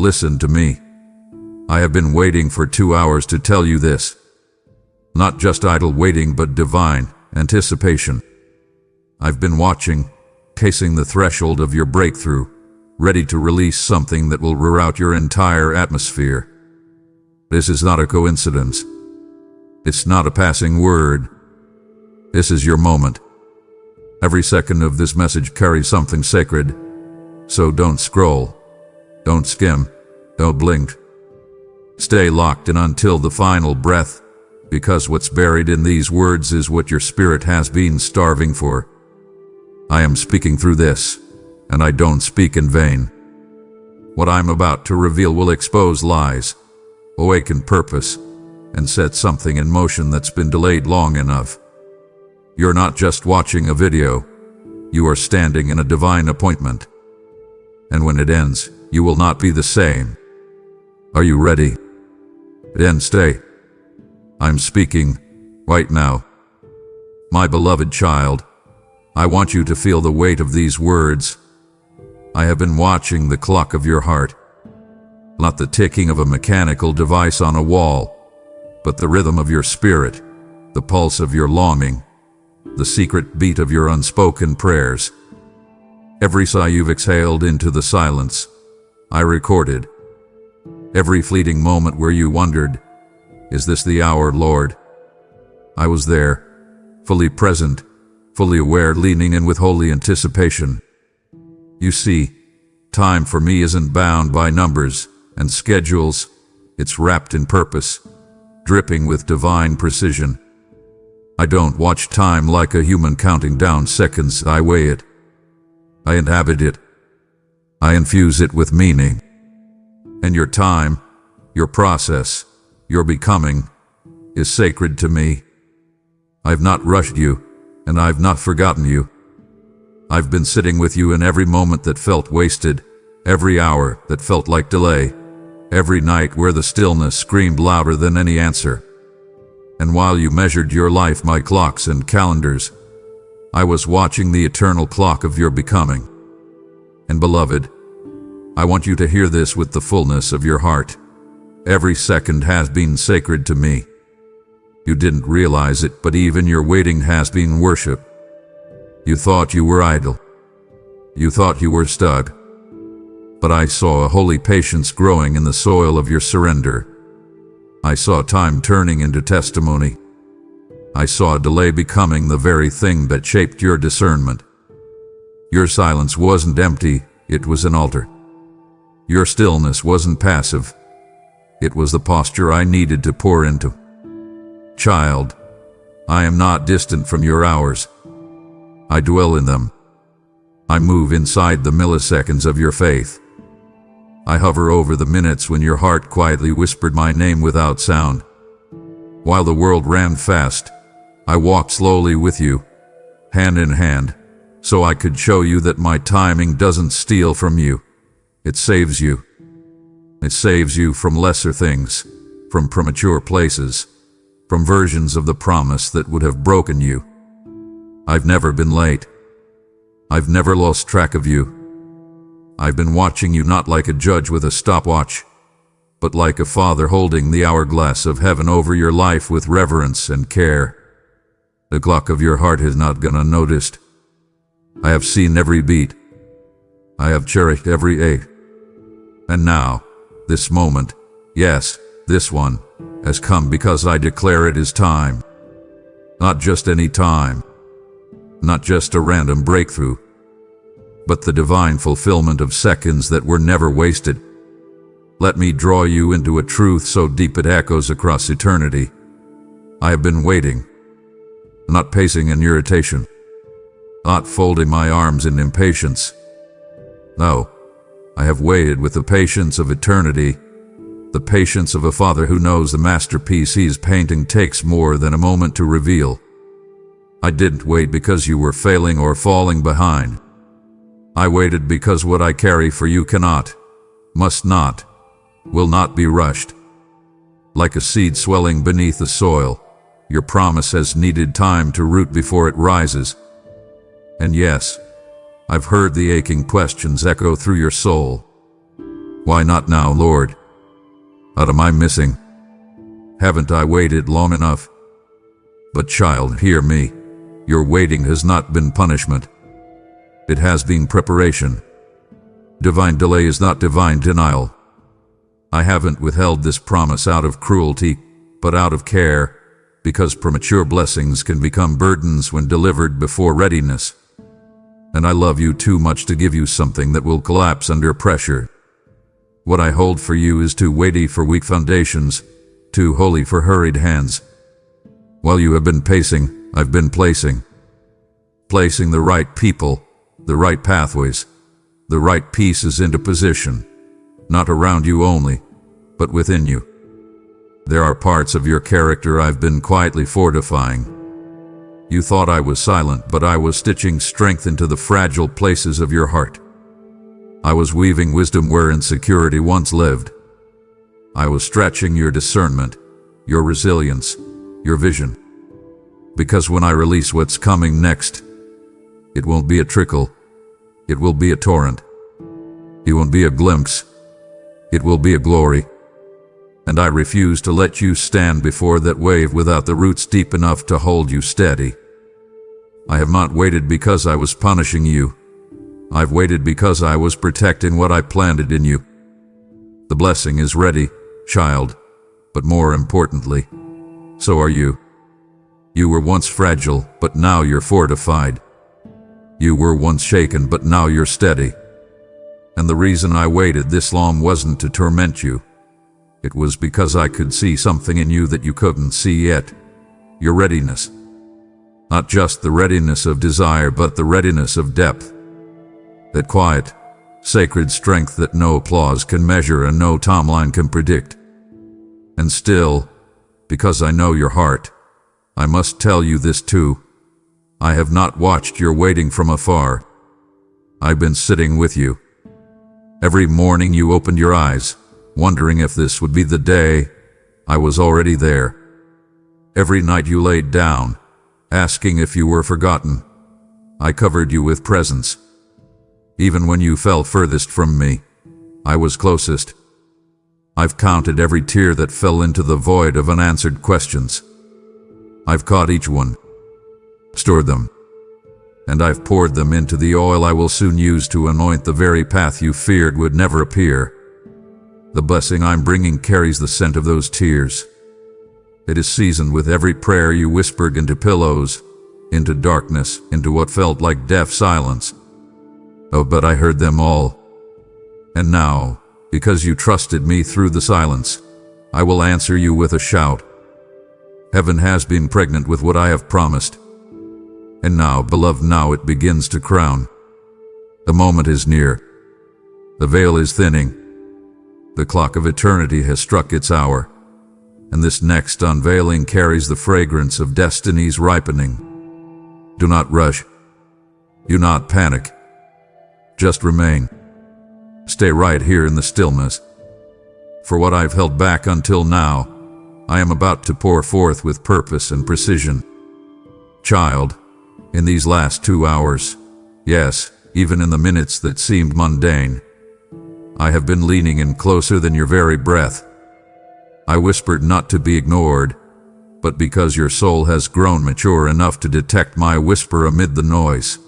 Listen to me. I have been waiting for 2 hours to tell you this. Not just idle waiting, but divine anticipation. I've been watching, pacing the threshold of your breakthrough, ready to release something that will reroute your entire atmosphere. This is not a coincidence. It's not a passing word. This is your moment. Every second of this message carries something sacred. So don't scroll. Don't skim. Don't blink. Stay locked in until the final breath, because what's buried in these words is what your spirit has been starving for. I am speaking through this, and I don't speak in vain. What I'm about to reveal will expose lies, awaken purpose, and set something in motion that's been delayed long enough. You're not just watching a video. You are standing in a divine appointment. And when it ends, you will not be the same. Are you ready? Then stay. I'm speaking right now. My beloved child, I want you to feel the weight of these words. I have been watching the clock of your heart, not the ticking of a mechanical device on a wall, but the rhythm of your spirit, the pulse of your longing, the secret beat of your unspoken prayers. Every sigh you've exhaled into the silence, I recorded. Every fleeting moment where you wondered, is this the hour, Lord? I was there, fully present, fully aware, leaning in with holy anticipation. You see, time for me isn't bound by numbers and schedules. It's wrapped in purpose, dripping with divine precision. I don't watch time like a human counting down seconds. I weigh it. I inhabit it. I infuse it with meaning. And your time, your process, your becoming, is sacred to me. I've not rushed you, and I've not forgotten you. I've been sitting with you in every moment that felt wasted, every hour that felt like delay, every night where the stillness screamed louder than any answer. And while you measured your life by clocks and calendars, I was watching the eternal clock of your becoming. And beloved, I want you to hear this with the fullness of your heart. Every second has been sacred to me. You didn't realize it, but even your waiting has been worship. You thought you were idle. You thought you were stuck. But I saw a holy patience growing in the soil of your surrender. I saw time turning into testimony. I saw delay becoming the very thing that shaped your discernment. Your silence wasn't empty, it was an altar. Your stillness wasn't passive. It was the posture I needed to pour into. Child, I am not distant from your hours. I dwell in them. I move inside the milliseconds of your faith. I hover over the minutes when your heart quietly whispered my name without sound. While the world ran fast, I walked slowly with you, hand in hand, so I could show you that my timing doesn't steal from you. It saves you. It saves you from lesser things, from premature places, from versions of the promise that would have broken you. I've never been late. I've never lost track of you. I've been watching you not like a judge with a stopwatch, but like a father holding the hourglass of heaven over your life with reverence and care. The clock of your heart has not gone unnoticed. I have seen every beat. I have cherished every ache. And now, this moment, yes, this one, has come because I declare it is time. Not just any time. Not just a random breakthrough, but the divine fulfillment of seconds that were never wasted. Let me draw you into a truth so deep it echoes across eternity. I have been waiting, not pacing in irritation, not folding my arms in impatience. No, I have waited with the patience of eternity, the patience of a father who knows the masterpiece he is painting takes more than a moment to reveal. I didn't wait because you were failing or falling behind. I waited because what I carry for you cannot, must not, will not be rushed. Like a seed swelling beneath the soil, your promise has needed time to root before it rises. And yes, I've heard the aching questions echo through your soul. Why not now, Lord? What am I missing? Haven't I waited long enough? But child, hear me. Your waiting has not been punishment. It has been preparation. Divine delay is not divine denial. I haven't withheld this promise out of cruelty, but out of care, because premature blessings can become burdens when delivered before readiness. And I love you too much to give you something that will collapse under pressure. What I hold for you is too weighty for weak foundations, too holy for hurried hands. While you have been pacing, I've been placing the right people, the right pathways, the right pieces into position, not around you only, but within you. There are parts of your character I've been quietly fortifying. You thought I was silent, but I was stitching strength into the fragile places of your heart. I was weaving wisdom where insecurity once lived. I was stretching your discernment, your resilience, your vision. Because when I release what's coming next, it won't be a trickle, it will be a torrent. It won't be a glimpse, it will be a glory. And I refuse to let you stand before that wave without the roots deep enough to hold you steady. I have not waited because I was punishing you. I've waited because I was protecting what I planted in you. The blessing is ready, child, but more importantly, so are you. You were once fragile, but now you're fortified. You were once shaken, but now you're steady. And the reason I waited this long wasn't to torment you. It was because I could see something in you that you couldn't see yet. Your readiness. Not just the readiness of desire, but the readiness of depth. That quiet, sacred strength that no applause can measure and no timeline can predict. And still, because I know your heart, I must tell you this too. I have not watched your waiting from afar. I've been sitting with you. Every morning you opened your eyes, wondering if this would be the day. I was already there. Every night you laid down, asking if you were forgotten. I covered you with presence. Even when you fell furthest from me, I was closest. I've counted every tear that fell into the void of unanswered questions. I've caught each one, stored them, and I've poured them into the oil I will soon use to anoint the very path you feared would never appear. The blessing I'm bringing carries the scent of those tears. It is seasoned with every prayer you whispered into pillows, into darkness, into what felt like deaf silence. Oh, but I heard them all. And now, because you trusted me through the silence, I will answer you with a shout. Heaven has been pregnant with what I have promised. And now, beloved, now it begins to crown. The moment is near. The veil is thinning. The clock of eternity has struck its hour, and this next unveiling carries the fragrance of destiny's ripening. Do not rush. Do not panic. Just remain. Stay right here in the stillness. For what I've held back until now, I am about to pour forth with purpose and precision. Child, in these last 2 hours, yes, even in the minutes that seemed mundane, I have been leaning in closer than your very breath. I whispered not to be ignored, but because your soul has grown mature enough to detect my whisper amid the noise.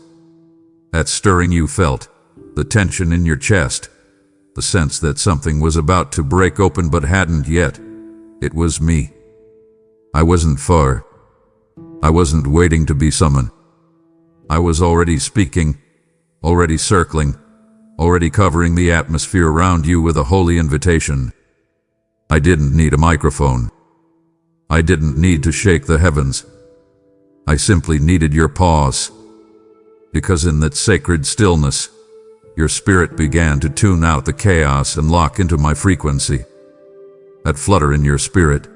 That stirring you felt, the tension in your chest, the sense that something was about to break open but hadn't yet. It was me. I wasn't far. I wasn't waiting to be summoned. I was already speaking, already circling, already covering the atmosphere around you with a holy invitation. I didn't need a microphone. I didn't need to shake the heavens. I simply needed your pause. Because in that sacred stillness, your spirit began to tune out the chaos and lock into my frequency. That flutter in your spirit,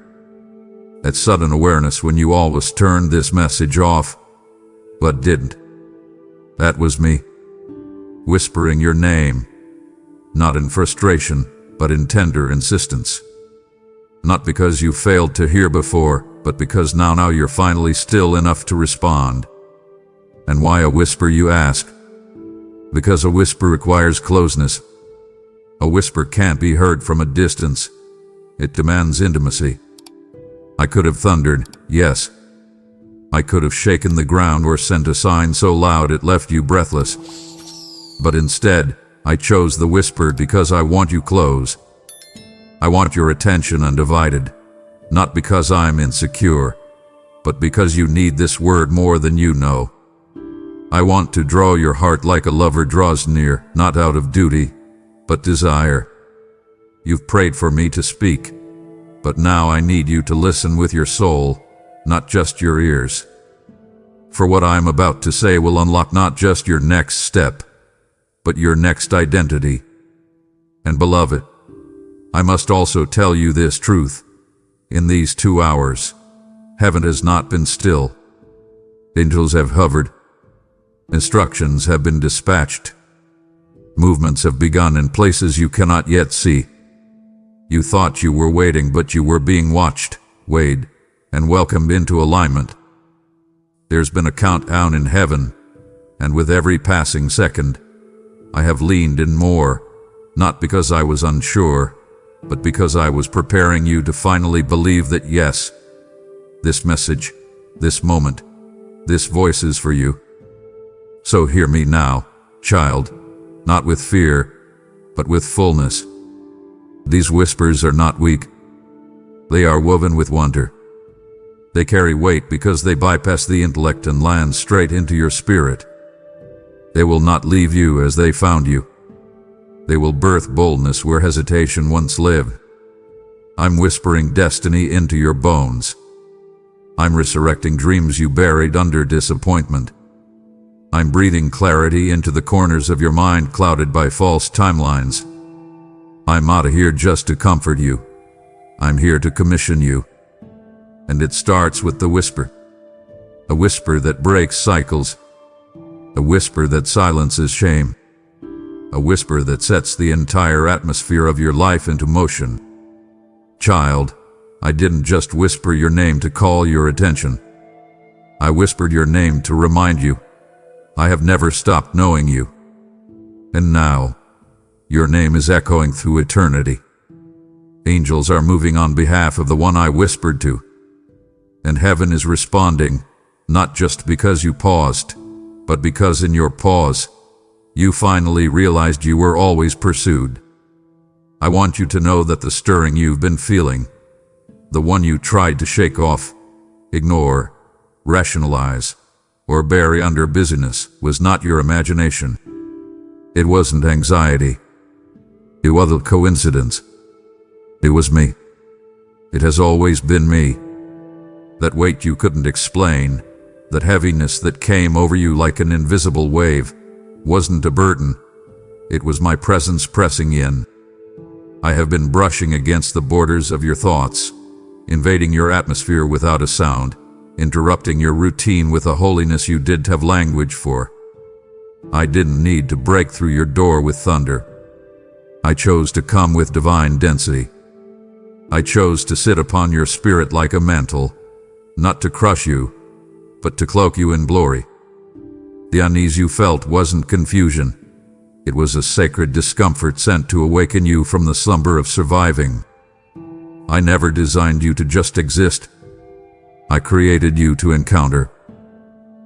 that sudden awareness when you always turned this message off, but didn't. That was me. Whispering your name, not in frustration, but in tender insistence. Not because you failed to hear before, but because now you're finally still enough to respond. And why a whisper, you ask? Because a whisper requires closeness. A whisper can't be heard from a distance. It demands intimacy. I could have thundered, yes. I could have shaken the ground or sent a sign so loud it left you breathless. But instead, I chose the whisper because I want you close. I want your attention undivided, not because I'm insecure, but because you need this word more than you know. I want to draw your heart like a lover draws near, not out of duty, but desire. You've prayed for me to speak, but now I need you to listen with your soul, not just your ears. For what I'm about to say will unlock not just your next step, but your next identity. And beloved, I must also tell you this truth. In these 2 hours, heaven has not been still. Angels have hovered. Instructions have been dispatched. Movements have begun in places you cannot yet see. You thought you were waiting, but you were being watched, weighed, and welcomed into alignment. There's been a countdown in heaven, and with every passing second, I have leaned in more, not because I was unsure, but because I was preparing you to finally believe that yes, this message, this moment, this voice is for you. So hear me now, child, not with fear, but with fullness. These whispers are not weak. They are woven with wonder. They carry weight because they bypass the intellect and land straight into your spirit. They will not leave you as they found you. They will birth boldness where hesitation once lived. I'm whispering destiny into your bones. I'm resurrecting dreams you buried under disappointment. I'm breathing clarity into the corners of your mind clouded by false timelines. I'm not here just to comfort you. I'm here to commission you. And it starts with the whisper. A whisper that breaks cycles. A whisper that silences shame. A whisper that sets the entire atmosphere of your life into motion. Child, I didn't just whisper your name to call your attention. I whispered your name to remind you. I have never stopped knowing you. And now, your name is echoing through eternity. Angels are moving on behalf of the one I whispered to. And heaven is responding, not just because you paused, but because in your pause, you finally realized you were always pursued. I want you to know that the stirring you've been feeling, the one you tried to shake off, ignore, rationalize, or bury under busyness, was not your imagination. It wasn't anxiety. It wasn't coincidence. It was me. It has always been me. That weight you couldn't explain, that heaviness that came over you like an invisible wave, wasn't a burden. It was my presence pressing in. I have been brushing against the borders of your thoughts, invading your atmosphere without a sound, interrupting your routine with a holiness you didn't have language for. I didn't need to break through your door with thunder. I chose to come with divine density. I chose to sit upon your spirit like a mantle, not to crush you, but to cloak you in glory. The unease you felt wasn't confusion. It was a sacred discomfort sent to awaken you from the slumber of surviving. I never designed you to just exist. I created you to encounter.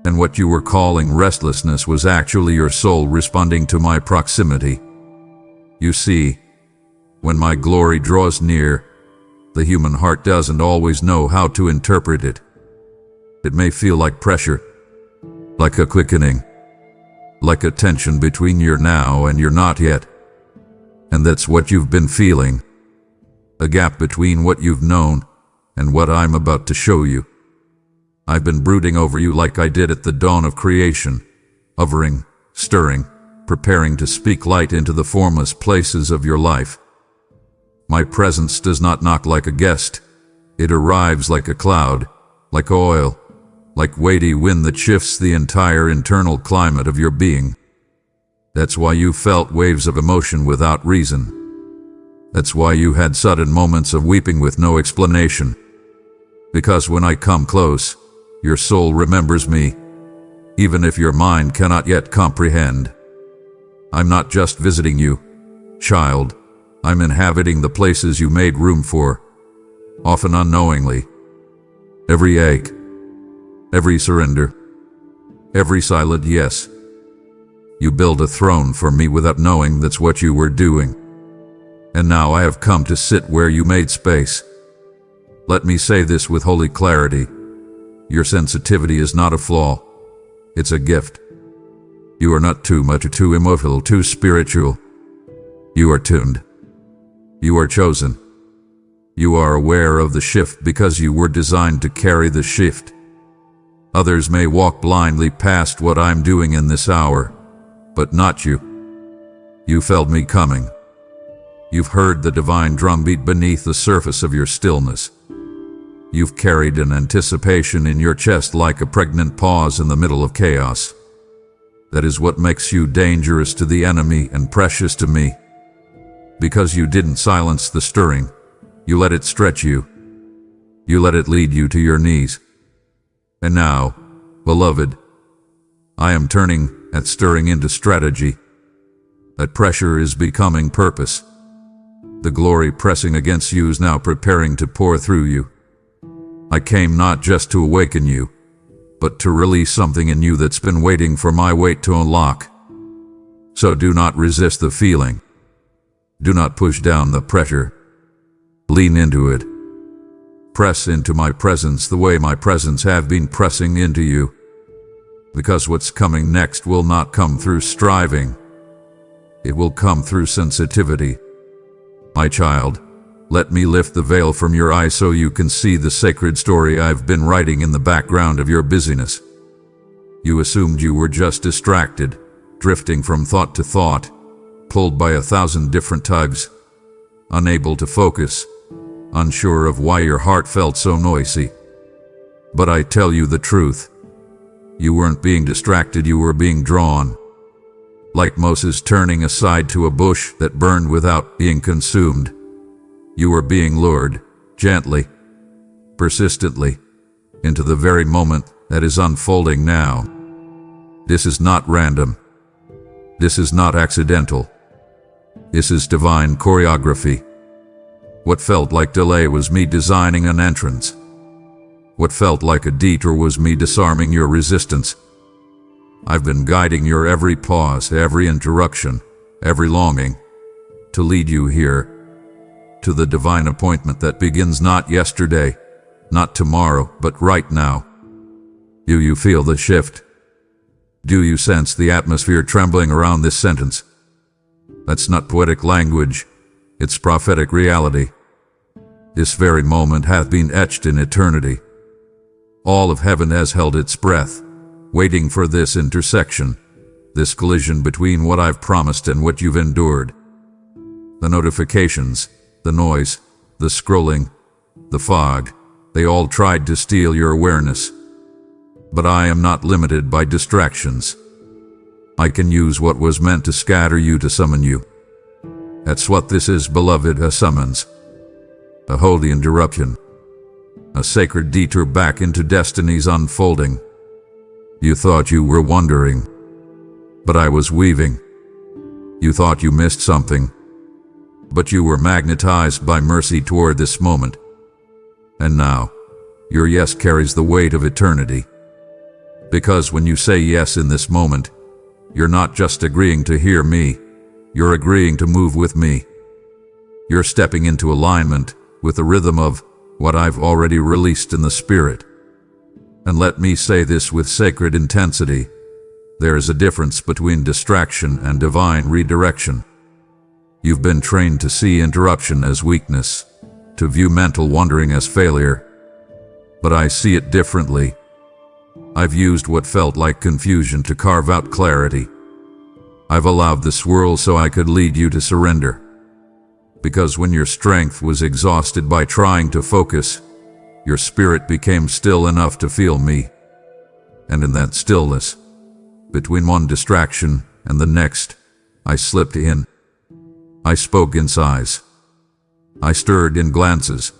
And what you were calling restlessness was actually your soul responding to my proximity. You see, when my glory draws near, the human heart doesn't always know how to interpret it. It may feel like pressure, like a quickening, like a tension between your now and your not yet. And that's what you've been feeling. A gap between what you've known and what I'm about to show you. I've been brooding over you like I did at the dawn of creation, hovering, stirring, preparing to speak light into the formless places of your life. My presence does not knock like a guest. It arrives like a cloud, like oil, like weighty wind that shifts the entire internal climate of your being. That's why you felt waves of emotion without reason. That's why you had sudden moments of weeping with no explanation. Because when I come close, your soul remembers me, even if your mind cannot yet comprehend. I'm not just visiting you, child. I'm inhabiting the places you made room for, often unknowingly. Every ache, every surrender, every silent yes. You build a throne for me without knowing that's what you were doing. And now I have come to sit where you made space. Let me say this with holy clarity. Your sensitivity is not a flaw. It's a gift. You are not too much or too emotional, too spiritual. You are tuned. You are chosen. You are aware of the shift because you were designed to carry the shift. Others may walk blindly past what I'm doing in this hour, but not you. You felt me coming. You've heard the divine drumbeat beneath the surface of your stillness. You've carried an anticipation in your chest like a pregnant pause in the middle of chaos. That is what makes you dangerous to the enemy and precious to me. Because you didn't silence the stirring, you let it stretch you. You let it lead you to your knees. And now, beloved, I am turning that stirring into strategy. That pressure is becoming purpose. The glory pressing against you is now preparing to pour through you. I came not just to awaken you, but to release something in you that's been waiting for my weight to unlock. So do not resist the feeling. Do not push down the pressure. Lean into it. Press into my presence the way my presence have been pressing into you. Because what's coming next will not come through striving. It will come through sensitivity. My child, let me lift the veil from your eyes so you can see the sacred story I've been writing in the background of your busyness. You assumed you were just distracted, drifting from thought to thought, pulled by 1,000 different tugs, unable to focus, unsure of why your heart felt so noisy. But I tell you the truth. You weren't being distracted, you were being drawn. Like Moses turning aside to a bush that burned without being consumed. You were being lured, gently, persistently, into the very moment that is unfolding now. This is not random. This is not accidental. This is divine choreography. What felt like delay was me designing an entrance. What felt like a detour was me disarming your resistance. I've been guiding your every pause, every interruption, every longing, to lead you here, to the divine appointment that begins not yesterday, not tomorrow, but right now. Do you feel the shift? Do you sense the atmosphere trembling around this sentence? That's not poetic language, it's prophetic reality. This very moment hath been etched in eternity. All of heaven has held its breath, waiting for this intersection, this collision between what I've promised and what you've endured. The notifications, the noise, the scrolling, the fog, they all tried to steal your awareness. But I am not limited by distractions. I can use what was meant to scatter you to summon you. That's what this is, beloved, a summons. A holy interruption. A sacred detour back into destiny's unfolding. You thought you were wandering, but I was weaving. You thought you missed something, but you were magnetized by mercy toward this moment. And now, your yes carries the weight of eternity. Because when you say yes in this moment, you're not just agreeing to hear me, you're agreeing to move with me. You're stepping into alignment with the rhythm of what I've already released in the Spirit. And let me say this with sacred intensity. There is a difference between distraction and divine redirection. You've been trained to see interruption as weakness, to view mental wandering as failure. But I see it differently. I've used what felt like confusion to carve out clarity. I've allowed the swirl so I could lead you to surrender. Because when your strength was exhausted by trying to focus, your spirit became still enough to feel me. And in that stillness, between one distraction and the next, I slipped in. I spoke in sighs. I stirred in glances.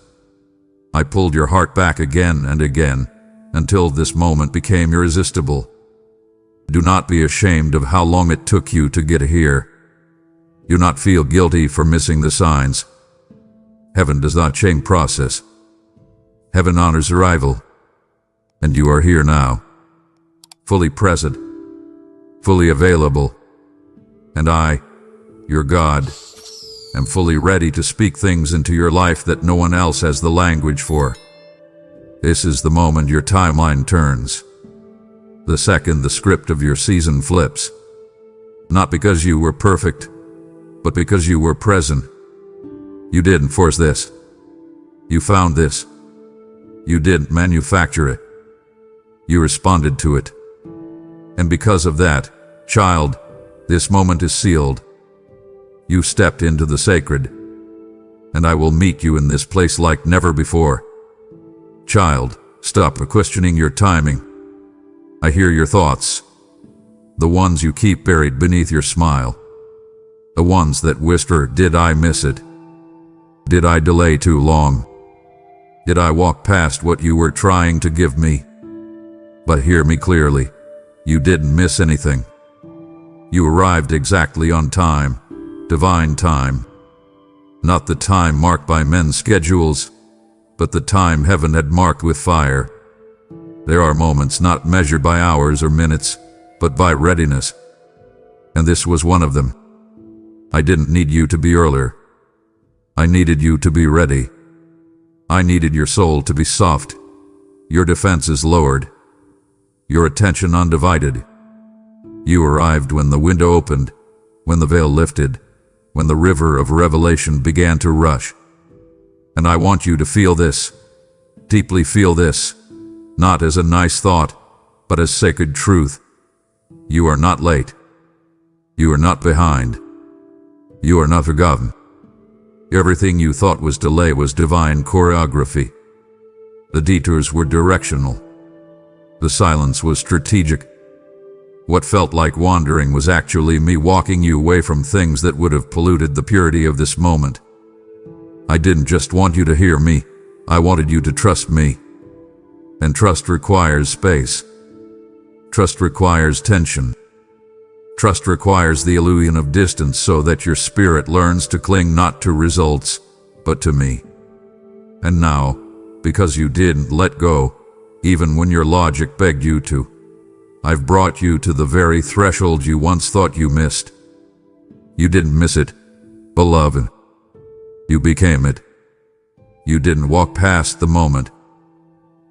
I pulled your heart back again and again, until this moment became irresistible. Do not be ashamed of how long it took you to get here. Do not feel guilty for missing the signs. Heaven does not shame process. Heaven honors arrival. And you are here now, fully present, fully available. And I, your God, am fully ready to speak things into your life that no one else has the language for. This is the moment your timeline turns. The second the script of your season flips. Not because you were perfect, but because you were present. You didn't force this. You found this. You didn't manufacture it. You responded to it. And because of that, child, this moment is sealed. You stepped into the sacred, and I will meet you in this place like never before. Child, stop questioning your timing. I hear your thoughts, the ones you keep buried beneath your smile, the ones that whisper, did I miss it? Did I delay too long? Did I walk past what you were trying to give me? But hear me clearly, you didn't miss anything. You arrived exactly on time, divine time. Not the time marked by men's schedules, but the time heaven had marked with fire. There are moments not measured by hours or minutes, but by readiness. And this was one of them. I didn't need you to be earlier. I needed you to be ready. I needed your soul to be soft, your defenses lowered, your attention undivided. You arrived when the window opened, when the veil lifted, when the river of revelation began to rush. And I want you to feel this, deeply feel this, not as a nice thought, but as sacred truth. You are not late. You are not behind. You are not forgotten. Everything you thought was delay was divine choreography. The detours were directional. The silence was strategic. What felt like wandering was actually me walking you away from things that would have polluted the purity of this moment. I didn't just want you to hear me, I wanted you to trust me. And trust requires space. Trust requires tension. Trust requires the illusion of distance so that your spirit learns to cling not to results, but to me. And now, because you didn't let go, even when your logic begged you to, I've brought you to the very threshold you once thought you missed. You didn't miss it, beloved. You became it. You didn't walk past the moment.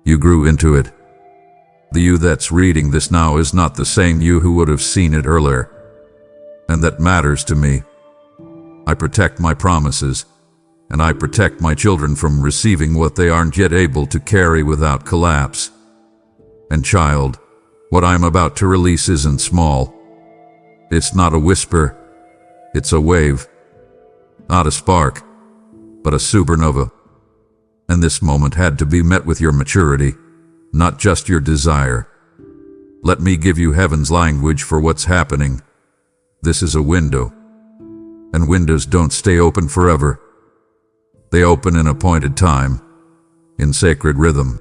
You grew into it. The you that's reading this now is not the same you who would have seen it earlier. And that matters to me. I protect my promises, and I protect my children from receiving what they aren't yet able to carry without collapse. And child, what I'm about to release isn't small. It's not a whisper. It's a wave. Not a spark, but a supernova. And this moment had to be met with your maturity, not just your desire. Let me give you heaven's language for what's happening. This is a window. And windows don't stay open forever. They open in appointed time, in sacred rhythm.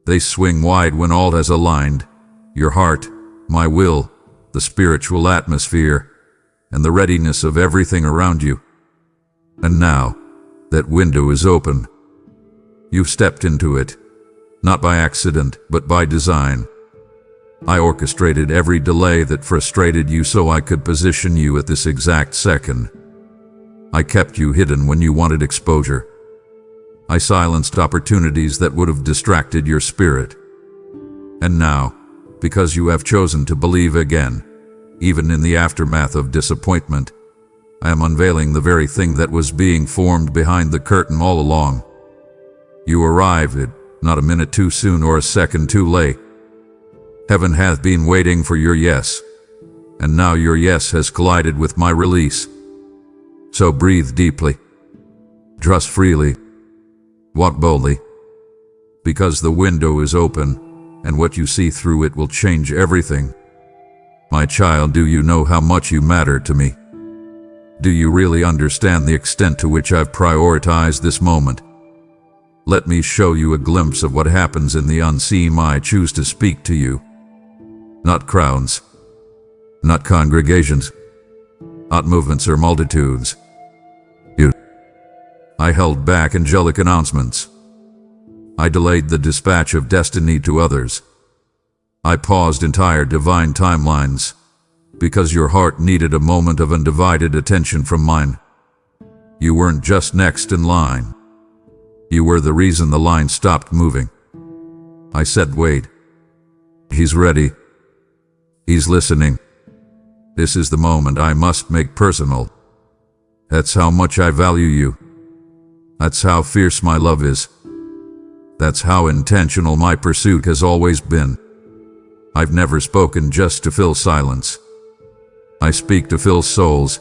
They swing wide when all has aligned, your heart, my will, the spiritual atmosphere, and the readiness of everything around you. And now, that window is open. You've stepped into it, not by accident, but by design. I orchestrated every delay that frustrated you so I could position you at this exact second. I kept you hidden when you wanted exposure. I silenced opportunities that would have distracted your spirit. And now, because you have chosen to believe again, even in the aftermath of disappointment, I am unveiling the very thing that was being formed behind the curtain all along. You arrived, not a minute too soon or a second too late. Heaven hath been waiting for your yes, and now your yes has collided with my release. So breathe deeply, trust freely, walk boldly, because the window is open, and what you see through it will change everything. My child, do you know how much you matter to me? Do you really understand the extent to which I've prioritized this moment? Let me show you a glimpse of what happens in the unseen. I choose to speak to you. Not crowds, not congregations. not movements or multitudes. You. I held back angelic announcements. I delayed the dispatch of destiny to others. I paused entire divine timelines, because your heart needed a moment of undivided attention from mine. You weren't just next in line. You were the reason the line stopped moving. I said, wait. He's ready. He's listening. This is the moment I must make personal. That's how much I value you. That's how fierce my love is. That's how intentional my pursuit has always been. I've never spoken just to fill silence. I speak to fill souls.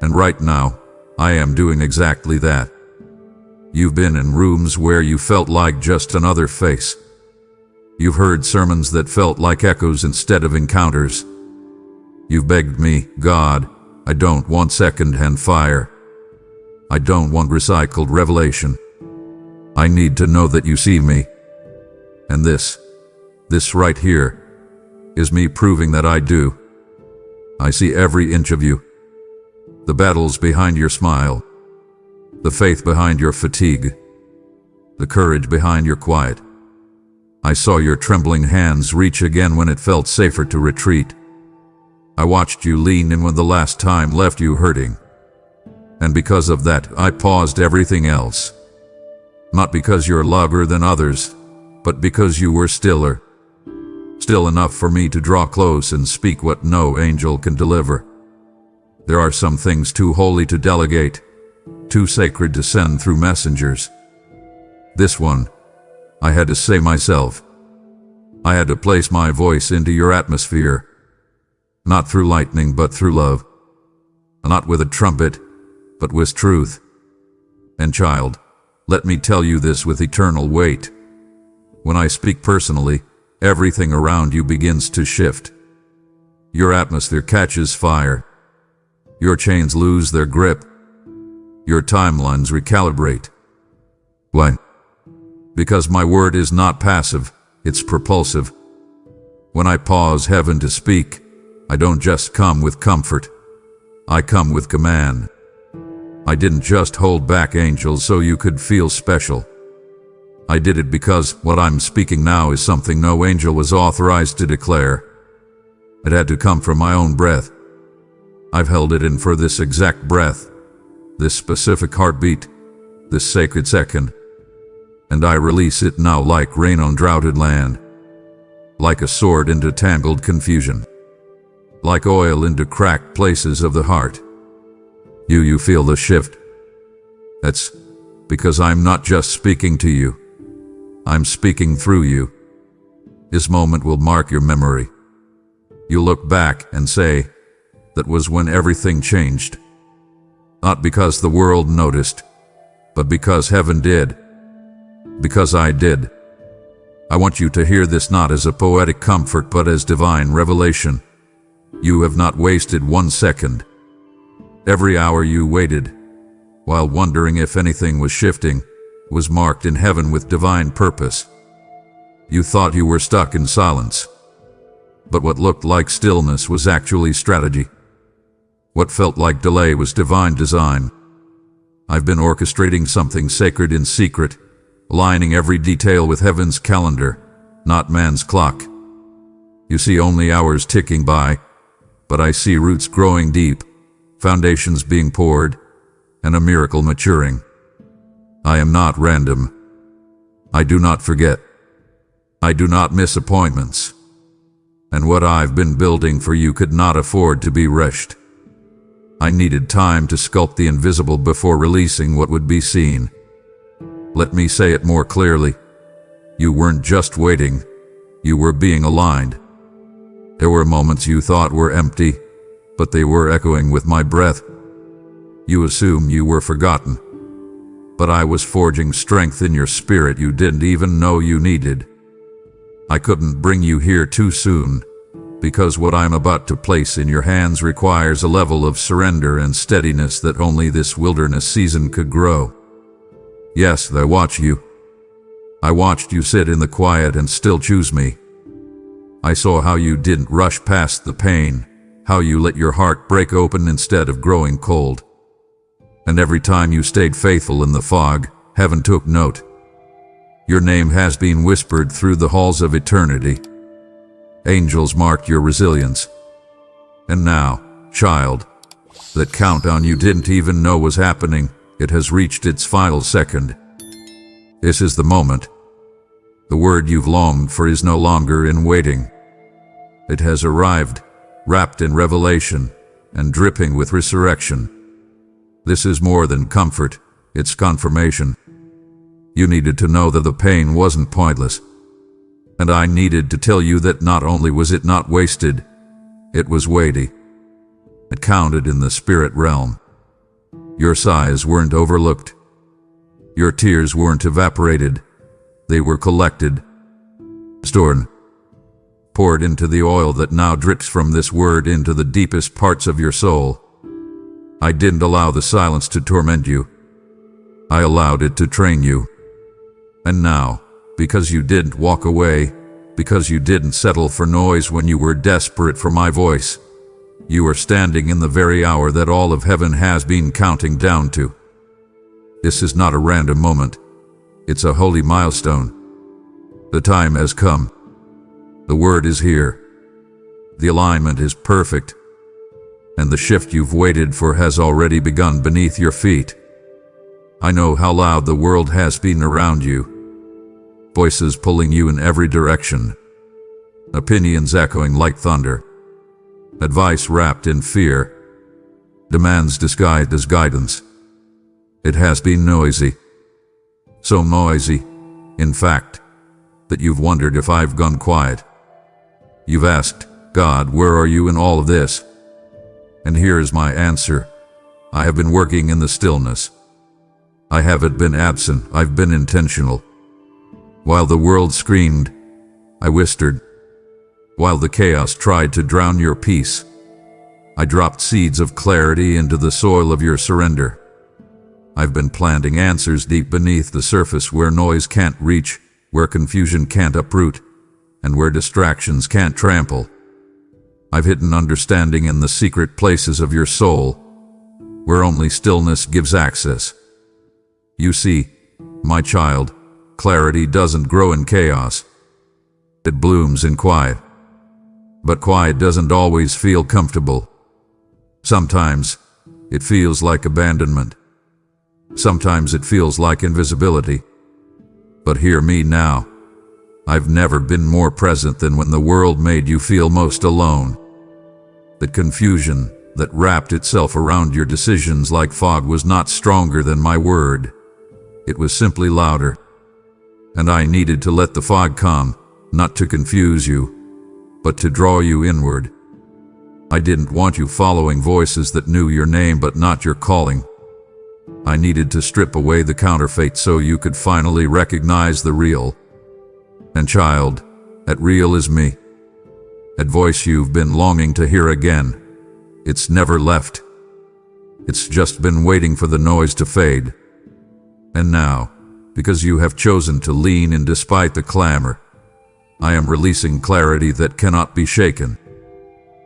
And right now, I am doing exactly that. You've been in rooms where you felt like just another face. You've heard sermons that felt like echoes instead of encounters. You've begged me, God, I don't want second-hand fire. I don't want recycled revelation. I need to know that you see me. And this right here, is me proving that I do. I see every inch of you. The battles behind your smile. The faith behind your fatigue. The courage behind your quiet. I saw your trembling hands reach again when it felt safer to retreat. I watched you lean in when the last time left you hurting. And because of that, I paused everything else. Not because you're louder than others, but because you were stiller. Still enough for me to draw close and speak what no angel can deliver. There are some things too holy to delegate, too sacred to send through messengers. This one, I had to say myself. I had to place my voice into your atmosphere. Not through lightning, but through love. Not with a trumpet, but with truth. And child, let me tell you this with eternal weight. When I speak personally, everything around you begins to shift. Your atmosphere catches fire. Your chains lose their grip. Your timelines recalibrate. Why? Because my word is not passive, it's propulsive. When I pause heaven to speak, I don't just come with comfort. I come with command. I didn't just hold back angels so you could feel special. I did it because what I'm speaking now is something no angel was authorized to declare. It had to come from my own breath. I've held it in for this exact breath, this specific heartbeat, this sacred second. And I release it now like rain on droughted land, like a sword into tangled confusion, like oil into cracked places of the heart. You feel the shift. That's because I'm not just speaking to you. I'm speaking through you. This moment will mark your memory. You'll look back and say, that was when everything changed. Not because the world noticed, but because heaven did. Because I did. I want you to hear this not as a poetic comfort, but as divine revelation. You have not wasted 1 second. Every hour you waited, while wondering if anything was shifting, was marked in heaven with divine purpose. You thought you were stuck in silence, but what looked like stillness was actually strategy. What felt like delay was divine design. I've been orchestrating something sacred in secret, aligning every detail with heaven's calendar, not man's clock. You see only hours ticking by, but I see roots growing deep, foundations being poured, and a miracle maturing. I am not random. I do not forget. I do not miss appointments. And what I've been building for you could not afford to be rushed. I needed time to sculpt the invisible before releasing what would be seen. Let me say it more clearly. You weren't just waiting. You were being aligned. There were moments you thought were empty, but they were echoing with my breath. You assumed you were forgotten, but I was forging strength in your spirit you didn't even know you needed. I couldn't bring you here too soon, because what I'm about to place in your hands requires a level of surrender and steadiness that only this wilderness season could grow. Yes, I watch you. I watched you sit in the quiet and still choose me. I saw how you didn't rush past the pain, how you let your heart break open instead of growing cold. And every time you stayed faithful in the fog, heaven took note. Your name has been whispered through the halls of eternity. Angels marked your resilience. And now, child, that countdown you didn't even know was happening, it has reached its final second. This is the moment. The word you've longed for is no longer in waiting. It has arrived, wrapped in revelation and dripping with resurrection. This is more than comfort, it's confirmation. You needed to know that the pain wasn't pointless. And I needed to tell you that not only was it not wasted, it was weighty. It counted in the spirit realm. Your sighs weren't overlooked. Your tears weren't evaporated. They were collected, stored, poured into the oil that now drips from this word into the deepest parts of your soul. I didn't allow the silence to torment you. I allowed it to train you. And now, because you didn't walk away, because you didn't settle for noise when you were desperate for my voice, you are standing in the very hour that all of heaven has been counting down to. This is not a random moment. It's a holy milestone. The time has come. The word is here. The alignment is perfect. And the shift you've waited for has already begun beneath your feet. I know how loud the world has been around you. Voices pulling you in every direction. Opinions echoing like thunder. Advice wrapped in fear. Demands disguised as guidance. It has been noisy. So noisy, in fact, that you've wondered if I've gone quiet. You've asked, God, where are you in all of this? And here is my answer. I have been working in the stillness. I haven't been absent, I've been intentional. While the world screamed, I whispered. While the chaos tried to drown your peace, I dropped seeds of clarity into the soil of your surrender. I've been planting answers deep beneath the surface where noise can't reach, where confusion can't uproot, and where distractions can't trample. I've hidden understanding in the secret places of your soul, where only stillness gives access. You see, my child, clarity doesn't grow in chaos. It blooms in quiet. But quiet doesn't always feel comfortable. Sometimes it feels like abandonment. Sometimes it feels like invisibility. But hear me now. I've never been more present than when the world made you feel most alone. The confusion that wrapped itself around your decisions like fog was not stronger than my word. It was simply louder. And I needed to let the fog come, not to confuse you, but to draw you inward. I didn't want you following voices that knew your name but not your calling. I needed to strip away the counterfeit so you could finally recognize the real. And child, that real is me. That voice you've been longing to hear again. It's never left. It's just been waiting for the noise to fade. And now, because you have chosen to lean in despite the clamor, I am releasing clarity that cannot be shaken.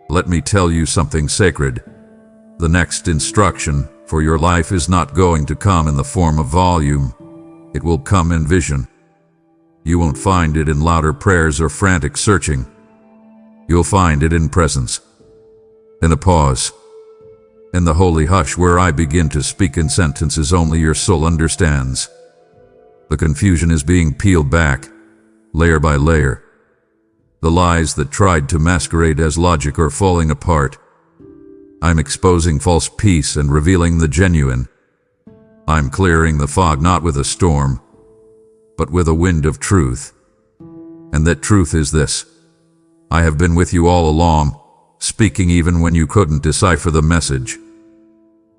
Let me tell you something sacred. The next instruction for your life is not going to come in the form of volume. It will come in vision. You won't find it in louder prayers or frantic searching. You'll find it in presence, in a pause, in the holy hush where I begin to speak in sentences only your soul understands. The confusion is being peeled back, layer by layer. The lies that tried to masquerade as logic are falling apart. I'm exposing false peace and revealing the genuine. I'm clearing the fog not with a storm, but with a wind of truth. And that truth is this. I have been with you all along, speaking even when you couldn't decipher the message,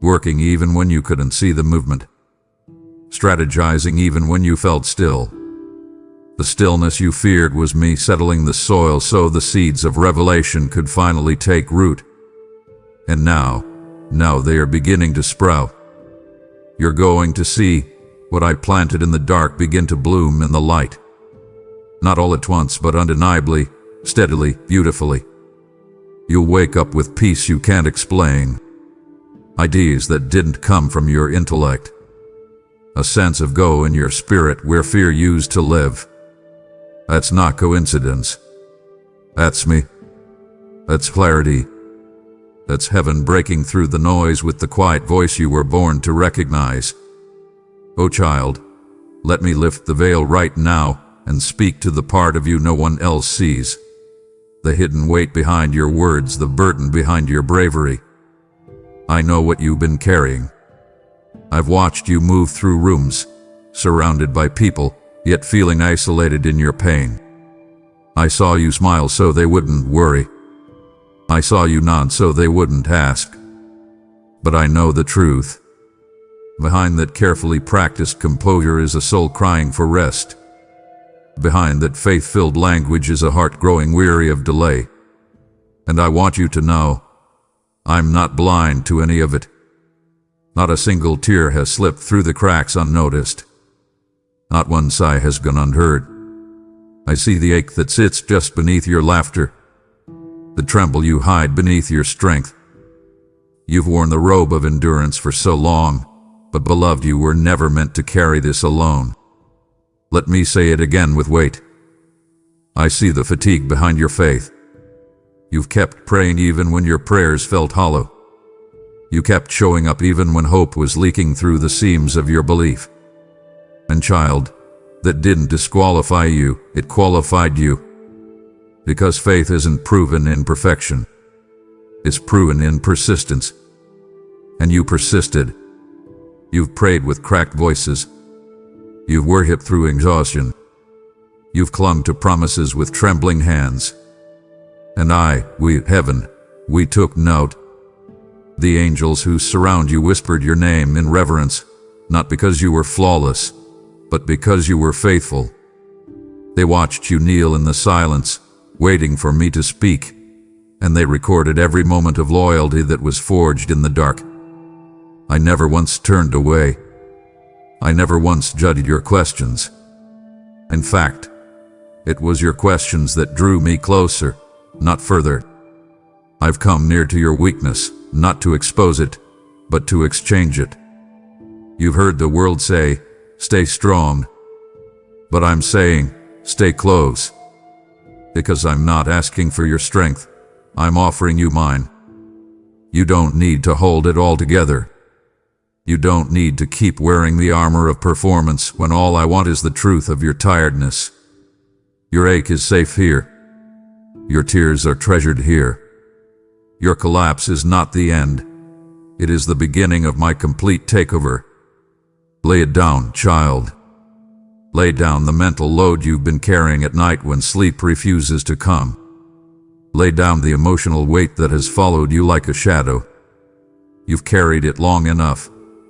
working even when you couldn't see the movement, strategizing even when you felt still. The stillness you feared was me settling the soil so the seeds of revelation could finally take root. And now they are beginning to sprout. You're going to see what I planted in the dark begin to bloom in the light. Not all at once, but undeniably, steadily, beautifully. You'll wake up with peace you can't explain. Ideas that didn't come from your intellect. A sense of go in your spirit where fear used to live. That's not coincidence. That's me. That's clarity. That's heaven breaking through the noise with the quiet voice you were born to recognize. Oh child, let me lift the veil right now and speak to the part of you no one else sees. The hidden weight behind your words, the burden behind your bravery. I know what you've been carrying. I've watched you move through rooms, surrounded by people, yet feeling isolated in your pain. I saw you smile so they wouldn't worry. I saw you nod so they wouldn't ask. But I know the truth. Behind that carefully practiced composure is a soul crying for rest. Behind that faith-filled language is a heart growing weary of delay. And I want you to know, I'm not blind to any of it. Not a single tear has slipped through the cracks unnoticed. Not one sigh has gone unheard. I see the ache that sits just beneath your laughter, the tremble you hide beneath your strength. You've worn the robe of endurance for so long, but beloved, you were never meant to carry this alone. Let me say it again with weight. I see the fatigue behind your faith. You've kept praying even when your prayers felt hollow. You kept showing up even when hope was leaking through the seams of your belief. And child, that didn't disqualify you, it qualified you. Because faith isn't proven in perfection. It's proven in persistence. And you persisted. You've prayed with cracked voices. You've worshipped through exhaustion. You've clung to promises with trembling hands. And heaven, we took note. The angels who surround you whispered your name in reverence, not because you were flawless, but because you were faithful. They watched you kneel in the silence, waiting for me to speak, and they recorded every moment of loyalty that was forged in the dark. I never once turned away. I never once judged your questions. In fact, it was your questions that drew me closer, not further. I've come near to your weakness, not to expose it, but to exchange it. You've heard the world say, stay strong. But I'm saying, stay close. Because I'm not asking for your strength, I'm offering you mine. You don't need to hold it all together. You don't need to keep wearing the armor of performance when all I want is the truth of your tiredness. Your ache is safe here. Your tears are treasured here. Your collapse is not the end. It is the beginning of my complete takeover. Lay it down, child. Lay down the mental load you've been carrying at night when sleep refuses to come. Lay down the emotional weight that has followed you like a shadow. You've carried it long enough,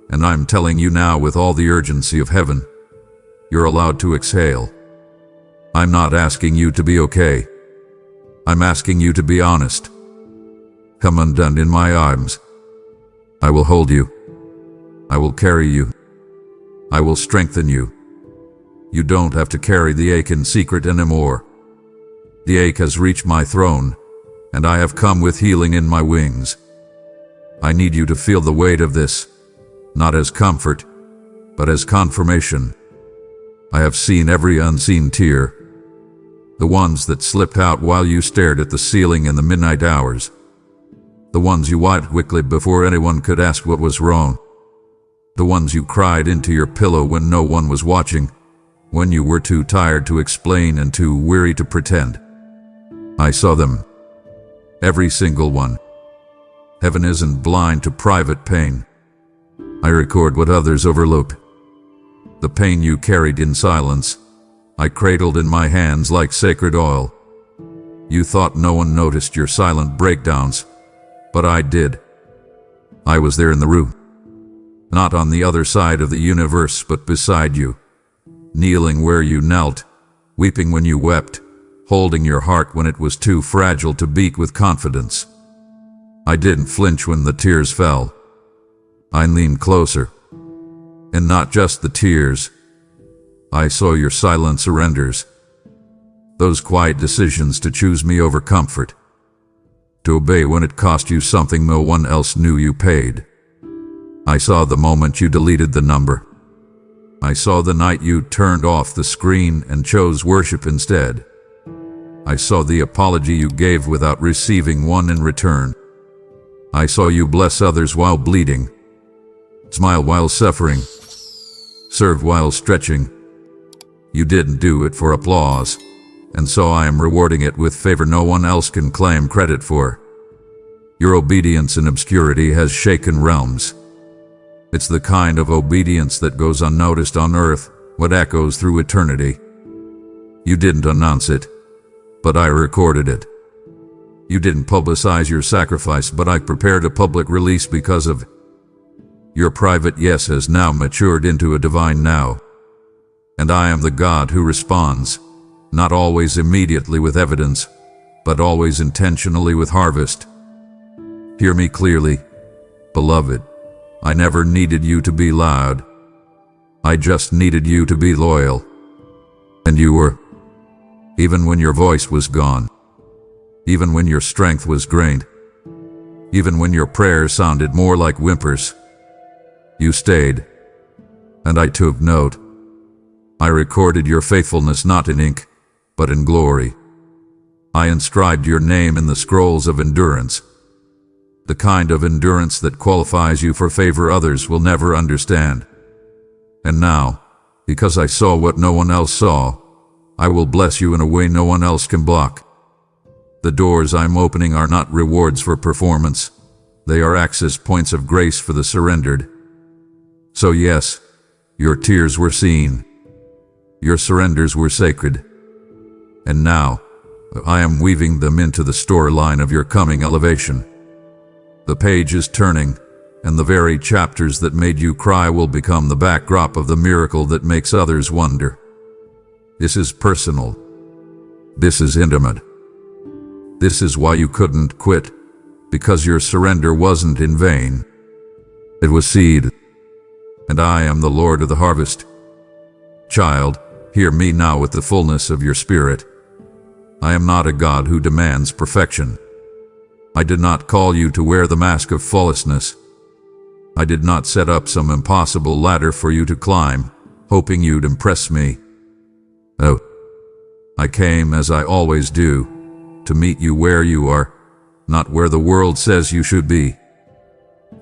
and I'm telling you now with all the urgency of heaven, you're allowed to exhale. I'm not asking you to be okay. I'm asking you to be honest. Come undone in my arms. I will hold you. I will carry you. I will strengthen you. You don't have to carry the ache in secret anymore. The ache has reached my throne, and I have come with healing in my wings. I need you to feel the weight of this, not as comfort, but as confirmation. I have seen every unseen tear, the ones that slipped out while you stared at the ceiling in the midnight hours, the ones you wiped quickly before anyone could ask what was wrong, the ones you cried into your pillow when no one was watching, when you were too tired to explain and too weary to pretend. I saw them. Every single one. Heaven isn't blind to private pain. I record what others overlook. The pain you carried in silence, I cradled in my hands like sacred oil. You thought no one noticed your silent breakdowns, but I did. I was there in the room. Not on the other side of the universe, but beside you. Kneeling where you knelt, weeping when you wept, holding your heart when it was too fragile to beat with confidence. I didn't flinch when the tears fell. I leaned closer. And not just the tears. I saw your silent surrenders. Those quiet decisions to choose me over comfort. to obey when it cost you something no one else knew you paid. I saw the moment you deleted the number. I saw the night you turned off the screen and chose worship instead. I saw the apology you gave without receiving one in return. I saw you bless others while bleeding, smile while suffering, serve while stretching. You didn't do it for applause, and so I am rewarding it with favor no one else can claim credit for. Your obedience in obscurity has shaken realms. It's the kind of obedience that goes unnoticed on earth, but echoes through eternity. You didn't announce it, but I recorded it. You didn't publicize your sacrifice, but I prepared a public release because of it. Your private yes has now matured into a divine now. And I am the God who responds, not always immediately with evidence, but always intentionally with harvest. Hear me clearly, beloved. I never needed you to be loud. I just needed you to be loyal. And you were. Even when your voice was gone. Even when your strength was drained. Even when your prayers sounded more like whimpers. You stayed. And I took note. I recorded your faithfulness not in ink, but in glory. I inscribed your name in the scrolls of endurance. The kind of endurance that qualifies you for favor others will never understand. And now, because I saw what no one else saw, I will bless you in a way no one else can block. The doors I'm opening are not rewards for performance. They are access points of grace for the surrendered. So yes, your tears were seen. Your surrenders were sacred. And now, I am weaving them into the storyline of your coming elevation. The page is turning, and the very chapters that made you cry will become the backdrop of the miracle that makes others wonder. This is personal. This is intimate. This is why you couldn't quit, because your surrender wasn't in vain. It was seed. And I am the Lord of the harvest. Child, hear me now with the fullness of your spirit. I am not a God who demands perfection. I did not call you to wear the mask of flawlessness. I did not set up some impossible ladder for you to climb, hoping you'd impress me. No. I came, as I always do, to meet you where you are, not where the world says you should be.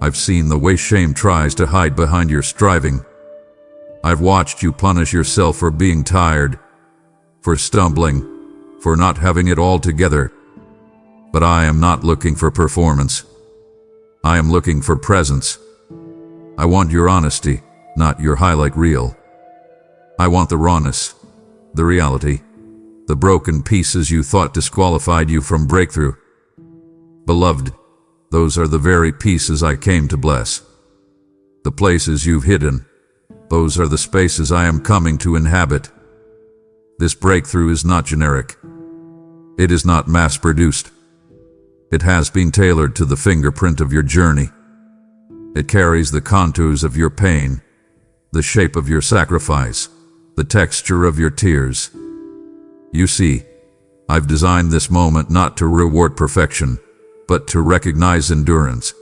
I've seen the way shame tries to hide behind your striving. I've watched you punish yourself for being tired, for stumbling, for not having it all together. But I am not looking for performance. I am looking for presence. I want your honesty, not your highlight reel. I want the rawness, the reality, the broken pieces you thought disqualified you from breakthrough. Beloved, those are the very pieces I came to bless. The places you've hidden, those are the spaces I am coming to inhabit. This breakthrough is not generic. It is not mass-produced. It has been tailored to the fingerprint of your journey. It carries the contours of your pain, the shape of your sacrifice, the texture of your tears. You see, I've designed this moment not to reward perfection, but to recognize endurance.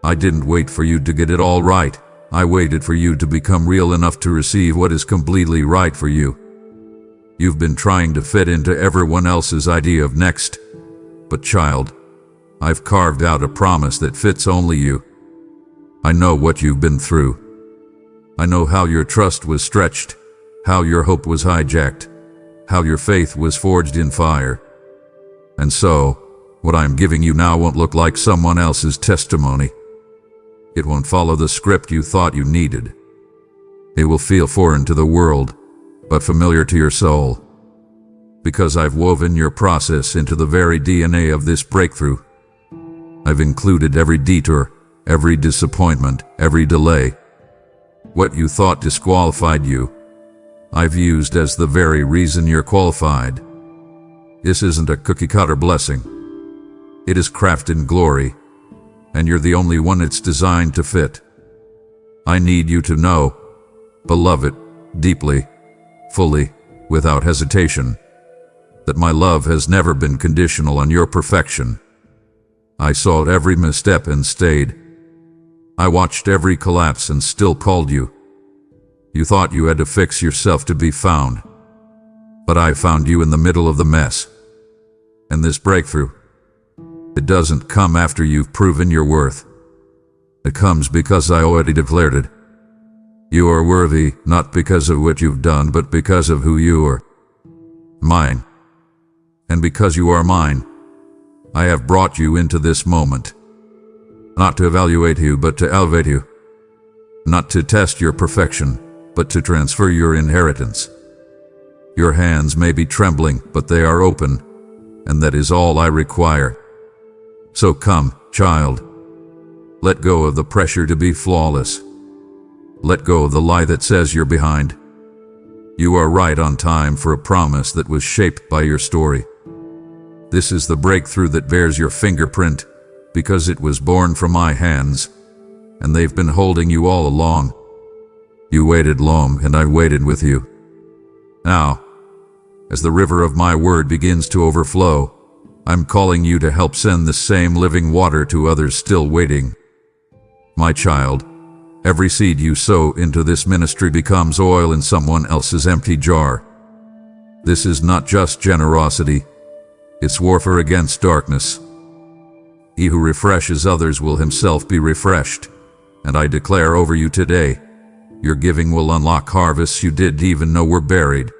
I didn't wait for you to get it all right. I waited for you to become real enough to receive what is completely right for you. You've been trying to fit into everyone else's idea of next. But child, I've carved out a promise that fits only you. I know what you've been through. I know how your trust was stretched, how your hope was hijacked, how your faith was forged in fire. And so, what I'm giving you now won't look like someone else's testimony. It won't follow the script you thought you needed. It will feel foreign to the world, but familiar to your soul. Because I've woven your process into the very DNA of this breakthrough. I've included every detour, every disappointment, every delay. What you thought disqualified you, I've used as the very reason you're qualified. This isn't a cookie-cutter blessing. It is crafted in glory, and you're the only one it's designed to fit. I need you to know, beloved, deeply, fully, without hesitation, that my love has never been conditional on your perfection. I saw every misstep and stayed. I watched every collapse and still called you. You thought you had to fix yourself to be found. But I found you in the middle of the mess. And this breakthrough, it doesn't come after you've proven your worth. It comes because I already declared it. You are worthy, not because of what you've done, but because of who you are. Mine. And because you are mine, I have brought you into this moment. Not to evaluate you, but to elevate you. Not to test your perfection, but to transfer your inheritance. Your hands may be trembling, but they are open, and that is all I require. So come, child. Let go of the pressure to be flawless. Let go of the lie that says you're behind. You are right on time for a promise that was shaped by your story. This is the breakthrough that bears your fingerprint, because it was born from my hands, and they've been holding you all along. You waited long, and I waited with you. Now, as the river of my word begins to overflow, I'm calling you to help send the same living water to others still waiting. My child, every seed you sow into this ministry becomes oil in someone else's empty jar. This is not just generosity, it's warfare against darkness. He who refreshes others will himself be refreshed, and I declare over you today, your giving will unlock harvests you didn't even know were buried.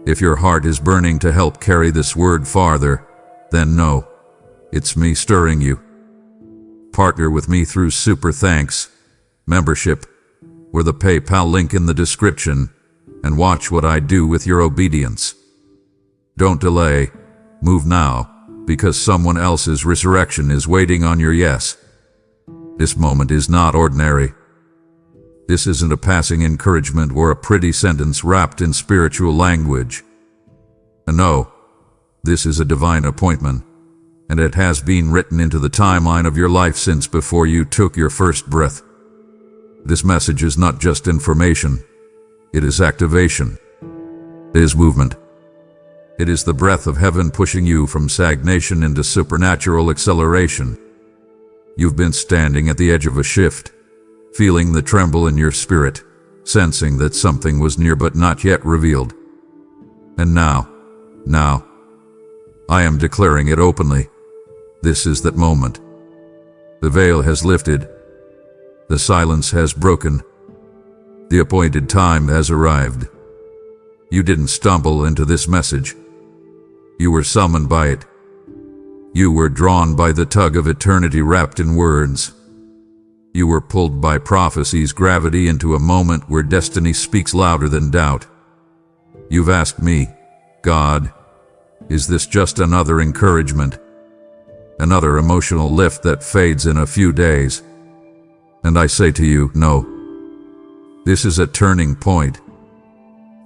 If your heart is burning to help carry this word farther, then know, it's me stirring you. Partner with me through Super Thanks membership, or the PayPal link in the description, and watch what I do with your obedience. Don't delay, move now, because someone else's resurrection is waiting on your yes. This moment is not ordinary. This isn't a passing encouragement or a pretty sentence wrapped in spiritual language. No, this is a divine appointment, and it has been written into the timeline of your life since before you took your first breath. This message is not just information, it is activation. It is movement. It is the breath of heaven pushing you from stagnation into supernatural acceleration. You've been standing at the edge of a shift, feeling the tremble in your spirit, sensing that something was near but not yet revealed. And now, I am declaring it openly. This is that moment. The veil has lifted. The silence has broken. The appointed time has arrived. You didn't stumble into this message. You were summoned by it. You were drawn by the tug of eternity wrapped in words. You were pulled by prophecy's gravity into a moment where destiny speaks louder than doubt. You've asked me, God, is this just another encouragement? Another emotional lift that fades in a few days? And I say to you, no. This is a turning point.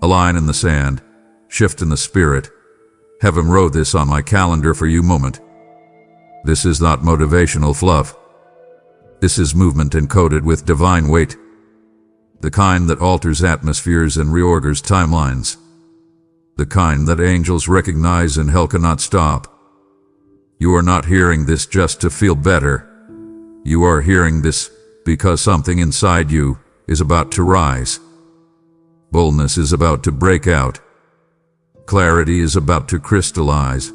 A line in the sand, shift in the spirit. Heaven wrote this on my calendar for you moment. This is not motivational fluff. This is movement encoded with divine weight. The kind that alters atmospheres and reorders timelines. The kind that angels recognize and hell cannot stop. You are not hearing this just to feel better. You are hearing this because something inside you is about to rise. Boldness is about to break out. Clarity is about to crystallize.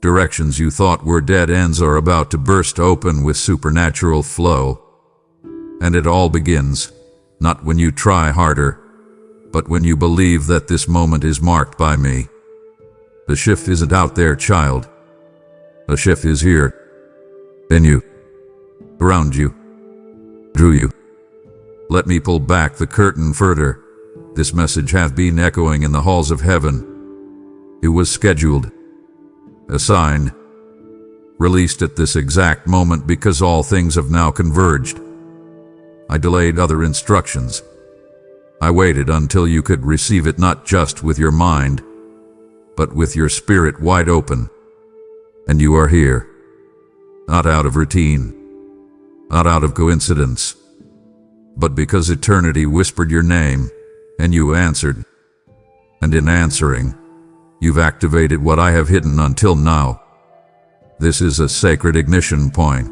Directions you thought were dead ends are about to burst open with supernatural flow. And it all begins, not when you try harder, but when you believe that this moment is marked by me. The shift isn't out there, child. The shift is here. In you. Around you. Through you. Let me pull back the curtain further. This message hath been echoing in the halls of heaven. It was scheduled, assigned, released at this exact moment because all things have now converged. I delayed other instructions. I waited until you could receive it not just with your mind, but with your spirit wide open. And you are here, not out of routine, not out of coincidence, but because eternity whispered your name, and you answered. And in answering, you've activated what I have hidden until now. This is a sacred ignition point.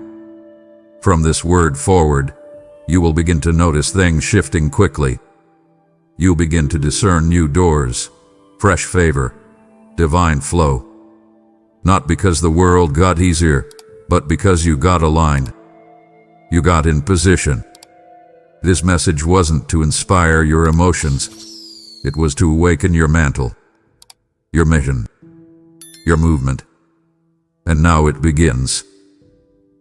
From this word forward, you will begin to notice things shifting quickly. You'll begin to discern new doors, fresh favor, divine flow. Not because the world got easier, but because you got aligned. You got in position. This message wasn't to inspire your emotions. It was to awaken your mantle, your mission, your movement. And now it begins.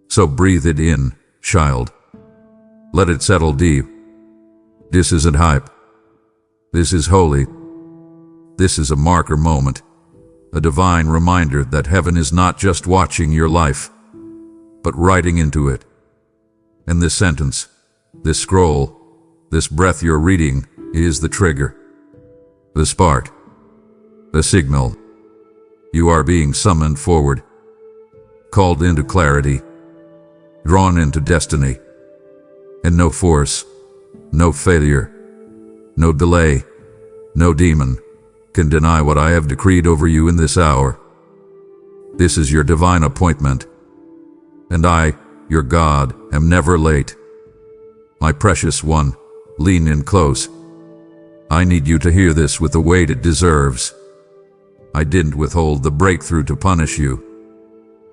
So breathe it in, child. Let it settle deep. This isn't hype. This is holy. This is a marker moment, a divine reminder that heaven is not just watching your life, but writing into it. And this sentence, this scroll, this breath you're reading is the trigger, the spark, the signal. You are being summoned forward, called into clarity, drawn into destiny. And no force, no failure, no delay, no demon can deny what I have decreed over you in this hour. This is your divine appointment, and I, your God, am never late. My precious one, lean in close. I need you to hear this with the weight it deserves. I didn't withhold the breakthrough to punish you.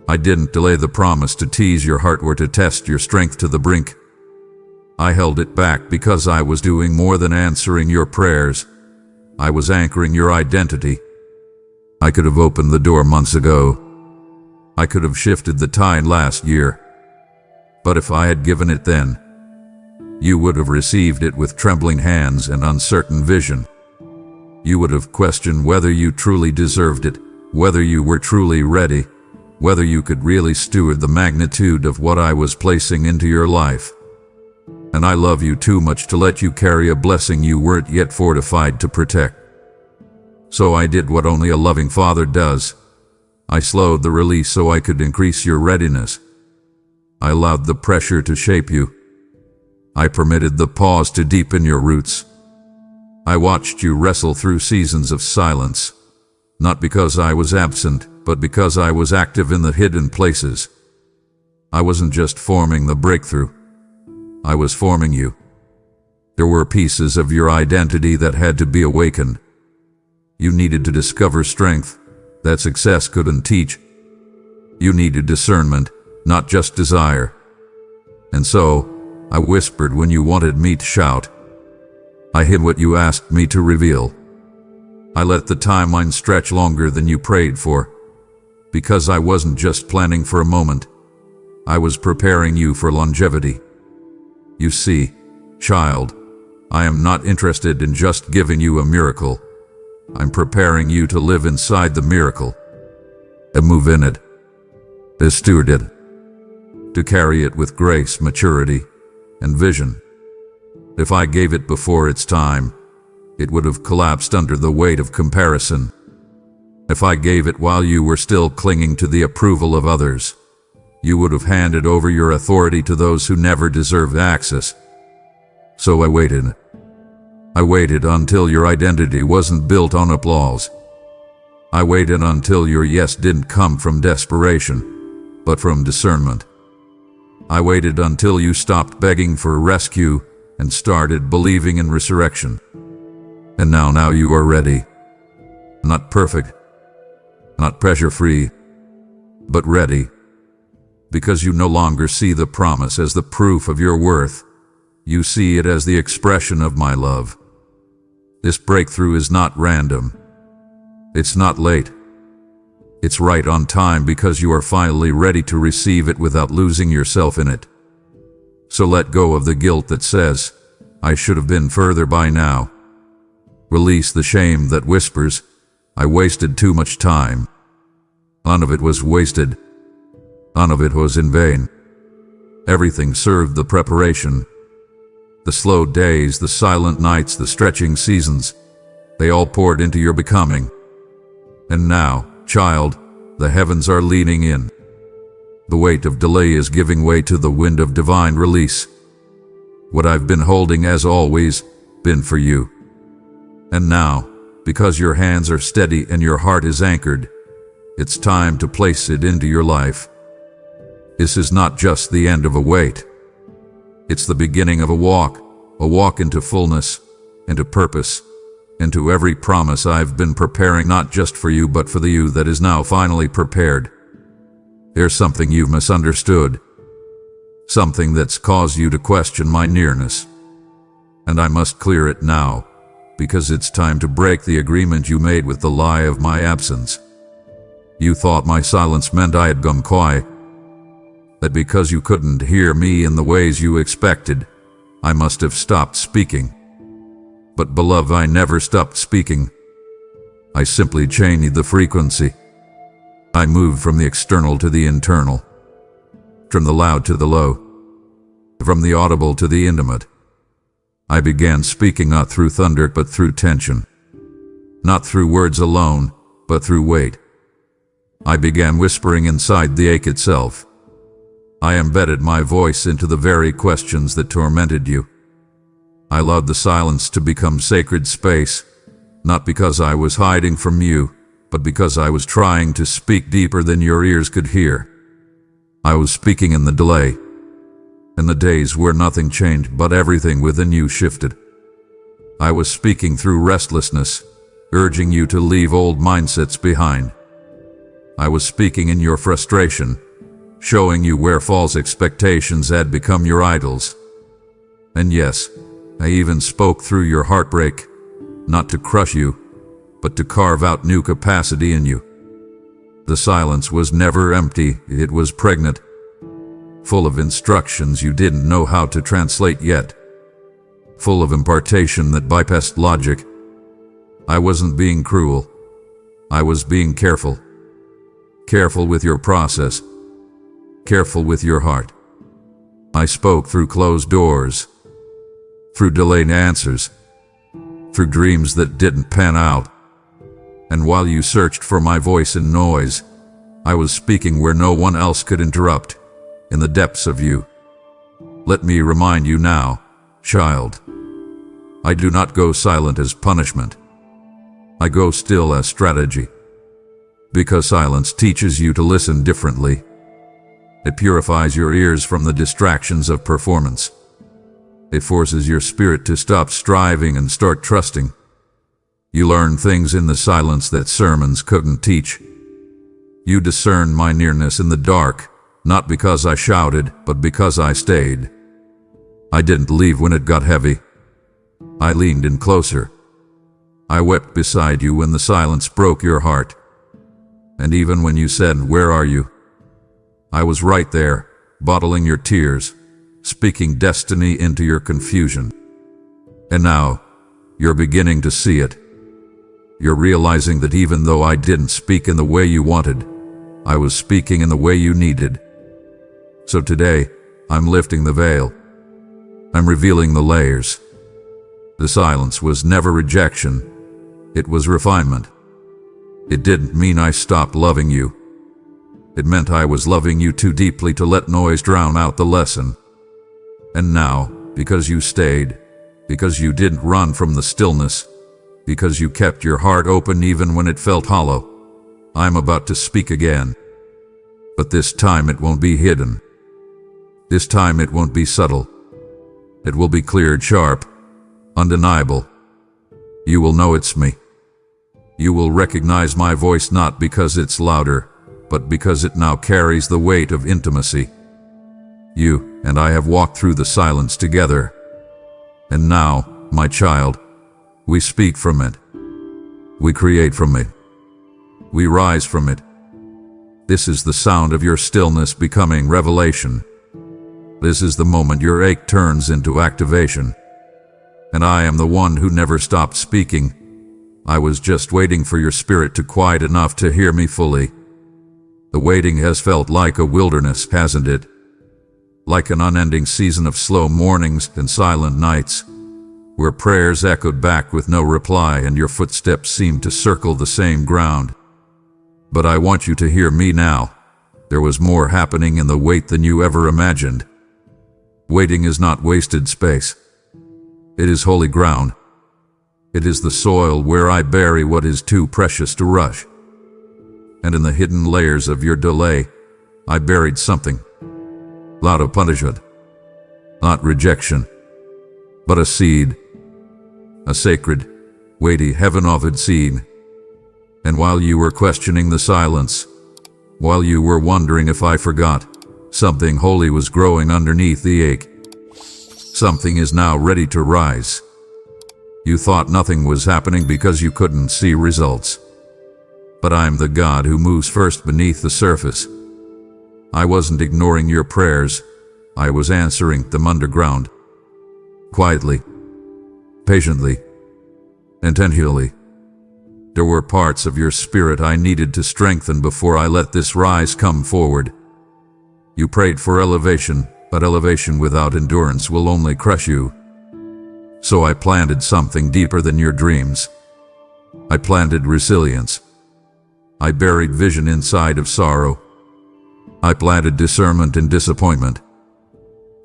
I didn't delay the promise to tease your heart or to test your strength to the brink. I held it back because I was doing more than answering your prayers. I was anchoring your identity. I could have opened the door months ago. I could have shifted the tide last year. But if I had given it then, you would have received it with trembling hands and uncertain vision. You would have questioned whether you truly deserved it, whether you were truly ready, whether you could really steward the magnitude of what I was placing into your life. And I love you too much to let you carry a blessing you weren't yet fortified to protect. So I did what only a loving father does. I slowed the release so I could increase your readiness. I allowed the pressure to shape you. I permitted the pause to deepen your roots. I watched you wrestle through seasons of silence, not because I was absent, but because I was active in the hidden places. I wasn't just forming the breakthrough. I was forming you. There were pieces of your identity that had to be awakened. You needed to discover strength that success couldn't teach. You needed discernment, not just desire. And so, I whispered when you wanted me to shout. I hid what you asked me to reveal. I let the timeline stretch longer than you prayed for, because I wasn't just planning for a moment. I was preparing you for longevity. You see, child, I am not interested in just giving you a miracle. I'm preparing you to live inside the miracle, and move in it, to steward it, to carry it with grace, maturity, and vision. If I gave it before its time, it would have collapsed under the weight of comparison. If I gave it while you were still clinging to the approval of others, you would have handed over your authority to those who never deserved access. So I waited. I waited until your identity wasn't built on applause. I waited until your yes didn't come from desperation, but from discernment. I waited until you stopped begging for rescue and started believing in resurrection. And now you are ready. Not perfect, not pressure-free, but ready. Because you no longer see the promise as the proof of your worth. You see it as the expression of my love. This breakthrough is not random. It's not late. It's right on time because you are finally ready to receive it without losing yourself in it. So let go of the guilt that says, I should have been further by now. Release the shame that whispers, I wasted too much time. None of it was wasted. None of it was in vain. Everything served the preparation. The slow days, the silent nights, the stretching seasons, they all poured into your becoming. And now, child, the heavens are leaning in. The weight of delay is giving way to the wind of divine release. What I've been holding has always been for you. And now, because your hands are steady and your heart is anchored, It's time to place it into your life. This is not just the end of a wait. It's the beginning of a walk into fullness, into purpose, into every promise I've been preparing, not just for you, but for the you that is now finally prepared. There's something you've misunderstood, something that's caused you to question my nearness. And I must clear it now, because it's time to break the agreement you made with the lie of my absence. You thought my silence meant I had gone quiet, that because you couldn't hear me in the ways you expected, I must have stopped speaking. But beloved, I never stopped speaking. I simply changed the frequency. I moved from the external to the internal, from the loud to the low, from the audible to the intimate. I began speaking not through thunder but through tension, not through words alone, but through weight. I began whispering inside the ache itself. I embedded my voice into the very questions that tormented you. I allowed the silence to become sacred space, not because I was hiding from you, but because I was trying to speak deeper than your ears could hear. I was speaking in the delay, in the days where nothing changed but everything within you shifted. I was speaking through restlessness, urging you to leave old mindsets behind. I was speaking in your frustration, showing you where false expectations had become your idols. And yes, I even spoke through your heartbreak, not to crush you, but to carve out new capacity in you. The silence was never empty, it was pregnant, full of instructions you didn't know how to translate yet, full of impartation that bypassed logic. I wasn't being cruel, I was being careful. Careful with your process, careful with your heart. I spoke through closed doors, through delayed answers, through dreams that didn't pan out. And while you searched for my voice in noise, I was speaking where no one else could interrupt, in the depths of you. Let me remind you now, child, I do not go silent as punishment. I go still as strategy. Because silence teaches you to listen differently. It purifies your ears from the distractions of performance. It forces your spirit to stop striving and start trusting. You learn things in the silence that sermons couldn't teach. You discern my nearness in the dark, not because I shouted, but because I stayed. I didn't leave when it got heavy. I leaned in closer. I wept beside you when the silence broke your heart. And even when you said, "Where are you?" I was right there, bottling your tears, speaking destiny into your confusion. And now, you're beginning to see it. You're realizing that even though I didn't speak in the way you wanted, I was speaking in the way you needed. So today, I'm lifting the veil. I'm revealing the layers. The silence was never rejection. It was refinement. It didn't mean I stopped loving you. It meant I was loving you too deeply to let noise drown out the lesson. And now, because you stayed, because you didn't run from the stillness, because you kept your heart open even when it felt hollow, I'm about to speak again. But this time it won't be hidden. This time it won't be subtle. It will be clear, sharp, undeniable. You will know it's me. You will recognize my voice not because it's louder, but because it now carries the weight of intimacy. You and I have walked through the silence together. And now, my child, we speak from it. We create from it. We rise from it. This is the sound of your stillness becoming revelation. This is the moment your ache turns into activation. And I am the one who never stopped speaking. I was just waiting for your spirit to quiet enough to hear me fully. The waiting has felt like a wilderness, hasn't it? Like an unending season of slow mornings and silent nights, where prayers echoed back with no reply and your footsteps seemed to circle the same ground. But I want you to hear me now. There was more happening in the wait than you ever imagined. Waiting is not wasted space. It is holy ground. It is the soil where I bury what is too precious to rush. and in the hidden layers of your delay, I buried something. Not a punishment, not rejection, but a seed, a sacred, weighty, heaven-offered seed. And while you were questioning the silence, while you were wondering if I forgot, something holy was growing underneath the ache. Something is now ready to rise. You thought nothing was happening because you couldn't see results. But I'm the God who moves first beneath the surface. I wasn't ignoring your prayers. I was answering them underground. Quietly, patiently, intentionally. There were parts of your spirit I needed to strengthen before I let this rise come forward. You prayed for elevation, but elevation without endurance will only crush you. So I planted something deeper than your dreams. I planted resilience. I buried vision inside of sorrow. I planted discernment in disappointment.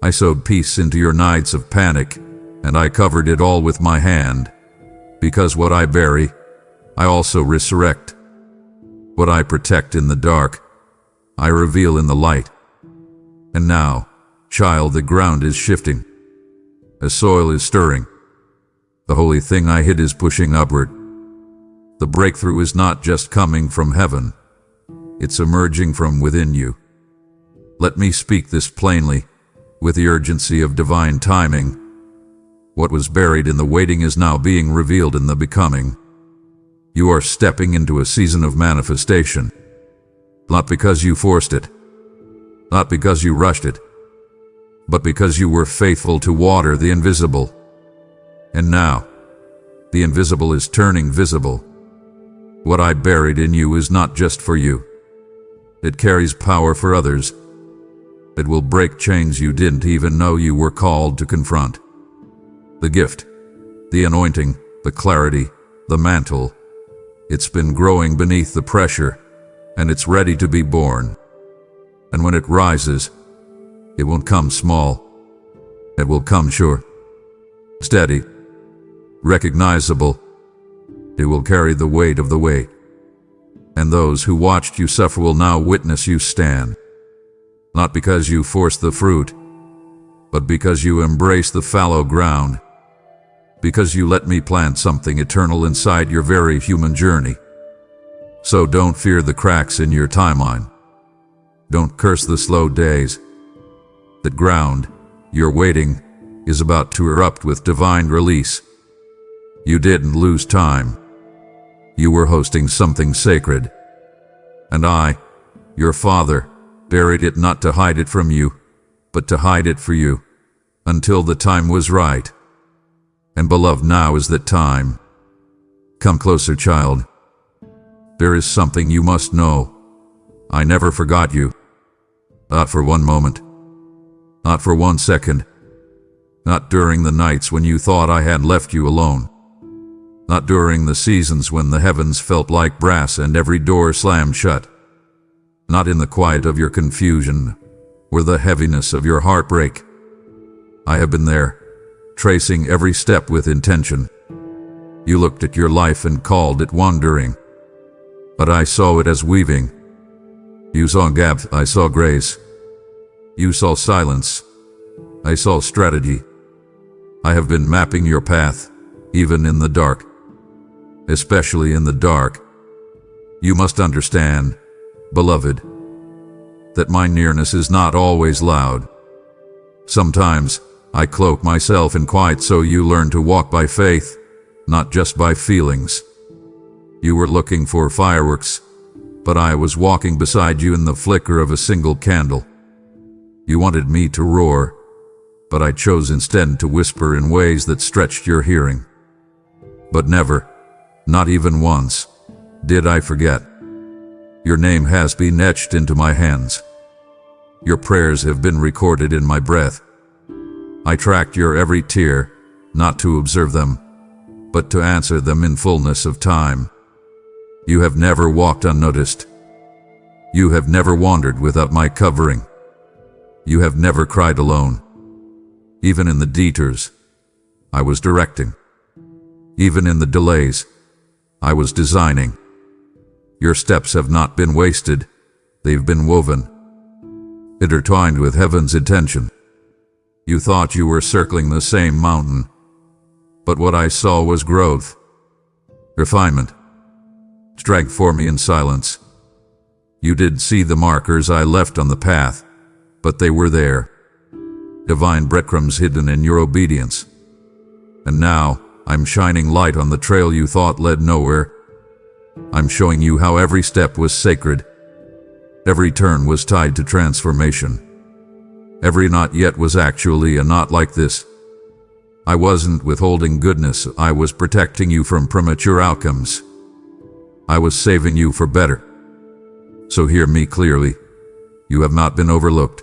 I sowed peace into your nights of panic, and I covered it all with my hand. Because what I bury, I also resurrect. What I protect in the dark, I reveal in the light. And now, child, the ground is shifting. The soil is stirring. The holy thing I hid is pushing upward. The breakthrough is not just coming from heaven. It's emerging from within you. Let me speak this plainly, with the urgency of divine timing. What was buried in the waiting is now being revealed in the becoming. You are stepping into a season of manifestation. Not because you forced it, not because you rushed it, but because you were faithful to water the invisible. And now, the invisible is turning visible. What I buried in you is not just for you. It carries power for others. It will break chains you didn't even know you were called to confront. The gift, the anointing, the clarity, the mantle. It's been growing beneath the pressure, and it's ready to be born. And when it rises, it won't come small. It will come sure, steady, recognizable. It will carry the weight of the weight. And those who watched you suffer will now witness you stand. Not because you forced the fruit, but because you embraced the fallow ground. Because you let me plant something eternal inside your very human journey. So don't fear the cracks in your timeline. Don't curse the slow days. The ground you're waiting is about to erupt with divine release. You didn't lose time. You were hosting something sacred. And I, your Father, buried it not to hide it from you, but to hide it for you, until the time was right. And beloved, now is that time. Come closer, child. There is something you must know. I never forgot you. Not for one moment. Not for 1 second. Not during the nights when you thought I had left you alone. Not during the seasons when the heavens felt like brass and every door slammed shut. Not in the quiet of your confusion or the heaviness of your heartbreak. I have been there, tracing every step with intention. You looked at your life and called it wandering, but I saw it as weaving. You saw gap, I saw grace. You saw silence, I saw strategy. I have been mapping your path, even in the dark. Especially in the dark. You must understand, beloved, that my nearness is not always loud. Sometimes, I cloak myself in quiet so you learn to walk by faith, not just by feelings. You were looking for fireworks, but I was walking beside you in the flicker of a single candle. You wanted me to roar, but I chose instead to whisper in ways that stretched your hearing. But never, not even once, did I forget. Your name has been etched into my hands. Your prayers have been recorded in my breath. I tracked your every tear, not to observe them, but to answer them in fullness of time. You have never walked unnoticed. You have never wandered without my covering. You have never cried alone. Even in the detours, I was directing. Even in the delays, I was designing. Your steps have not been wasted. They've been woven, intertwined with heaven's intention. You thought you were circling the same mountain, but what I saw was growth, refinement, strength for me in silence. You did see the markers I left on the path, but they were there, divine breadcrumbs hidden in your obedience. And now, I'm shining light on the trail you thought led nowhere. I'm showing you how every step was sacred. Every turn was tied to transformation. Every not yet was actually a not like this. I wasn't withholding goodness, I was protecting you from premature outcomes. I was saving you for better. So hear me clearly. You have not been overlooked.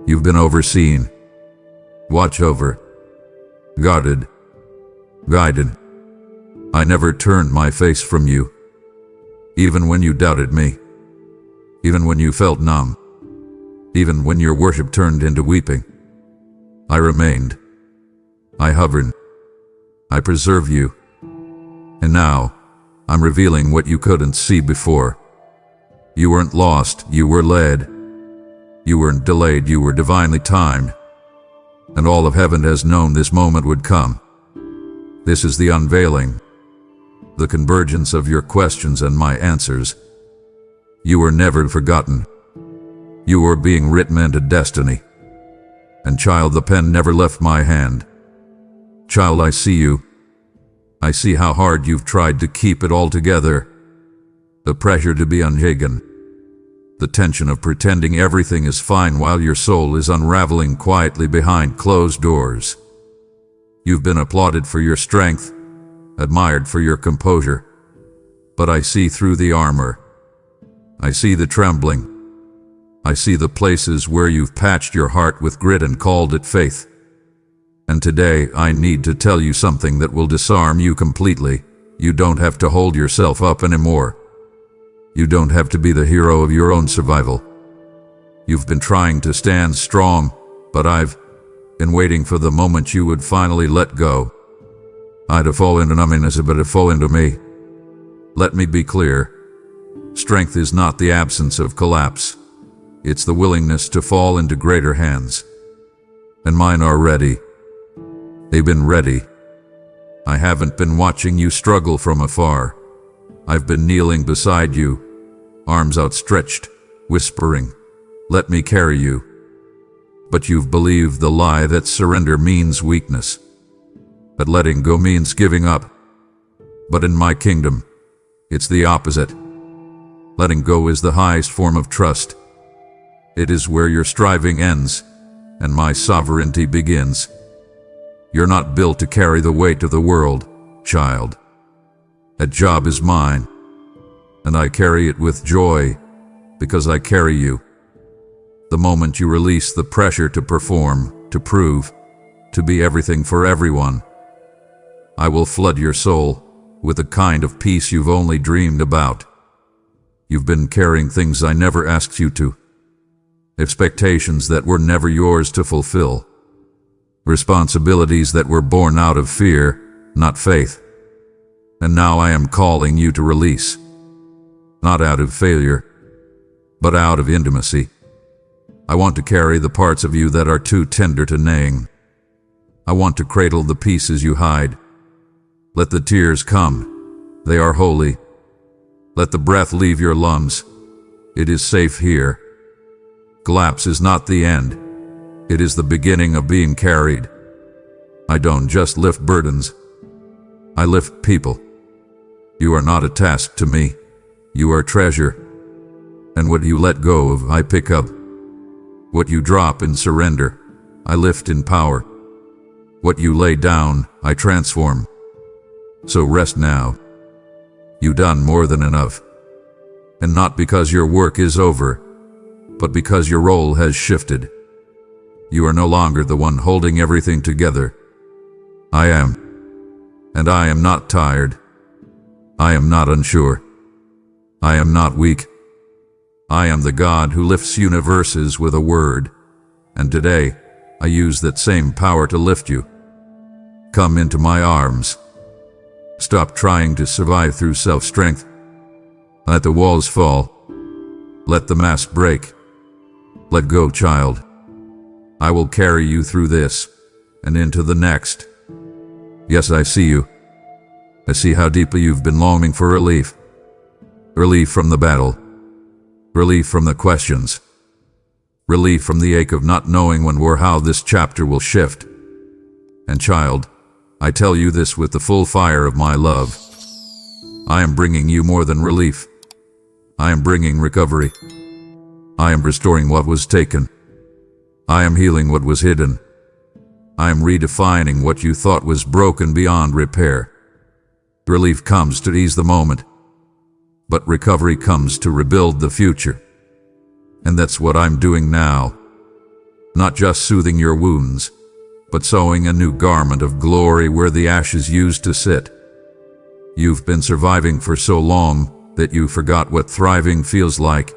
You've been overseen. Watch over. Guarded. Guided. I never turned my face from you. Even when you doubted me. Even when you felt numb. Even when your worship turned into weeping. I remained. I hovered. I preserved you. And now, I'm revealing what you couldn't see before. You weren't lost, you were led. You weren't delayed, you were divinely timed. And all of heaven has known this moment would come. This is the unveiling, the convergence of your questions and my answers. You were never forgotten. You were being written into destiny. And child, the pen never left my hand. Child, I see you. I see how hard you've tried to keep it all together. The pressure to be unshaken. The tension of pretending everything is fine while your soul is unraveling quietly behind closed doors. You've been applauded for your strength, admired for your composure. But I see through the armor. I see the trembling. I see the places where you've patched your heart with grit and called it faith. And today I need to tell you something that will disarm you completely. You don't have to hold yourself up anymore. You don't have to be the hero of your own survival. You've been trying to stand strong, but I've been waiting for the moment you would finally let go. I'd have fallen into nothingness, but it'd fall into me. Let me be clear. Strength is not the absence of collapse. It's the willingness to fall into greater hands. And mine are ready. They've been ready. I haven't been watching you struggle from afar. I've been kneeling beside you, arms outstretched, whispering, "Let me carry you." But you've believed the lie that surrender means weakness, that letting go means giving up. But in my kingdom, it's the opposite. Letting go is the highest form of trust. It is where your striving ends, and my sovereignty begins. You're not built to carry the weight of the world, child. That job is mine, and I carry it with joy, because I carry you. The moment you release the pressure to perform, to prove, to be everything for everyone, I will flood your soul with a kind of peace you've only dreamed about. You've been carrying things I never asked you to. Expectations that were never yours to fulfill. Responsibilities that were born out of fear, not faith. And now I am calling you to release. Not out of failure, but out of intimacy. I want to carry the parts of you that are too tender to name. I want to cradle the pieces you hide. Let the tears come. They are holy. Let the breath leave your lungs. It is safe here. Collapse is not the end. It is the beginning of being carried. I don't just lift burdens. I lift people. You are not a task to me. You are treasure. And what you let go of, I pick up. What you drop in surrender, I lift in power. What you lay down, I transform. So rest now. You've done more than enough. And not because your work is over, but because your role has shifted. You are no longer the one holding everything together. I am. And I am not tired. I am not unsure. I am not weak. I am the God who lifts universes with a word. And today, I use that same power to lift you. Come into my arms. Stop trying to survive through self-strength. Let the walls fall. Let the mask break. Let go, child. I will carry you through this and into the next. Yes, I see you. I see how deeply you've been longing for relief. Relief from the battle. Relief from the questions. Relief from the ache of not knowing when or how this chapter will shift. And child, I tell you this with the full fire of my love. I am bringing you more than relief. I am bringing recovery. I am restoring what was taken. I am healing what was hidden. I am redefining what you thought was broken beyond repair. Relief comes to ease the moment, but recovery comes to rebuild the future. And that's what I'm doing now. Not just soothing your wounds, but sewing a new garment of glory where the ashes used to sit. You've been surviving for so long that you forgot what thriving feels like.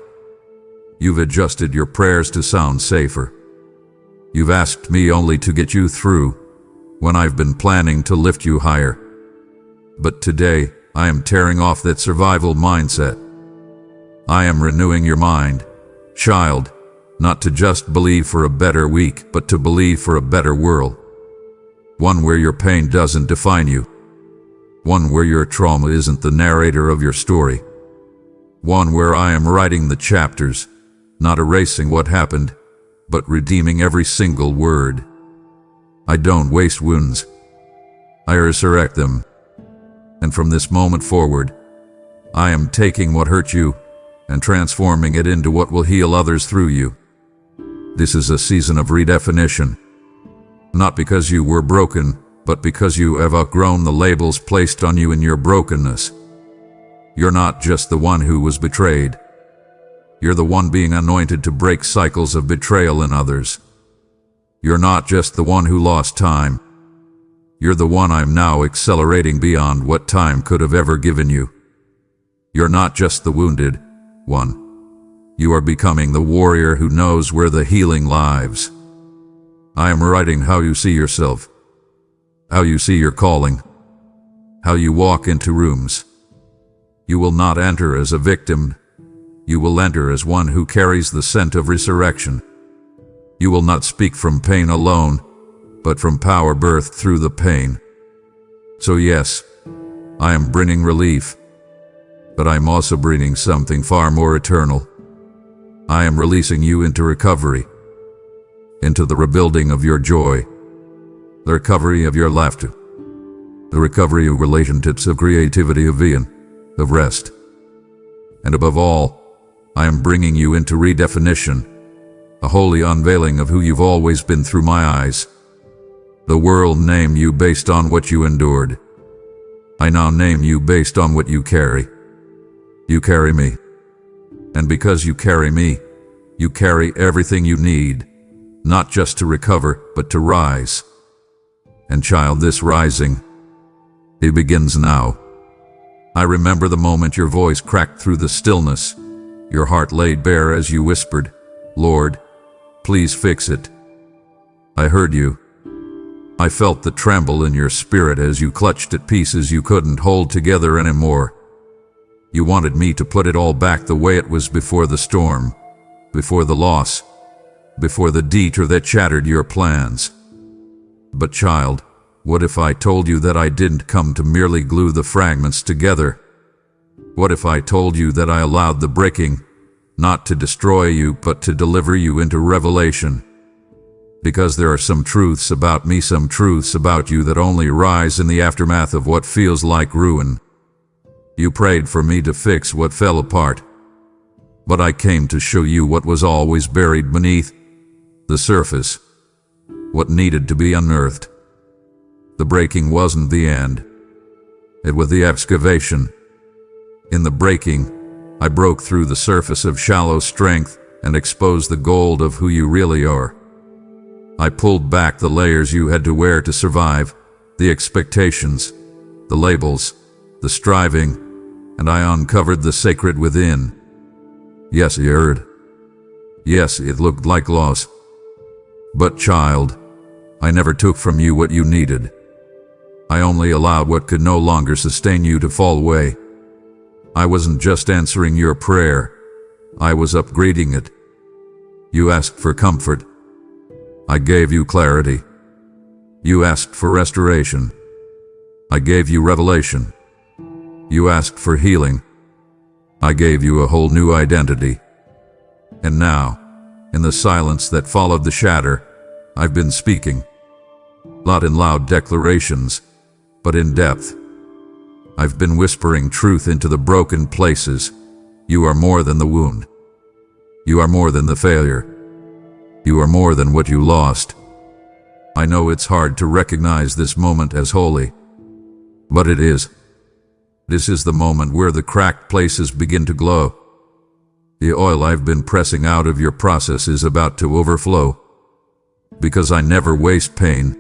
You've adjusted your prayers to sound safer. You've asked me only to get you through, when I've been planning to lift you higher. But today, I am tearing off that survival mindset. I am renewing your mind, child, not to just believe for a better week, but to believe for a better world. One where your pain doesn't define you. One where your trauma isn't the narrator of your story. One where I am writing the chapters, not erasing what happened, but redeeming every single word. I don't waste wounds. I resurrect them. And from this moment forward, I am taking what hurt you and transforming it into what will heal others through you. This is a season of redefinition. Not because you were broken, but because you have outgrown the labels placed on you in your brokenness. You're not just the one who was betrayed. You're the one being anointed to break cycles of betrayal in others. You're not just the one who lost time. You're the one I'm now accelerating beyond what time could have ever given you. You're not just the wounded one. You are becoming the warrior who knows where the healing lives. I am writing how you see yourself, how you see your calling, how you walk into rooms. You will not enter as a victim. You will enter as one who carries the scent of resurrection. You will not speak from pain alone, but from power birthed through the pain. So yes, I am bringing relief, but I'm also bringing something far more eternal. I am releasing you into recovery, into the rebuilding of your joy, the recovery of your laughter, the recovery of relationships, of creativity, of vision, of rest. And above all, I am bringing you into redefinition, a holy unveiling of who you've always been through my eyes. The world named you based on what you endured. I now name you based on what you carry. You carry me. And because you carry me, you carry everything you need, not just to recover, but to rise. And child, this rising, it begins now. I remember the moment your voice cracked through the stillness, your heart laid bare as you whispered, "Lord, please fix it." I heard you. I felt the tremble in your spirit as you clutched at pieces you couldn't hold together anymore. You wanted me to put it all back the way it was before the storm, before the loss, before the detour that shattered your plans. But child, what if I told you that I didn't come to merely glue the fragments together? What if I told you that I allowed the breaking not to destroy you, but to deliver you into revelation? Because there are some truths about me, some truths about you that only rise in the aftermath of what feels like ruin. You prayed for me to fix what fell apart, but I came to show you what was always buried beneath the surface, what needed to be unearthed. The breaking wasn't the end. It was the excavation. In the breaking, I broke through the surface of shallow strength and exposed the gold of who you really are. I pulled back the layers you had to wear to survive, the expectations, the labels, the striving, and I uncovered the sacred within. Yes, you heard. Yes, it looked like loss. But child, I never took from you what you needed. I only allowed what could no longer sustain you to fall away. I wasn't just answering your prayer, I was upgrading it. You asked for comfort. I gave you clarity. You asked for restoration. I gave you revelation. You asked for healing. I gave you a whole new identity. And now, in the silence that followed the shatter, I've been speaking. Not in loud declarations, but in depth. I've been whispering truth into the broken places. You are more than the wound. You are more than the failure. You are more than what you lost. I know it's hard to recognize this moment as holy, but it is. This is the moment where the cracked places begin to glow. The oil I've been pressing out of your process is about to overflow. Because I never waste pain.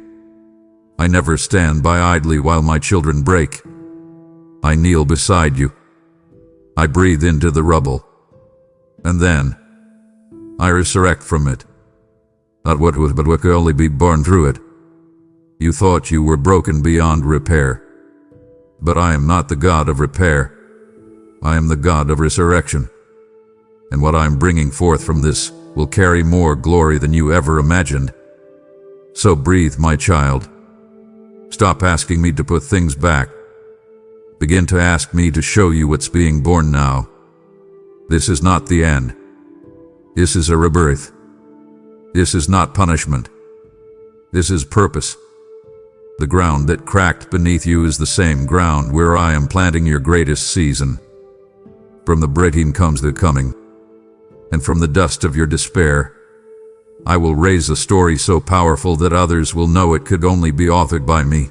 I never stand by idly while my children break. I kneel beside you. I breathe into the rubble. And then, I resurrect from it. Not what was, but what could only be born through it. You thought you were broken beyond repair. But I am not the God of repair. I am the God of resurrection. And what I am bringing forth from this will carry more glory than you ever imagined. So breathe, my child. Stop asking me to put things back. Begin to ask me to show you what's being born now. This is not the end. This is a rebirth. This is not punishment. This is purpose. The ground that cracked beneath you is the same ground where I am planting your greatest season. From the breaking comes the coming, and from the dust of your despair, I will raise a story so powerful that others will know it could only be authored by me.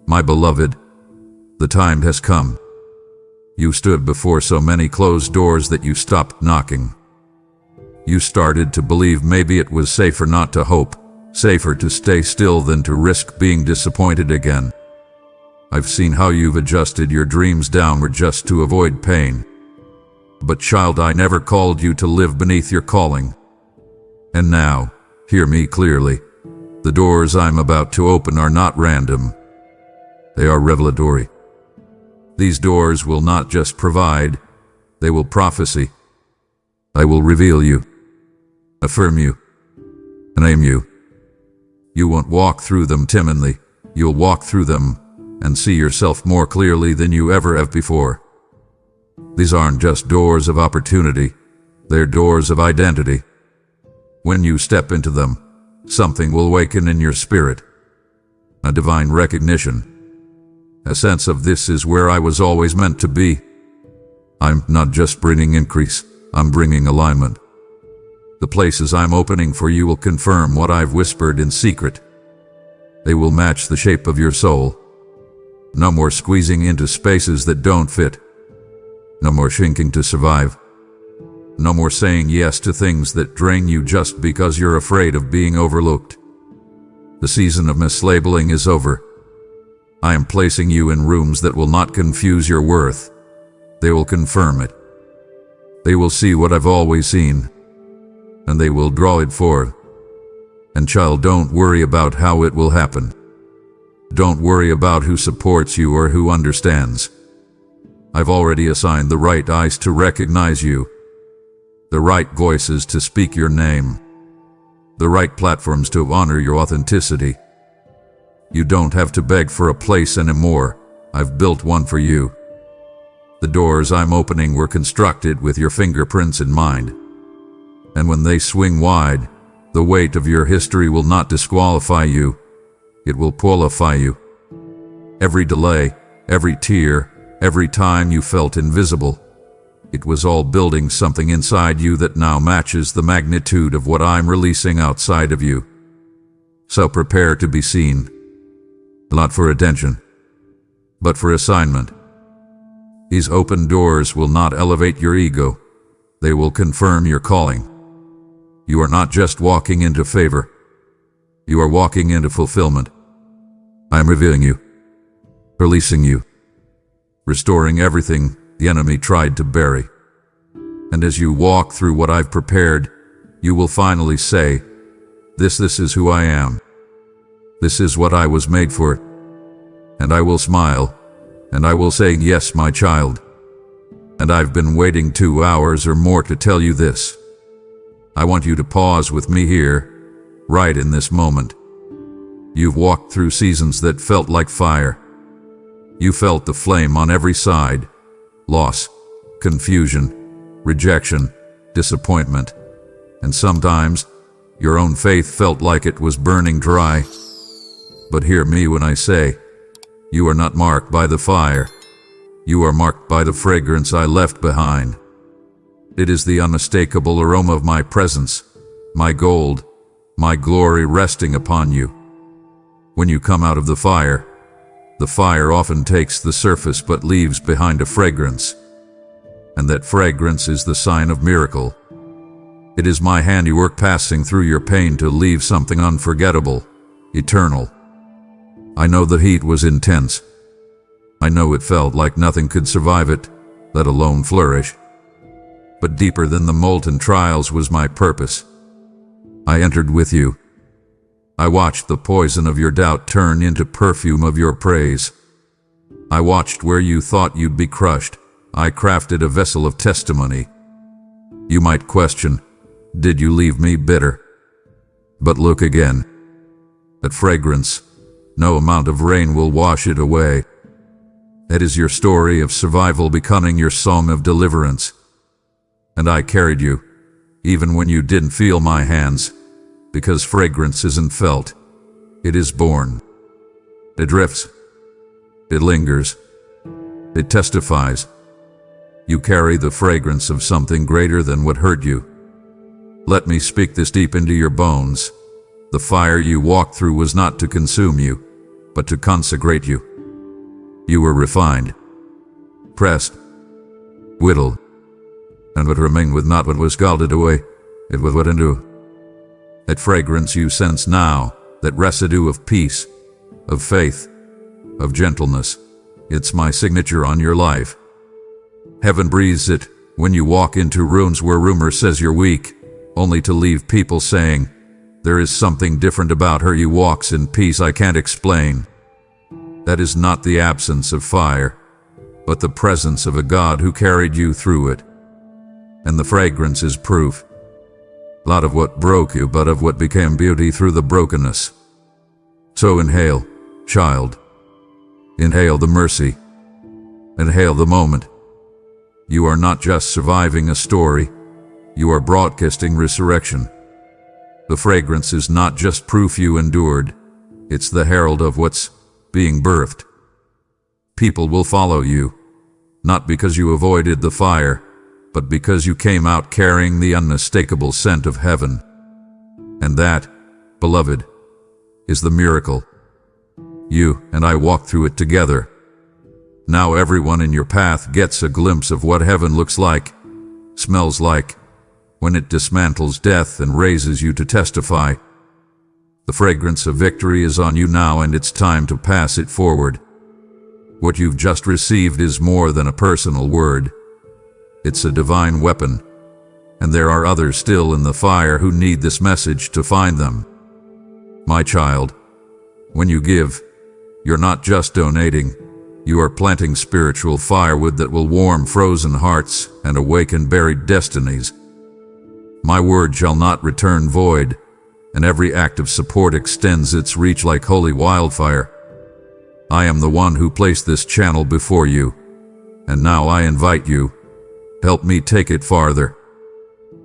My beloved, the time has come. You stood before so many closed doors that you stopped knocking. You started to believe maybe it was safer not to hope, safer to stay still than to risk being disappointed again. I've seen how you've adjusted your dreams downward just to avoid pain. But child, I never called you to live beneath your calling. And now, hear me clearly. The doors I'm about to open are not random. They are revelatory. These doors will not just provide, they will prophesy. I will reveal you, affirm you, and name you. You won't walk through them timidly. You'll walk through them and see yourself more clearly than you ever have before. These aren't just doors of opportunity, they're doors of identity. When you step into them, something will awaken in your spirit. A divine recognition. A sense of this is where I was always meant to be. I'm not just bringing increase, I'm bringing alignment. The places I'm opening for you will confirm what I've whispered in secret. They will match the shape of your soul. No more squeezing into spaces that don't fit. No more shrinking to survive. No more saying yes to things that drain you just because you're afraid of being overlooked. The season of mislabeling is over. I am placing you in rooms that will not confuse your worth. They will confirm it. They will see what I've always seen, and they will draw it forth. And child, don't worry about how it will happen. Don't worry about who supports you or who understands. I've already assigned the right eyes to recognize you, the right voices to speak your name, the right platforms to honor your authenticity. You don't have to beg for a place anymore. I've built one for you. The doors I'm opening were constructed with your fingerprints in mind. And when they swing wide, the weight of your history will not disqualify you. It will qualify you. Every delay, every tear, every time you felt invisible, it was all building something inside you that now matches the magnitude of what I'm releasing outside of you. So prepare to be seen. Not for attention, but for assignment. These open doors will not elevate your ego. They will confirm your calling. You are not just walking into favor. You are walking into fulfillment. I am revealing you, releasing you, restoring everything the enemy tried to bury. And as you walk through what I've prepared, you will finally say, This is who I am. This is what I was made for. And I will smile, and I will say, Yes, my child. and I've been waiting 2 hours or more to tell you this. I want you to pause with me here, right in this moment. You've walked through seasons that felt like fire. You felt the flame on every side: loss, confusion, rejection, disappointment, and sometimes your own faith felt like it was burning dry. But hear me when I say, you are not marked by the fire. You are marked by the fragrance I left behind. It is the unmistakable aroma of my presence, my gold, my glory resting upon you. When you come out of the fire often takes the surface but leaves behind a fragrance. And that fragrance is the sign of miracle. It is my handiwork passing through your pain to leave something unforgettable, eternal. I know the heat was intense. I know it felt like nothing could survive it, let alone flourish. But deeper than the molten trials was my purpose. I entered with you. I watched the poison of your doubt turn into perfume of your praise. I watched where you thought you'd be crushed. I crafted a vessel of testimony. You might question, did you leave me bitter? But look again. That fragrance, no amount of rain will wash it away. It is your story of survival becoming your song of deliverance. And I carried you, even when you didn't feel my hands, because fragrance isn't felt, it is born. It drifts. It lingers. It testifies. You carry the fragrance of something greater than what hurt you. Let me speak this deep into your bones. The fire you walked through was not to consume you, but to consecrate you. You were refined, pressed, whittled, and what remained was not what was scalded away, it was what endure. That fragrance you sense now, that residue of peace, of faith, of gentleness, it's my signature on your life. Heaven breathes it when you walk into rooms where rumor says you're weak, only to leave people saying, there is something different about her. You walks in peace I can't explain. That is not the absence of fire, but the presence of a God who carried you through it. And the fragrance is proof, not of what broke you, but of what became beauty through the brokenness. So inhale, child. Inhale the mercy. Inhale the moment. You are not just surviving a story, you are broadcasting resurrection. The fragrance is not just proof you endured, it's the herald of what's being birthed. People will follow you, not because you avoided the fire, but because you came out carrying the unmistakable scent of heaven. And that, beloved, is the miracle. You and I walked through it together. Now everyone in your path gets a glimpse of what heaven looks like, smells like, when it dismantles death and raises you to testify. The fragrance of victory is on you now, and it's time to pass it forward. What you've just received is more than a personal word. It's a divine weapon, and there are others still in the fire who need this message to find them. My child, when you give, you're not just donating, you are planting spiritual firewood that will warm frozen hearts and awaken buried destinies. My word shall not return void, and every act of support extends its reach like holy wildfire. I am the one who placed this channel before you, and now I invite you, help me take it farther.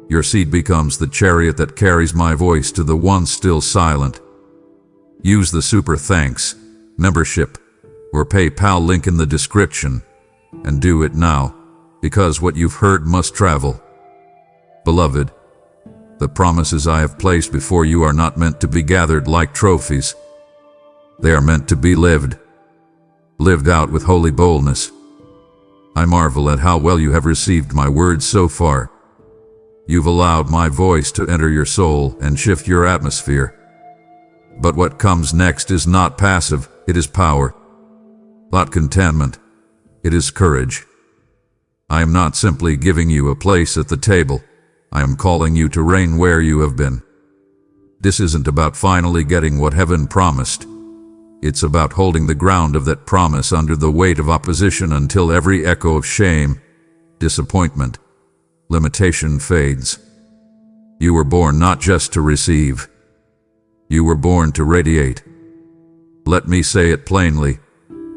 Your seed becomes the chariot that carries my voice to the ones still silent. Use the Super Thanks, membership, or PayPal link in the description, and do it now, because what you've heard must travel. Beloved, the promises I have placed before you are not meant to be gathered like trophies. They are meant to be lived out with holy boldness. I marvel at how well you have received my words so far. You've allowed my voice to enter your soul and shift your atmosphere. But what comes next is not passive, it is power. Not contentment, it is courage. I am not simply giving you a place at the table. I am calling you to reign where you have been. This isn't about finally getting what heaven promised. It's about holding the ground of that promise under the weight of opposition until every echo of shame, disappointment, limitation fades. You were born not just to receive. You were born to radiate. Let me say it plainly.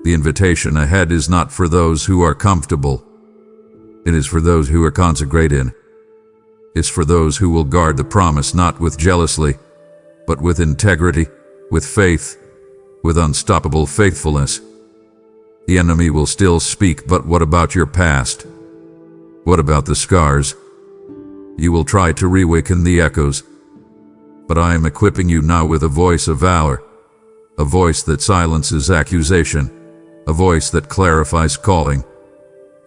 The invitation ahead is not for those who are comfortable. It is for those who are consecrated. It's for those who will guard the promise not with jealousy, but with integrity, with faith, with unstoppable faithfulness. The enemy will still speak, but what about your past? What about the scars? You will try to reawaken the echoes. But I am equipping you now with a voice of valor, a voice that silences accusation, a voice that clarifies calling,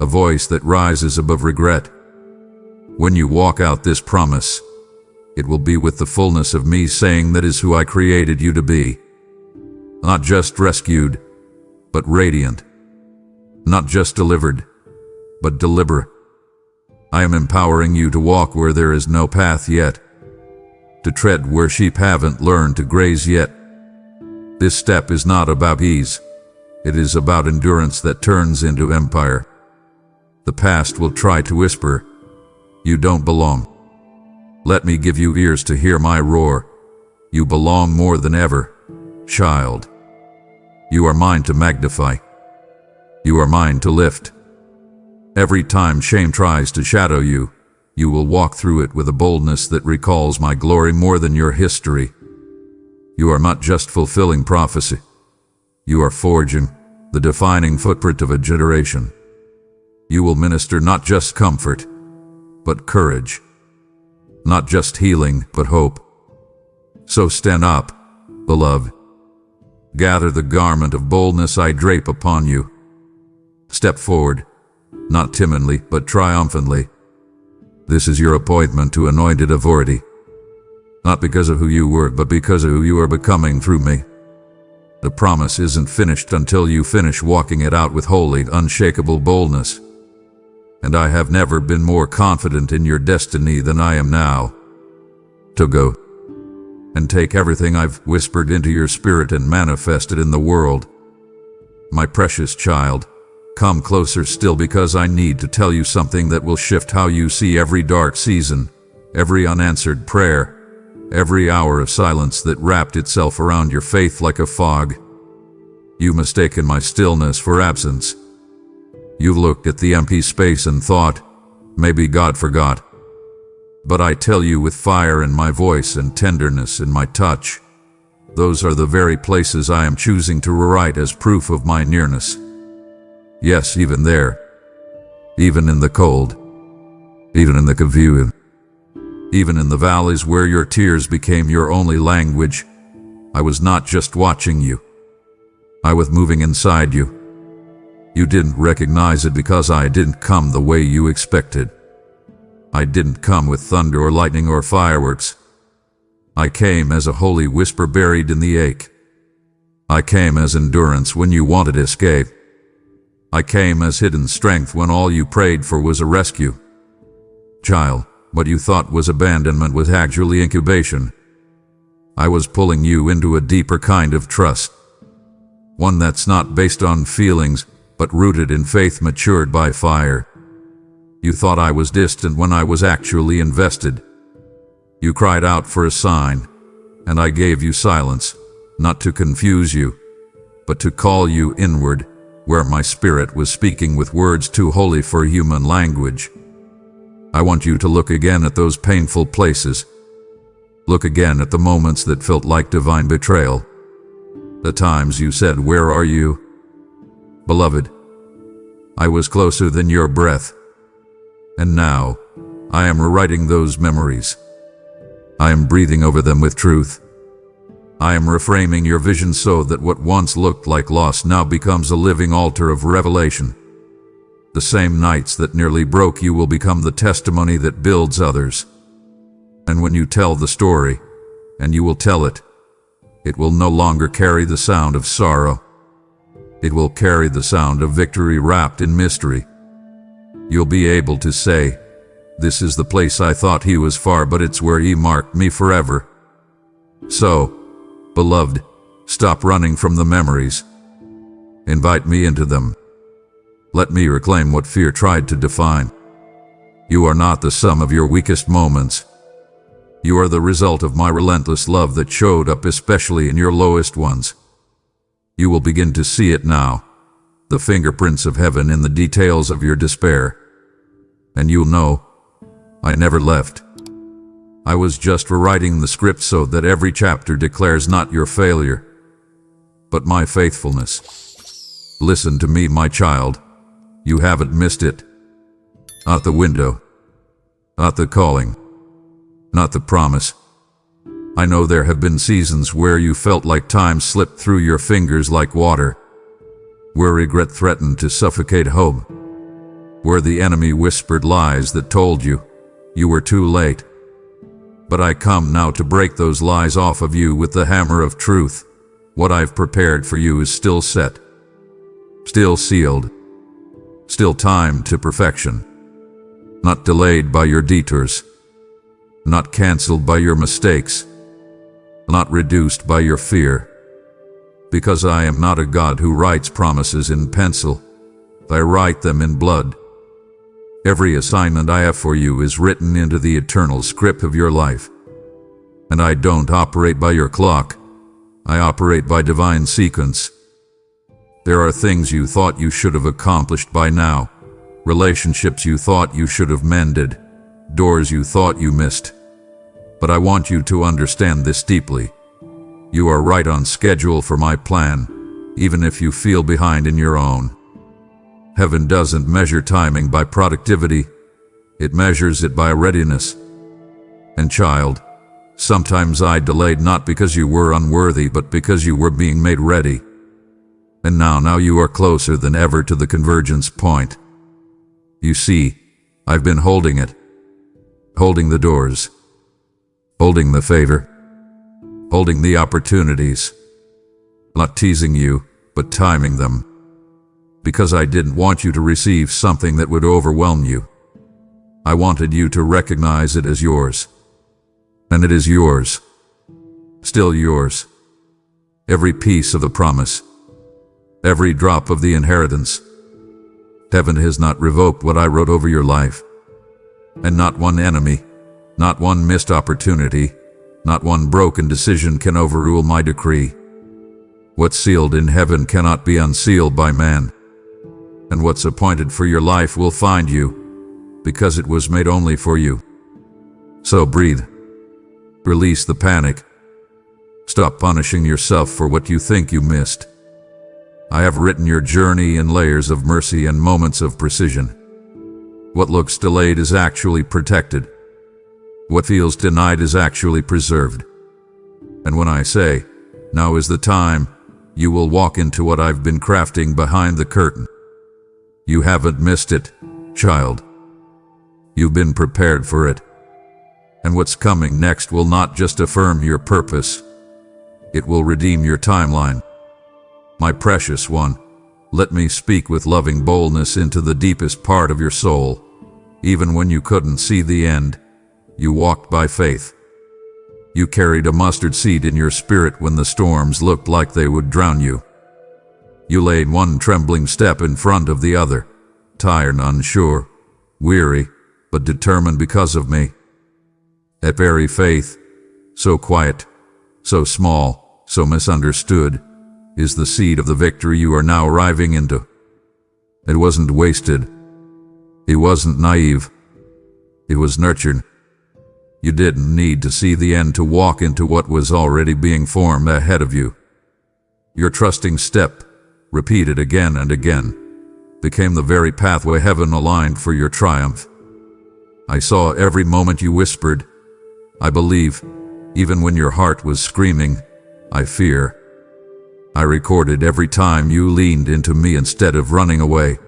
a voice that rises above regret. When you walk out this promise, it will be with the fullness of me saying that is who I created you to be. Not just rescued, but radiant. Not just delivered, but deliberate. I am empowering you to walk where there is no path yet, to tread where sheep haven't learned to graze yet. This step is not about ease. It is about endurance that turns into empire. The past will try to whisper, "You don't belong." Let me give you ears to hear my roar. You belong more than ever, child. You are mine to magnify. You are mine to lift. Every time shame tries to shadow you, you will walk through it with a boldness that recalls my glory more than your history. You are not just fulfilling prophecy. You are forging the defining footprint of a generation. You will minister not just comfort, but courage. Not just healing, but hope. So stand up, beloved. Gather the garment of boldness I drape upon you. Step forward, not timidly, but triumphantly. This is your appointment to anointed authority. Not because of who you were, but because of who you are becoming through me. The promise isn't finished until you finish walking it out with holy, unshakable boldness. And I have never been more confident in your destiny than I am now. To go and take everything I've whispered into your spirit and manifest it in the world. My precious child, come closer still, because I need to tell you something that will shift how you see every dark season, every unanswered prayer, every hour of silence that wrapped itself around your faith like a fog. You've mistaken my stillness for absence. You've looked at the empty space and thought, maybe God forgot. But I tell you, with fire in my voice and tenderness in my touch, those are the very places I am choosing to rewrite as proof of my nearness. Yes, even there, even in the cold, even in the confusion, even in the valleys where your tears became your only language, I was not just watching you. I was moving inside you. You didn't recognize it because I didn't come the way you expected. I didn't come with thunder or lightning or fireworks. I came as a holy whisper buried in the ache. I came as endurance when you wanted escape. I came as hidden strength when all you prayed for was a rescue. Child, what you thought was abandonment was actually incubation. I was pulling you into a deeper kind of trust. One that's not based on feelings, but rooted in faith matured by fire. You thought I was distant when I was actually invested. You cried out for a sign, and I gave you silence, not to confuse you, but to call you inward, where my spirit was speaking with words too holy for human language. I want you to look again at those painful places. Look again at the moments that felt like divine betrayal. The times you said, "Where are you?" Beloved, I was closer than your breath. And now, I am rewriting those memories. I am breathing over them with truth. I am reframing your vision so that what once looked like loss now becomes a living altar of revelation. The same nights that nearly broke you will become the testimony that builds others. And when you tell the story, and you will tell it, it will no longer carry the sound of sorrow. It will carry the sound of victory wrapped in mystery. You'll be able to say, "This is the place I thought he was far, but it's where he marked me forever." So, beloved, stop running from the memories. Invite me into them. Let me reclaim what fear tried to define. You are not the sum of your weakest moments. You are the result of my relentless love that showed up especially in your lowest ones. You will begin to see it now, the fingerprints of heaven in the details of your despair. And you'll know, I never left. I was just rewriting the script so that every chapter declares not your failure, but my faithfulness. Listen to me, my child. You haven't missed it. Not the window. Not the calling. Not the promise. I know there have been seasons where you felt like time slipped through your fingers like water, where regret threatened to suffocate hope, where the enemy whispered lies that told you were too late. But I come now to break those lies off of you with the hammer of truth. What I've prepared for you is still set, still sealed, still timed to perfection, not delayed by your detours, not canceled by your mistakes, not reduced by your fear. Because I am not a God who writes promises in pencil, I write them in blood. Every assignment I have for you is written into the eternal script of your life. And I don't operate by your clock. I operate by divine sequence. There are things you thought you should have accomplished by now, relationships you thought you should have mended, doors you thought you missed. But I want you to understand this deeply. You are right on schedule for my plan, even if you feel behind in your own. Heaven doesn't measure timing by productivity. It measures it by readiness. And child, sometimes I delayed not because you were unworthy, but because you were being made ready. And now you are closer than ever to the convergence point. You see, I've been holding it. Holding the doors. Holding the favor. Holding the opportunities. Not teasing you, but timing them. Because I didn't want you to receive something that would overwhelm you. I wanted you to recognize it as yours. And it is yours. Still yours. Every piece of the promise. Every drop of the inheritance. Heaven has not revoked what I wrote over your life. And not one enemy, not one missed opportunity, not one broken decision can overrule my decree. What's sealed in heaven cannot be unsealed by man. And what's appointed for your life will find you, because it was made only for you. So breathe. Release the panic. Stop punishing yourself for what you think you missed. I have written your journey in layers of mercy and moments of precision. What looks delayed is actually protected. What feels denied is actually preserved. And when I say, now is the time, you will walk into what I've been crafting behind the curtain. You haven't missed it, child. You've been prepared for it. And what's coming next will not just affirm your purpose. It will redeem your timeline. My precious one, let me speak with loving boldness into the deepest part of your soul. Even when you couldn't see the end, you walked by faith. You carried a mustard seed in your spirit when the storms looked like they would drown you. You laid one trembling step in front of the other, tired and unsure, weary, but determined because of me. That very faith, so quiet, so small, so misunderstood, is the seed of the victory you are now arriving into. It wasn't wasted. It wasn't naive. It was nurtured. You didn't need to see the end to walk into what was already being formed ahead of you. Your trusting step, repeated again and again, became the very pathway heaven aligned for your triumph. I saw every moment you whispered, I believe, even when your heart was screaming, I fear. I recorded every time you leaned into me instead of running away.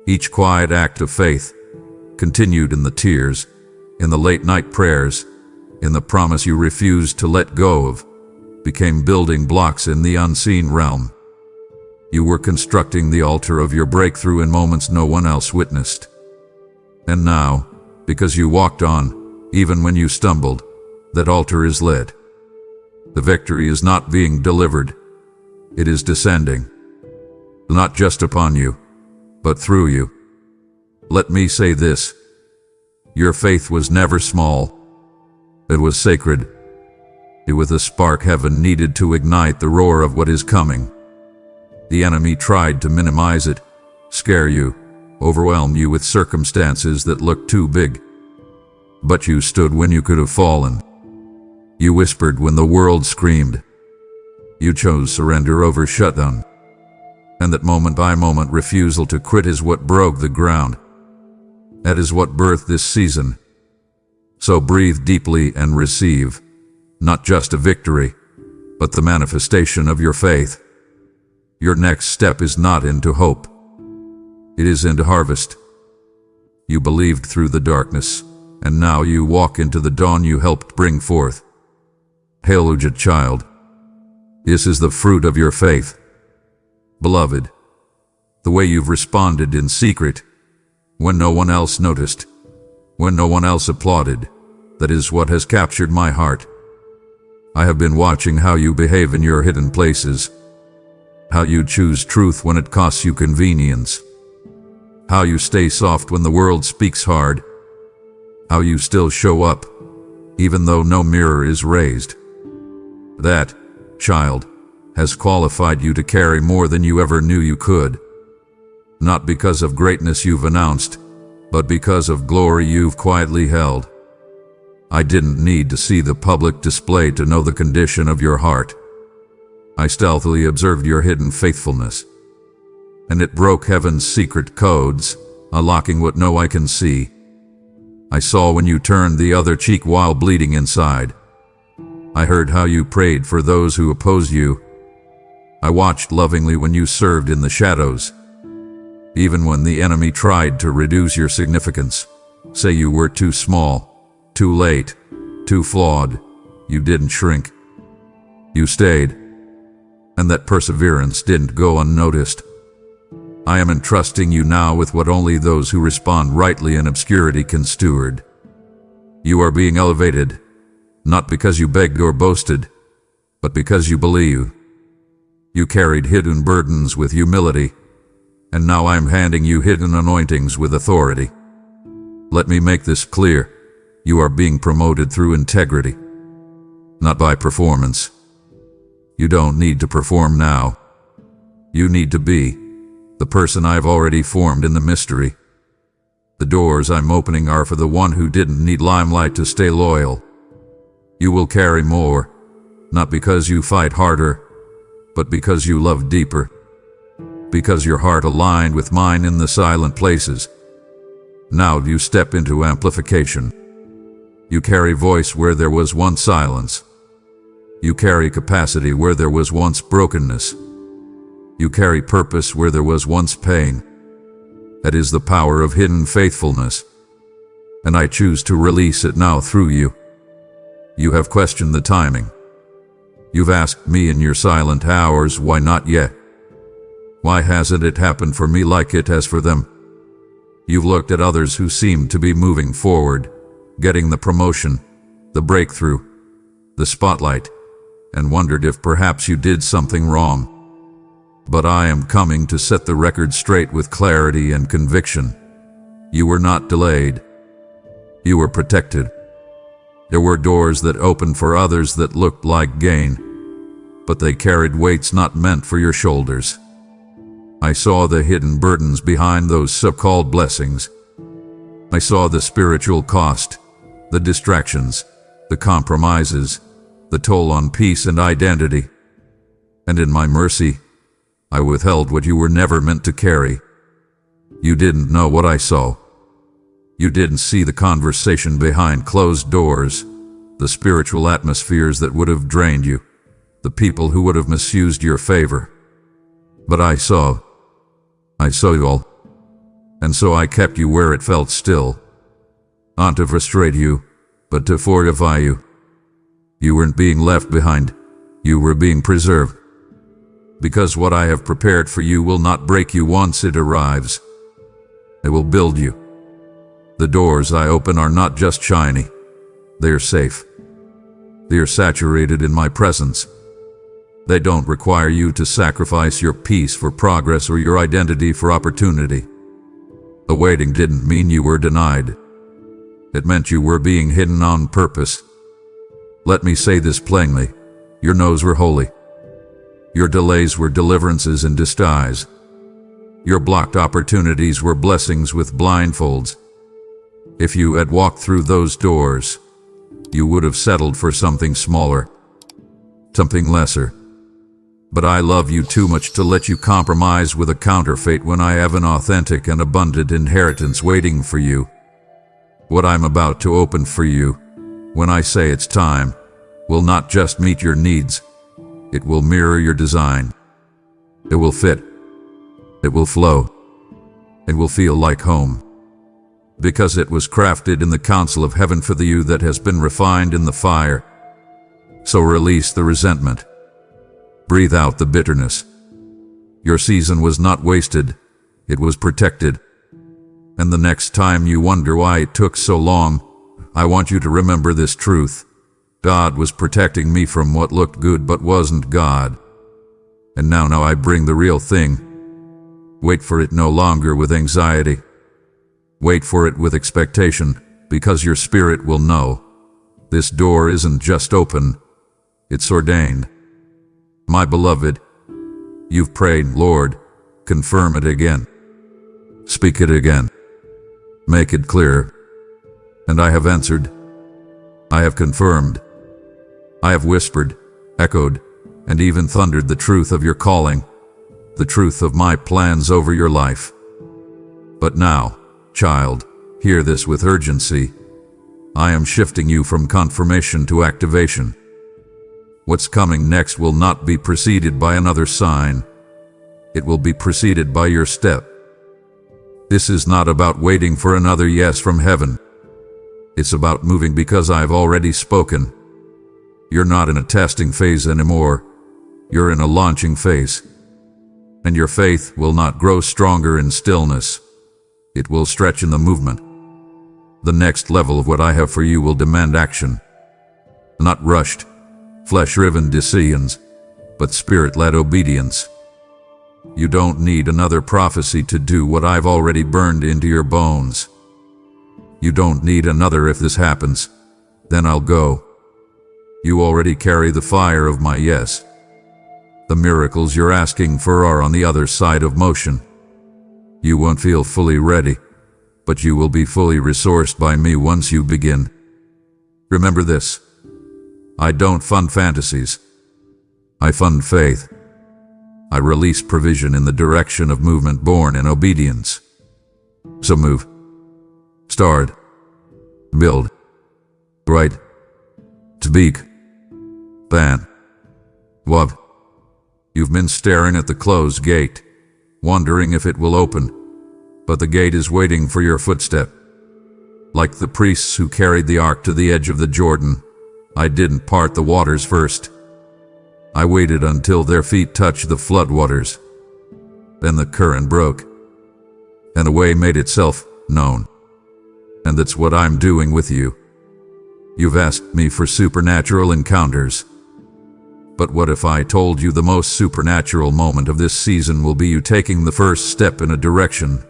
Each quiet act of faith, continued in the tears, in the late-night prayers, in the promise you refused to let go of, became building blocks in the unseen realm. You were constructing the altar of your breakthrough in moments no one else witnessed. And now, because you walked on, even when you stumbled, that altar is lit. The victory is not being delivered. It is descending. Not just upon you, but through you. Let me say this. Your faith was never small. It was sacred. It was the spark heaven needed to ignite the roar of what is coming. The enemy tried to minimize it, scare you, overwhelm you with circumstances that looked too big. But you stood when you could have fallen. You whispered when the world screamed. You chose surrender over shutdown. And that moment-by-moment refusal to quit is what broke the ground. That is what birthed this season. So breathe deeply and receive, not just a victory, but the manifestation of your faith. Your next step is not into hope. It is into harvest. You believed through the darkness, and now you walk into the dawn you helped bring forth. Hallelujah, child. This is the fruit of your faith. Beloved, the way you've responded in secret, when no one else noticed, when no one else applauded, that is what has captured my heart. I have been watching how you behave in your hidden places, how you choose truth when it costs you convenience, how you stay soft when the world speaks hard, how you still show up, even though no mirror is raised. That, child, has qualified you to carry more than you ever knew you could. Not because of greatness you've announced, but because of glory you've quietly held. I didn't need to see the public display to know the condition of your heart. I stealthily observed your hidden faithfulness, and it broke heaven's secret codes, unlocking what no eye can see. I saw when you turned the other cheek while bleeding inside. I heard how you prayed for those who opposed you. I watched lovingly when you served in the shadows. Even when the enemy tried to reduce your significance, say you were too small, too late, too flawed, you didn't shrink. You stayed. And that perseverance didn't go unnoticed. I am entrusting you now with what only those who respond rightly in obscurity can steward. You are being elevated, not because you begged or boasted, but because you believe. You carried hidden burdens with humility, and now I am handing you hidden anointings with authority. Let me make this clear. You are being promoted through integrity, not by performance. You don't need to perform now. You need to be the person I've already formed in the mystery. The doors I'm opening are for the one who didn't need limelight to stay loyal. You will carry more, not because you fight harder, but because you love deeper. Because your heart aligned with mine in the silent places. Now you step into amplification. You carry voice where there was once silence. You carry capacity where there was once brokenness. You carry purpose where there was once pain. That is the power of hidden faithfulness. And I choose to release it now through you. You have questioned the timing. You've asked me in your silent hours, why not yet? Why hasn't it happened for me like it has for them? You've looked at others who seem to be moving forward, getting the promotion, the breakthrough, the spotlight, and wondered if perhaps you did something wrong. But I am coming to set the record straight with clarity and conviction. You were not delayed. You were protected. There were doors that opened for others that looked like gain, but they carried weights not meant for your shoulders. I saw the hidden burdens behind those so-called blessings. I saw the spiritual cost, the distractions, the compromises, the toll on peace and identity. And in my mercy, I withheld what you were never meant to carry. You didn't know what I saw. You didn't see the conversation behind closed doors, the spiritual atmospheres that would have drained you, the people who would have misused your favor. But I saw you all. And so I kept you where it felt still. Not to frustrate you, but to fortify you. You weren't being left behind. You were being preserved. Because what I have prepared for you will not break you once it arrives. It will build you. The doors I open are not just shiny. They are safe. They are saturated in my presence. They don't require you to sacrifice your peace for progress or your identity for opportunity. The waiting didn't mean you were denied. It meant you were being hidden on purpose. Let me say this plainly. Your no's were holy. Your delays were deliverances in disguise. Your blocked opportunities were blessings with blindfolds. If you had walked through those doors, you would have settled for something smaller, something lesser. But I love you too much to let you compromise with a counterfeit when I have an authentic and abundant inheritance waiting for you. What I'm about to open for you, when I say it's time, will not just meet your needs. It will mirror your design. It will fit. It will flow. It will feel like home. Because it was crafted in the counsel of heaven for the you that has been refined in the fire. So release the resentment. Breathe out the bitterness. Your season was not wasted. It was protected. And the next time you wonder why it took so long, I want you to remember this truth. God was protecting me from what looked good but wasn't God. And now I bring the real thing. Wait for it no longer with anxiety. Wait for it with expectation, because your spirit will know. This door isn't just open, it's ordained. My beloved, you've prayed, Lord, confirm it again. Speak it again. Make it clear. And I have answered. I have confirmed. I have whispered, echoed, and even thundered the truth of your calling, the truth of my plans over your life. But now, child, hear this with urgency. I am shifting you from confirmation to activation. What's coming next will not be preceded by another sign. It will be preceded by your step. This is not about waiting for another yes from heaven. It's about moving because I've already spoken. You're not in a testing phase anymore. You're in a launching phase. And your faith will not grow stronger in stillness. It will stretch in the movement. The next level of what I have for you will demand action. Not rushed, flesh-driven decisions, but spirit-led obedience. You don't need another prophecy to do what I've already burned into your bones. You don't need another if this happens. Then I'll go. You already carry the fire of my yes. The miracles you're asking for are on the other side of motion. You won't feel fully ready, but you will be fully resourced by me once you begin. Remember this. I don't fund fantasies. I fund faith. I release provision in the direction of movement born in obedience. So move. Start. Build. Write. Speak. Plan. Love. You've been staring at the closed gate, wondering if it will open, but the gate is waiting for your footstep. Like the priests who carried the ark to the edge of the Jordan, I didn't part the waters first. I waited until their feet touched the floodwaters. Then the current broke, and a way made itself known. And that's what I'm doing with you. You've asked me for supernatural encounters. But what if I told you the most supernatural moment of this season will be you taking the first step in a direction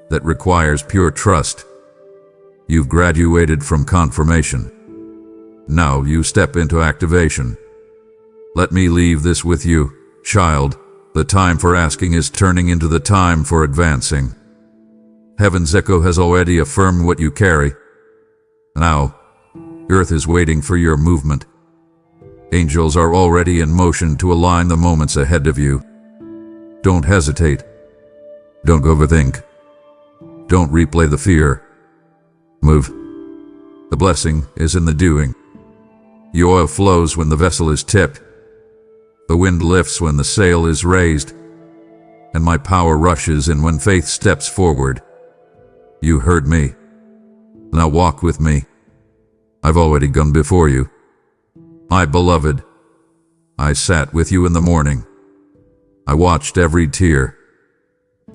that requires pure trust? You've graduated from confirmation. Now you step into activation. Let me leave this with you, child. The time for asking is turning into the time for advancing. Heaven's echo has already affirmed what you carry. Now, earth is waiting for your movement. Angels are already in motion to align the moments ahead of you. Don't hesitate. Don't overthink. Don't replay the fear. Move. The blessing is in the doing. The oil flows when the vessel is tipped. The wind lifts when the sail is raised. And my power rushes in when faith steps forward. You heard me. Now walk with me. I've already gone before you. My beloved, I sat with you in the morning. I watched every tear.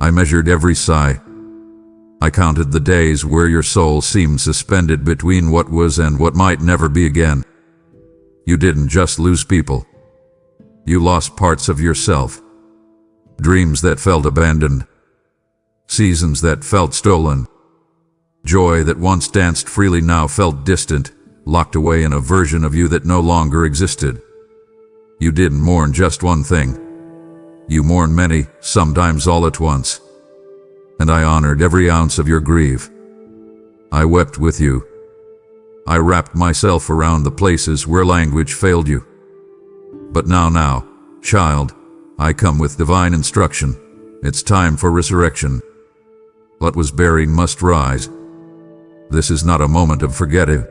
I measured every sigh. I counted the days where your soul seemed suspended between what was and what might never be again. You didn't just lose people. You lost parts of yourself. Dreams that felt abandoned. Seasons that felt stolen. Joy that once danced freely now felt distant, locked away in a version of you that no longer existed. You didn't mourn just one thing. You mourned many, sometimes all at once. And I honored every ounce of your grief. I wept with you. I wrapped myself around the places where language failed you. But now, child, I come with divine instruction. It's time for resurrection. What was buried must rise. This is not a moment of forgetting.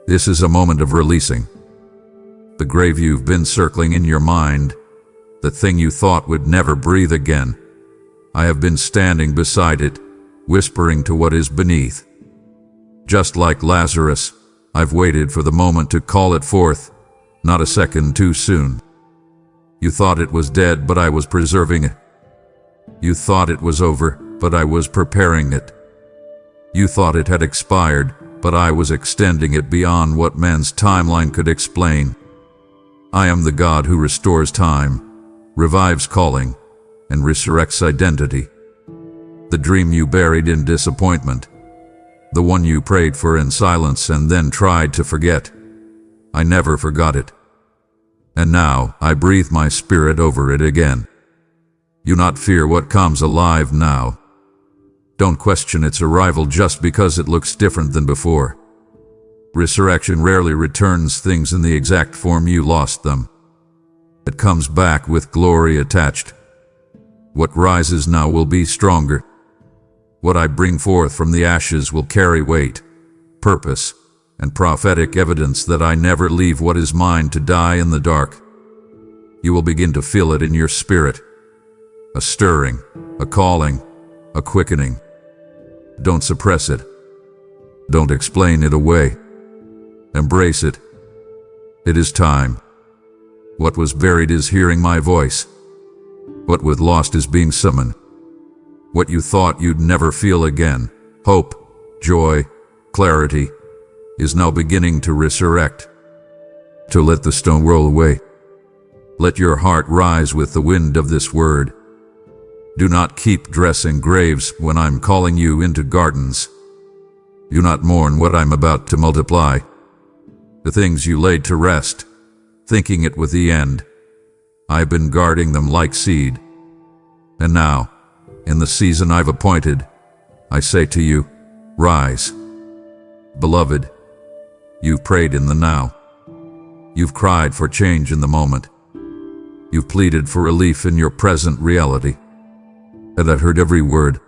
This is a moment of releasing. The grave you've been circling in your mind, the thing you thought would never breathe again, I have been standing beside it, whispering to what is beneath. Just like Lazarus, I've waited for the moment to call it forth, not a second too soon. You thought it was dead, but I was preserving it. You thought it was over, but I was preparing it. You thought it had expired, but I was extending it beyond what man's timeline could explain. I am the God who restores time, revives calling, and resurrects identity. The dream you buried in disappointment, the one you prayed for in silence and then tried to forget, I never forgot it. And now I breathe my spirit over it again. You not fear what comes alive now. Don't question its arrival just because it looks different than before. Resurrection rarely returns things in the exact form you lost them. It comes back with glory attached. What rises now will be stronger. What I bring forth from the ashes will carry weight, purpose, and prophetic evidence that I never leave what is mine to die in the dark. You will begin to feel it in your spirit. A stirring, a calling, a quickening. Don't suppress it. Don't explain it away. Embrace it. It is time. What was buried is hearing my voice. What was lost is being summoned. What you thought you'd never feel again, hope, joy, clarity, is now beginning to resurrect. To let the stone roll away. Let your heart rise with the wind of this word. Do not keep dressing graves when I'm calling you into gardens. Do not mourn what I'm about to multiply. The things you laid to rest, thinking it was the end, I've been guarding them like seed. And now, in the season I've appointed, I say to you, rise. Beloved, you've prayed in the now. You've cried for change in the moment. You've pleaded for relief in your present reality. And I heard every word.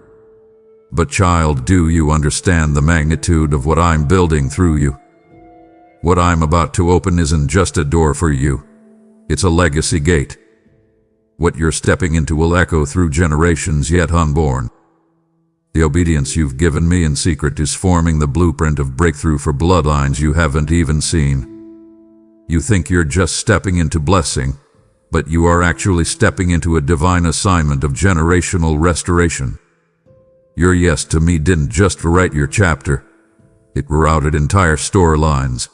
But child, do you understand the magnitude of what I'm building through you? What I'm about to open isn't just a door for you. It's a legacy gate. What you're stepping into will echo through generations yet unborn. The obedience you've given me in secret is forming the blueprint of breakthrough for bloodlines you haven't even seen. You think you're just stepping into blessing, but you are actually stepping into a divine assignment of generational restoration. Your yes to me didn't just write your chapter, it rerouted entire storylines.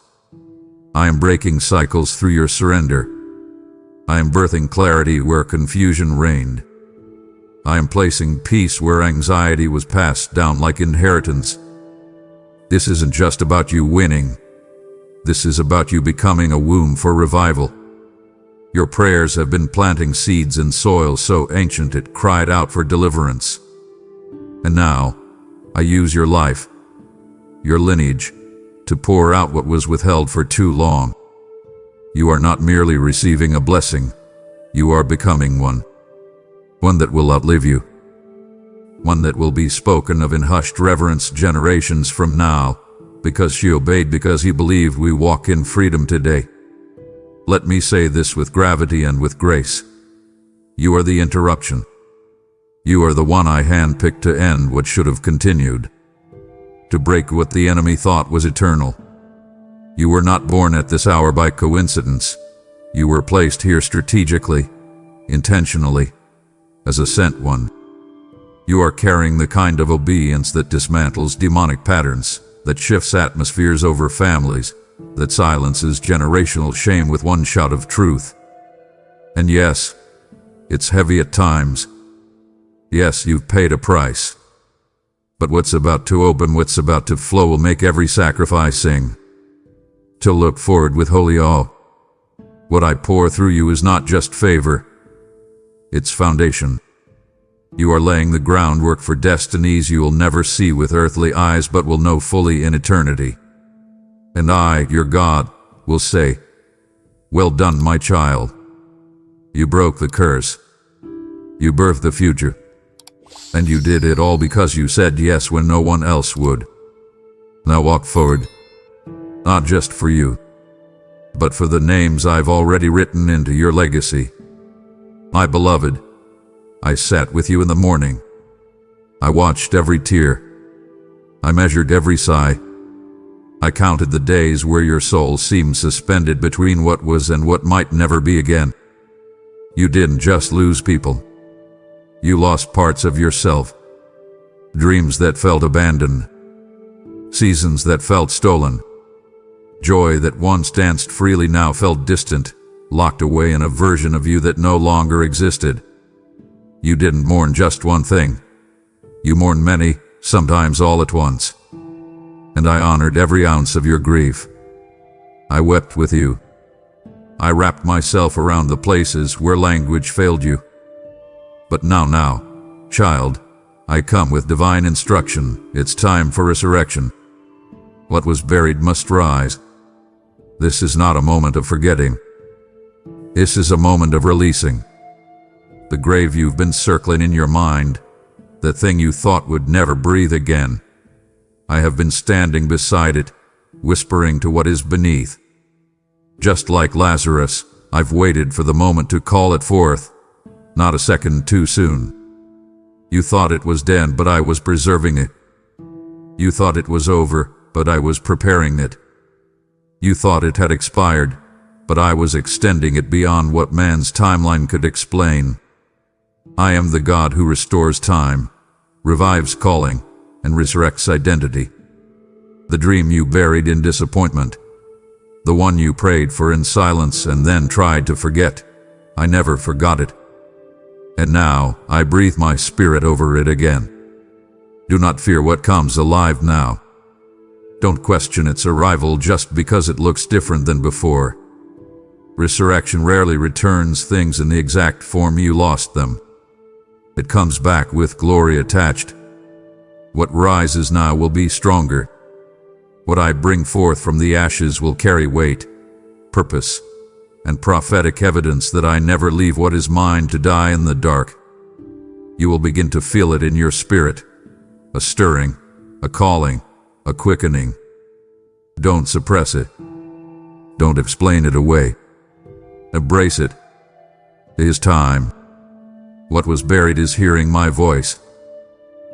I am breaking cycles through your surrender. I am birthing clarity where confusion reigned. I am placing peace where anxiety was passed down like inheritance. This isn't just about you winning. This is about you becoming a womb for revival. Your prayers have been planting seeds in soil so ancient it cried out for deliverance. And now, I use your life, your lineage, to pour out what was withheld for too long. You are not merely receiving a blessing, you are becoming one. One that will outlive you. One that will be spoken of in hushed reverence generations from now, because she obeyed, because he believed we walk in freedom today. Let me say this with gravity and with grace. You are the interruption. You are the one I handpicked to end what should have continued. To break what the enemy thought was eternal. You were not born at this hour by coincidence. You were placed here strategically, intentionally, as a sent one. You are carrying the kind of obedience that dismantles demonic patterns, that shifts atmospheres over families, that silences generational shame with one shout of truth. And yes, it's heavy at times. Yes, you've paid a price. But what's about to open, what's about to flow will make every sacrifice sing. To look forward with holy awe. What I pour through you is not just favor. It's foundation. You are laying the groundwork for destinies you will never see with earthly eyes but will know fully in eternity. And I, your God, will say, "Well done, my child. You broke the curse. You birthed the future. And you did it all because you said yes when no one else would. Now walk forward, not just for you, but for the names I've already written into your legacy. My beloved, I sat with you in the morning. I watched every tear. I measured every sigh. I counted the days where your soul seemed suspended between what was and what might never be again. You didn't just lose people. You lost parts of yourself. Dreams that felt abandoned. Seasons that felt stolen. Joy that once danced freely now felt distant, locked away in a version of you that no longer existed. You didn't mourn just one thing. You mourned many, sometimes all at once. And I honored every ounce of your grief. I wept with you. I wrapped myself around the places where language failed you. But now, child, I come with divine instruction. It's time for resurrection. What was buried must rise. This is not a moment of forgetting. This is a moment of releasing. The grave you've been circling in your mind, the thing you thought would never breathe again. I have been standing beside it, whispering to what is beneath. Just like Lazarus, I've waited for the moment to call it forth, not a second too soon. You thought it was dead, but I was preserving it. You thought it was over, but I was preparing it. You thought it had expired, but I was extending it beyond what man's timeline could explain. I am the God who restores time, revives calling, and resurrects identity. The dream you buried in disappointment, the one you prayed for in silence and then tried to forget, I never forgot it. And now I breathe my spirit over it again. Do not fear what comes alive now. Don't question its arrival just because it looks different than before. Resurrection rarely returns things in the exact form you lost them. It comes back with glory attached. What rises now will be stronger. What I bring forth from the ashes will carry weight, purpose, and prophetic evidence that I never leave what is mine to die in the dark. You will begin to feel it in your spirit, a stirring, a calling, a quickening. Don't suppress it. Don't explain it away. Embrace it. It is time. What was buried is hearing my voice.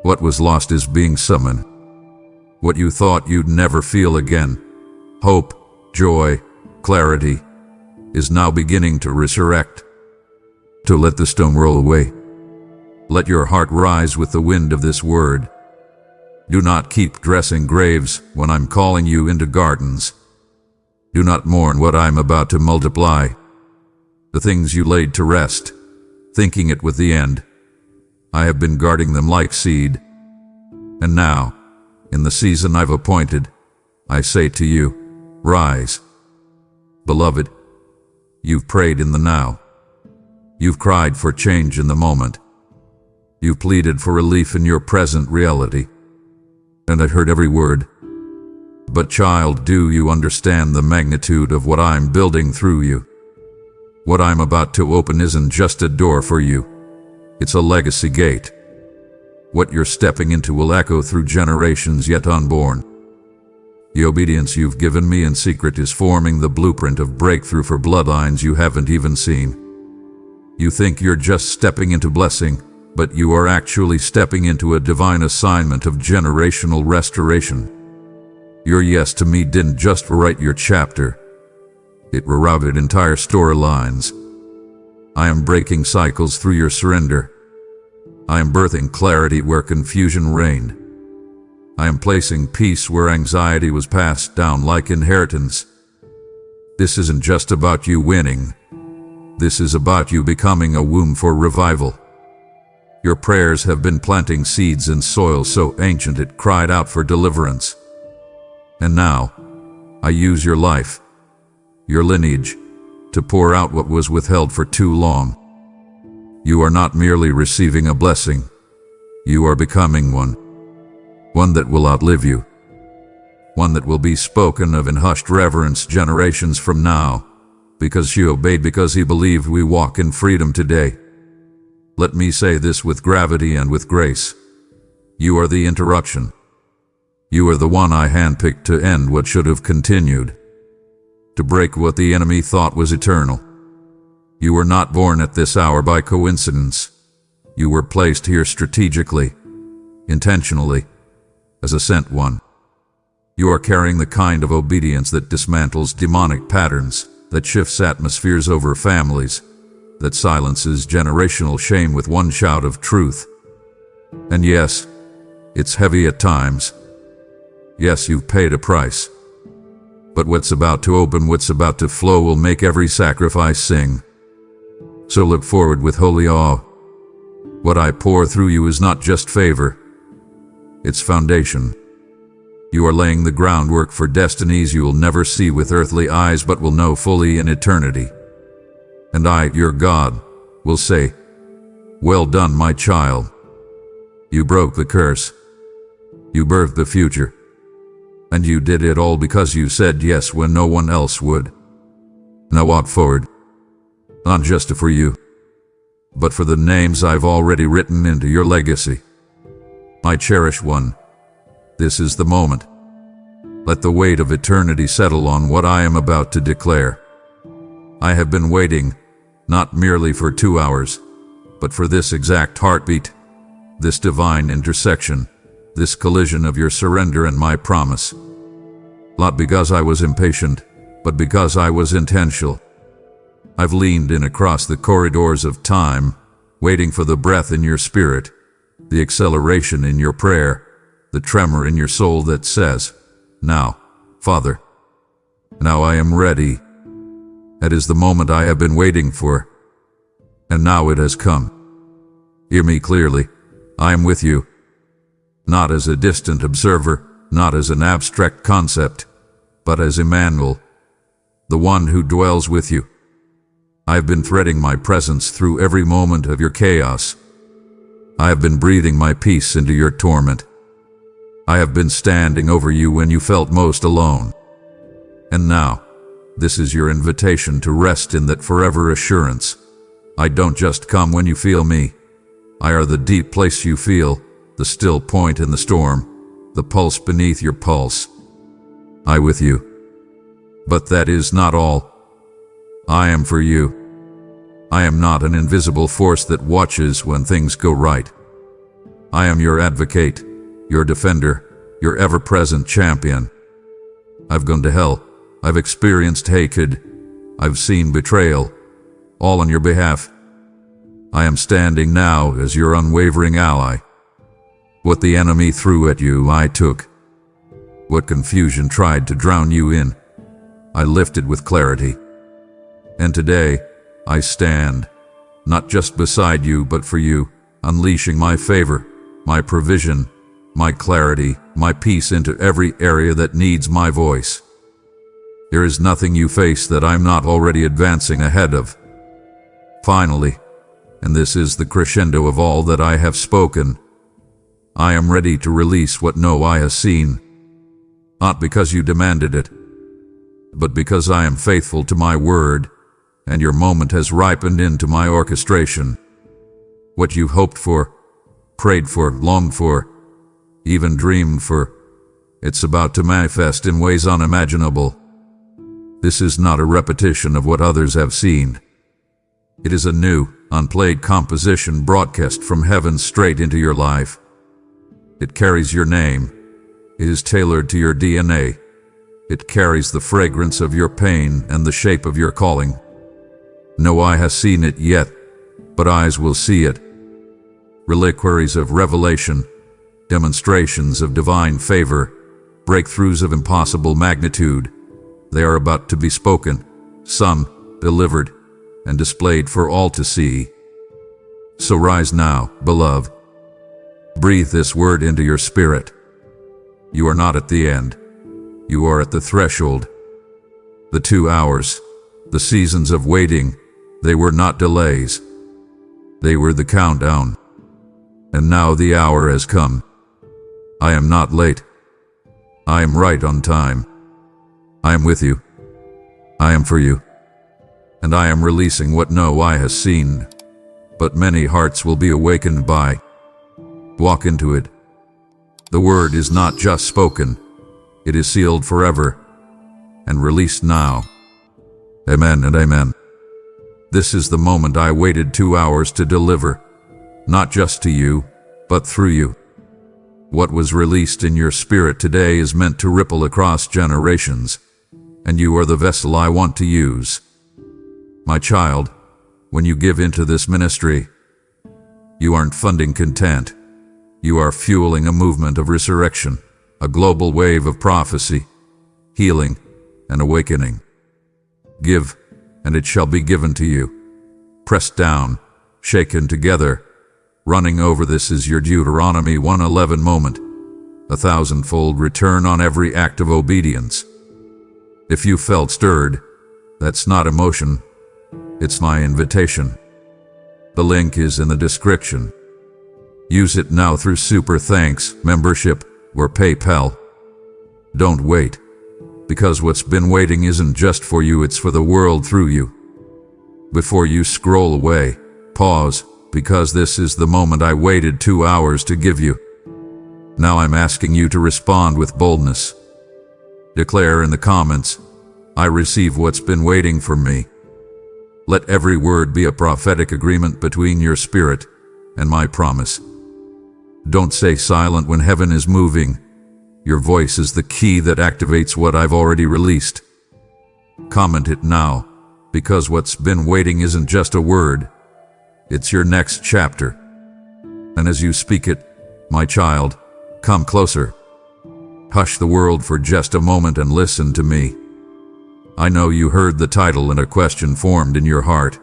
What was lost is being summoned. What you thought you'd never feel again, hope, joy, clarity, is now beginning to resurrect. To let the stone roll away. Let your heart rise with the wind of this word. Do not keep dressing graves when I'm calling you into gardens. Do not mourn what I'm about to multiply. The things you laid to rest, thinking it with the end. I have been guarding them like seed. And now, in the season I've appointed, I say to you, rise. Beloved, you've prayed in the now. You've cried for change in the moment. You've pleaded for relief in your present reality. And I heard every word. But child, do you understand the magnitude of what I'm building through you? What I'm about to open isn't just a door for you. It's a legacy gate. What you're stepping into will echo through generations yet unborn. The obedience you've given me in secret is forming the blueprint of breakthrough for bloodlines you haven't even seen. You think you're just stepping into blessing, but you are actually stepping into a divine assignment of generational restoration. Your yes to me didn't just rewrite your chapter. It rerouted entire storylines. I am breaking cycles through your surrender. I am birthing clarity where confusion reigned. I am placing peace where anxiety was passed down like inheritance. This isn't just about you winning. This is about you becoming a womb for revival. Your prayers have been planting seeds in soil so ancient it cried out for deliverance. And now, I use your life, your lineage, to pour out what was withheld for too long. You are not merely receiving a blessing, you are becoming one that will outlive you, one that will be spoken of in hushed reverence generations from now, because she obeyed, because he believed. We walk in freedom today. Let me say this with gravity and with grace. You are the interruption. You are the one I handpicked to end what should have continued, to break what the enemy thought was eternal. You were not born at this hour by coincidence. You were placed here strategically, intentionally, as a sent one. You are carrying the kind of obedience that dismantles demonic patterns, that shifts atmospheres over families, that silences generational shame with one shout of truth. And yes, it's heavy at times. Yes, you've paid a price. But what's about to open, what's about to flow will make every sacrifice sing. So look forward with holy awe. What I pour through you is not just favor. It's foundation. You are laying the groundwork for destinies you will never see with earthly eyes but will know fully in eternity. And I, your God, will say, "Well done, my child. You broke the curse. You birthed the future. And you did it all because you said yes when no one else would. Now walk forward, not just for you, but for the names I've already written into your legacy. My cherished one, this is the moment. Let the weight of eternity settle on what I am about to declare. I have been waiting, not merely for 2 hours, but for this exact heartbeat, this divine intersection, this collision of your surrender and my promise. Not because I was impatient, but because I was intentional. I've leaned in across the corridors of time, waiting for the breath in your spirit, the acceleration in your prayer, the tremor in your soul that says, "Now, Father, now I am ready." That is the moment I have been waiting for. And now it has come. Hear me clearly. I am with you. Not as a distant observer, not as an abstract concept, but as Emmanuel, the one who dwells with you. I have been threading my presence through every moment of your chaos. I have been breathing my peace into your torment. I have been standing over you when you felt most alone. And now, this is your invitation to rest in that forever assurance. I don't just come when you feel me. I are the deep place you feel, the still point in the storm, the pulse beneath your pulse. I with you. But that is not all. I am for you. I am not an invisible force that watches when things go right. I am your advocate, your defender, your ever-present champion. I've gone to hell. I've experienced hatred. I've seen betrayal, all on your behalf. I am standing now as your unwavering ally. What the enemy threw at you, I took. What confusion tried to drown you in, I lifted with clarity. And today, I stand, not just beside you, but for you, unleashing my favor, my provision, my clarity, my peace into every area that needs my voice. There is nothing you face that I'm not already advancing ahead of. Finally, and this is the crescendo of all that I have spoken, I am ready to release what no eye has seen, not because you demanded it, but because I am faithful to my word, and your moment has ripened into my orchestration. What you hoped for, prayed for, longed for, even dreamed for, it's about to manifest in ways unimaginable. This is not a repetition of what others have seen. It is a new, unplayed composition broadcast from heaven straight into your life. It carries your name. It is tailored to your DNA. It carries the fragrance of your pain and the shape of your calling. No eye has seen it yet, but eyes will see it. Reliquaries of revelation, demonstrations of divine favor, breakthroughs of impossible magnitude. They are about to be spoken, sung, delivered, and displayed for all to see. So rise now, beloved. Breathe this word into your spirit. You are not at the end. You are at the threshold. The 2 hours, the seasons of waiting, they were not delays. They were the countdown. And now the hour has come. I am not late. I am right on time. I am with you. I am for you. And I am releasing what no eye has seen, but many hearts will be awakened by. Walk into it. The word is not just spoken. It is sealed forever and released now. Amen and amen. This is the moment I waited 2 hours to deliver, not just to you, but through you. What was released in your spirit today is meant to ripple across generations, and you are the vessel I want to use. My child, when you give into this ministry, you aren't funding content. You are fueling a movement of resurrection, a global wave of prophecy, healing, and awakening. Give, and it shall be given to you. Pressed down, shaken together, running over. This is your Deuteronomy 1:11 moment, a 1,000-fold return on every act of obedience. If you felt stirred, that's not emotion, it's my invitation. The link is in the description. Use it now through Super Thanks, membership, or PayPal. Don't wait, because what's been waiting isn't just for you, it's for the world through you. Before you scroll away, pause, because this is the moment I waited 2 hours to give you. Now I'm asking you to respond with boldness. Declare in the comments, I receive what's been waiting for me. Let every word be a prophetic agreement between your spirit and my promise. Don't stay silent when heaven is moving. Your voice is the key that activates what I've already released. Comment it now, because what's been waiting isn't just a word, it's your next chapter. And as you speak it, my child, come closer. Hush the world for just a moment and listen to me. I know you heard the title and a question formed in your heart,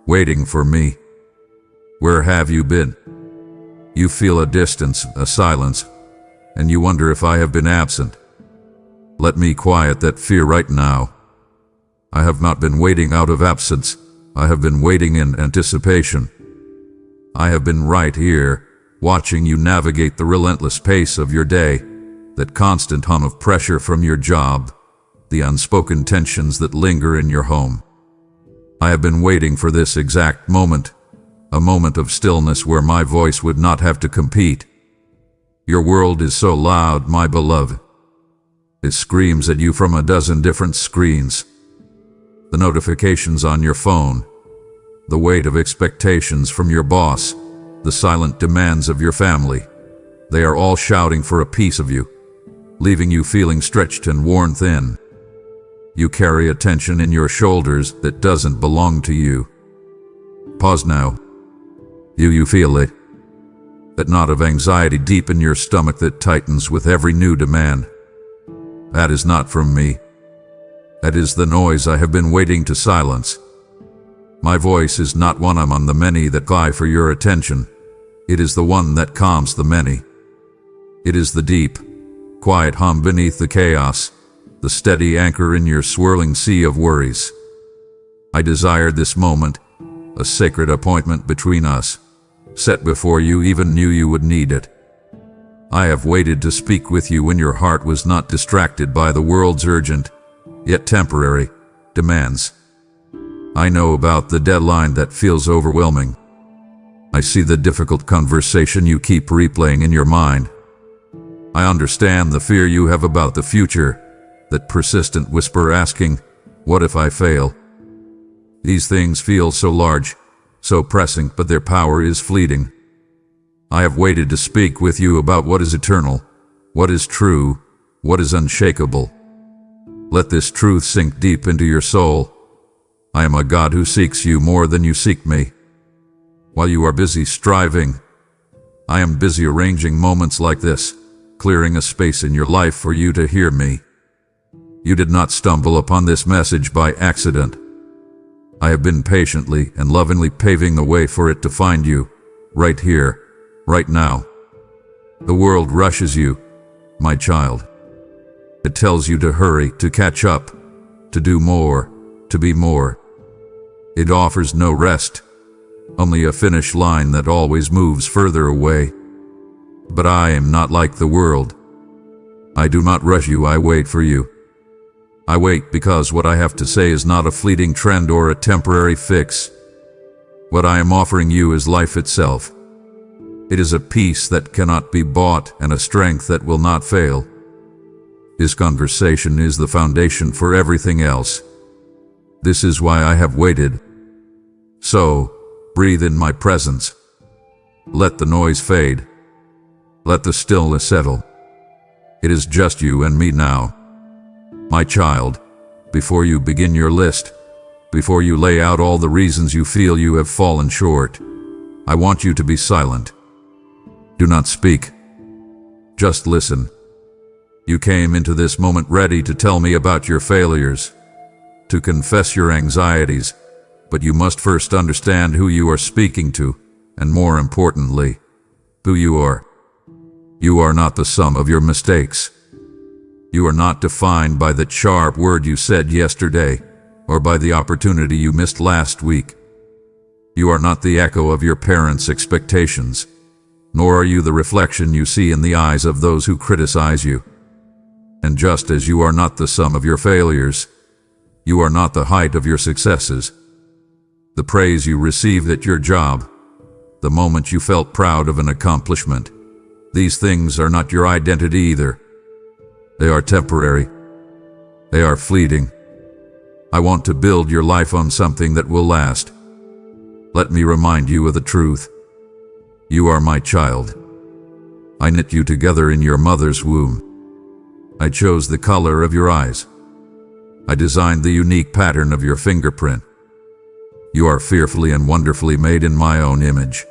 waiting for me. Where have you been? You feel a distance, a silence, and you wonder if I have been absent. Let me quiet that fear right now. I have not been waiting out of absence. I have been waiting in anticipation. I have been right here, watching you navigate the relentless pace of your day, that constant hum of pressure from your job, the unspoken tensions that linger in your home. I have been waiting for this exact moment, a moment of stillness where my voice would not have to compete. Your world is so loud, my beloved. It screams at you from a dozen different screens. The notifications on your phone, the weight of expectations from your boss, the silent demands of your family, they are all shouting for a piece of you, leaving you feeling stretched and worn thin. You carry a tension in your shoulders that doesn't belong to you. Pause now. You feel it. That knot of anxiety deep in your stomach that tightens with every new demand. That is not from me. That is the noise I have been waiting to silence. My voice is not one among the many that cry for your attention. It is the one that calms the many. It is the deep, quiet hum beneath the chaos, the steady anchor in your swirling sea of worries. I desired this moment, a sacred appointment between us, set before you even knew you would need it. I have waited to speak with you when your heart was not distracted by the world's urgent, yet temporary, demands. I know about the deadline that feels overwhelming. I see the difficult conversation you keep replaying in your mind. I understand the fear you have about the future, that persistent whisper asking, what if I fail? These things feel so large, so pressing, but their power is fleeting. I have waited to speak with you about what is eternal, what is true, what is unshakable. Let this truth sink deep into your soul. I am a God who seeks you more than you seek me. While you are busy striving, I am busy arranging moments like this, clearing a space in your life for you to hear me. You did not stumble upon this message by accident. I have been patiently and lovingly paving the way for it to find you, right here, right now. The world rushes you, my child. It tells you to hurry, to catch up, to do more, to be more. It offers no rest, only a finish line that always moves further away. But I am not like the world. I do not rush you, I wait for you. I wait because what I have to say is not a fleeting trend or a temporary fix. What I am offering you is life itself. It is a peace that cannot be bought and a strength that will not fail. This conversation is the foundation for everything else. This is why I have waited. So, breathe in my presence. Let the noise fade. Let the stillness settle. It is just you and me now. My child, before you begin your list, before you lay out all the reasons you feel you have fallen short, I want you to be silent. Do not speak. Just listen. You came into this moment ready to tell me about your failures, to confess your anxieties, but you must first understand who you are speaking to, and more importantly, who you are. You are not the sum of your mistakes. You are not defined by the sharp word you said yesterday, or by the opportunity you missed last week. You are not the echo of your parents' expectations, nor are you the reflection you see in the eyes of those who criticize you. And just as you are not the sum of your failures, you are not the height of your successes. The praise you received at your job, the moment you felt proud of an accomplishment, these things are not your identity either. They are temporary. They are fleeting. I want to build your life on something that will last. Let me remind you of the truth. You are my child. I knit you together in your mother's womb. I chose the color of your eyes. I designed the unique pattern of your fingerprint. You are fearfully and wonderfully made in my own image.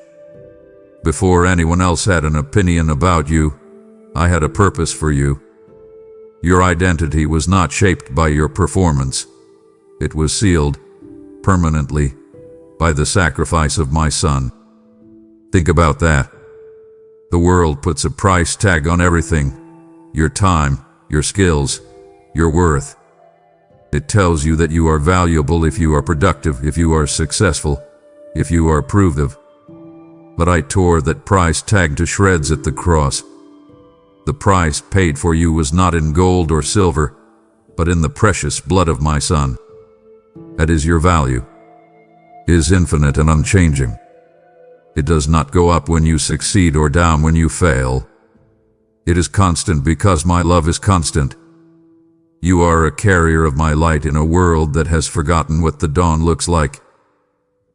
Before anyone else had an opinion about you, I had a purpose for you. Your identity was not shaped by your performance. It was sealed, permanently, by the sacrifice of my son. Think about that. The world puts a price tag on everything. Your time, your skills, your worth. It tells you that you are valuable if you are productive, if you are successful, if you are approved of. But I tore that price tag to shreds at the cross. The price paid for you was not in gold or silver, but in the precious blood of my son. That is your value. It is infinite and unchanging. It does not go up when you succeed or down when you fail. It is constant because my love is constant. You are a carrier of my light in a world that has forgotten what the dawn looks like.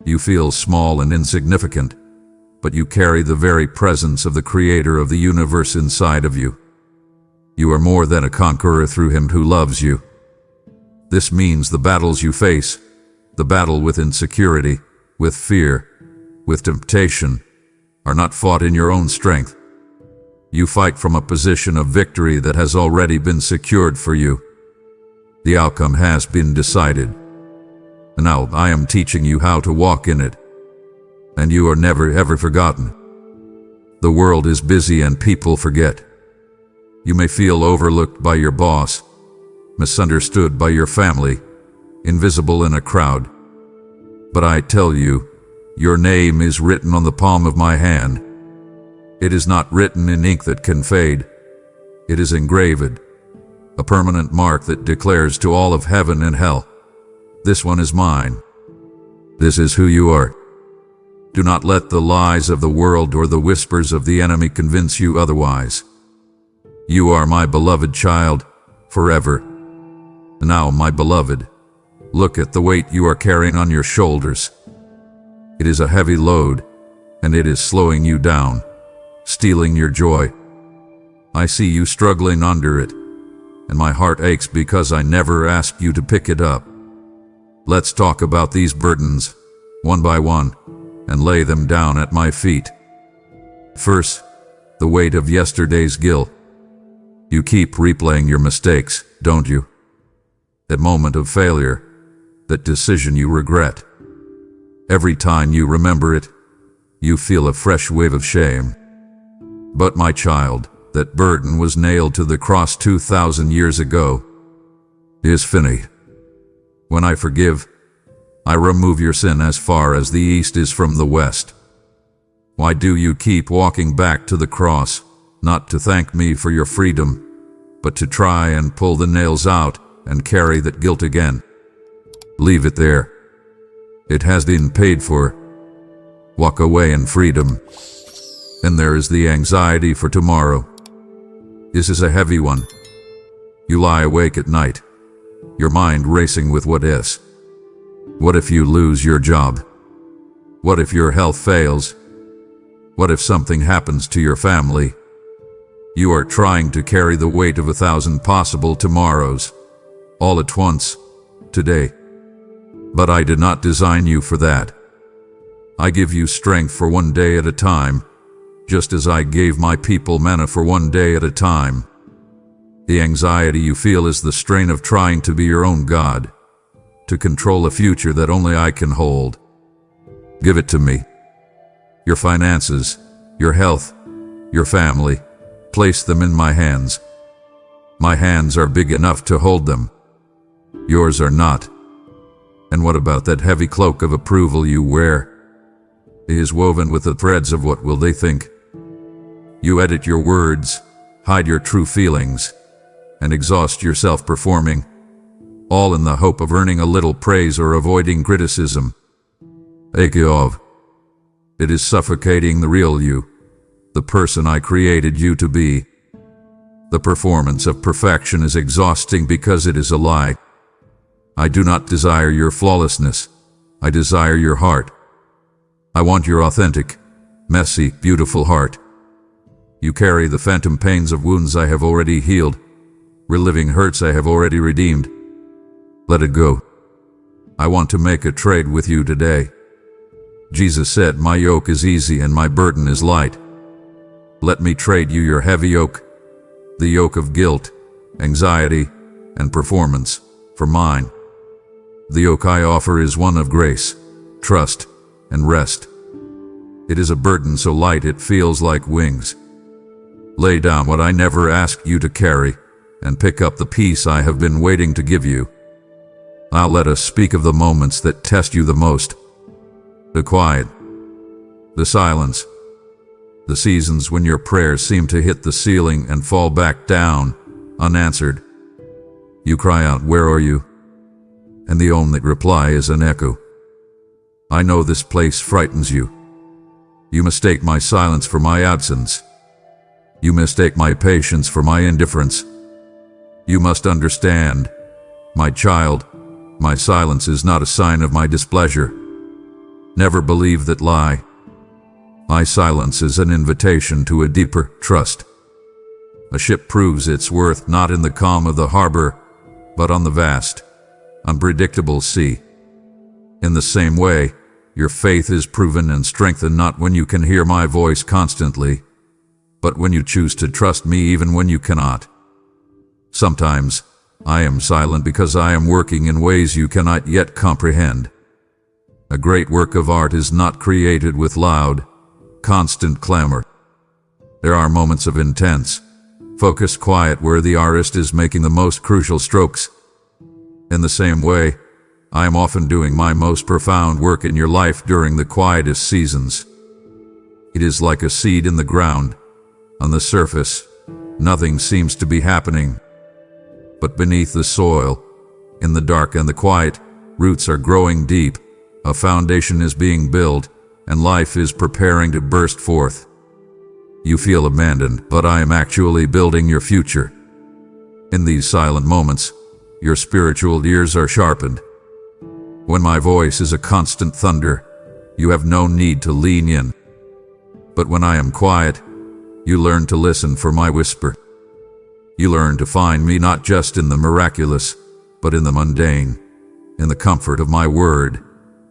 You feel small and insignificant, but you carry the very presence of the Creator of the universe inside of you. You are more than a conqueror through Him who loves you. This means the battles you face, the battle with insecurity, with fear, with temptation, are not fought in your own strength. You fight from a position of victory that has already been secured for you. The outcome has been decided. And now I am teaching you how to walk in it. And you are never ever forgotten. The world is busy and people forget. You may feel overlooked by your boss, misunderstood by your family, invisible in a crowd. But I tell you, your name is written on the palm of my hand. It is not written in ink that can fade. It is engraved, a permanent mark that declares to all of heaven and hell, this one is mine. This is who you are. Do not let the lies of the world or the whispers of the enemy convince you otherwise. You are my beloved child, forever. Now, my beloved, look at the weight you are carrying on your shoulders. It is a heavy load, and it is slowing you down, stealing your joy. I see you struggling under it, and my heart aches because I never asked you to pick it up. Let's talk about these burdens, one by one, and lay them down at my feet. First, the weight of yesterday's guilt. You keep replaying your mistakes, don't you? That moment of failure, that decision you regret. Every time you remember it, you feel a fresh wave of shame. But my child, that burden was nailed to the cross 2,000 years ago. Is finished. When I forgive, I remove your sin as far as the east is from the west. Why do you keep walking back to the cross, not to thank me for your freedom, but to try and pull the nails out and carry that guilt again? Leave it there. It has been paid for. Walk away in freedom. And there is the anxiety for tomorrow. This is a heavy one. You lie awake at night, your mind racing with what is. What if you lose your job? What if your health fails? What if something happens to your family? You are trying to carry the weight of 1,000 possible tomorrows, all at once, today. But I did not design you for that. I give you strength for one day at a time, just as I gave my people manna for one day at a time. The anxiety you feel is the strain of trying to be your own God, to control a future that only I can hold. Give it to me. Your finances, your health, your family, place them in my hands. My hands are big enough to hold them. Yours are not. And what about that heavy cloak of approval you wear? It is woven with the threads of what will they think. You edit your words, hide your true feelings, and exhaust yourself performing, all in the hope of earning a little praise or avoiding criticism. Akiov. It is suffocating the real you, the person I created you to be. The performance of perfection is exhausting because it is a lie. I do not desire your flawlessness. I desire your heart. I want your authentic, messy, beautiful heart. You carry the phantom pains of wounds I have already healed, reliving hurts I have already redeemed. Let it go. I want to make a trade with you today. Jesus said, "My yoke is easy and my burden is light." Let me trade you your heavy yoke, the yoke of guilt, anxiety, and performance, for mine. The yoke I offer is one of grace, trust, and rest. It is a burden so light it feels like wings. Lay down what I never asked you to carry, and pick up the peace I have been waiting to give you. Now let us speak of the moments that test you the most. The quiet, the silence, the seasons when your prayers seem to hit the ceiling and fall back down, unanswered. You cry out, "Where are you?" And the only reply is an echo. I know this place frightens you. You mistake my silence for my absence. You mistake my patience for my indifference. You must understand, my child, my silence is not a sign of my displeasure. Never believe that lie. My silence is an invitation to a deeper trust. A ship proves its worth not in the calm of the harbor, but on the vast, unpredictable sea. In the same way, your faith is proven and strengthened not when you can hear my voice constantly, but when you choose to trust me even when you cannot. Sometimes, I am silent because I am working in ways you cannot yet comprehend. A great work of art is not created with loud, constant clamor. There are moments of intense, focused quiet where the artist is making the most crucial strokes. In the same way, I am often doing my most profound work in your life during the quietest seasons. It is like a seed in the ground. On the surface, nothing seems to be happening. But beneath the soil, in the dark and the quiet, roots are growing deep, a foundation is being built, and life is preparing to burst forth. You feel abandoned, but I am actually building your future. In these silent moments, your spiritual ears are sharpened. When my voice is a constant thunder, you have no need to lean in. But when I am quiet, you learn to listen for my whisper. You learn to find me not just in the miraculous, but in the mundane, in the comfort of my word,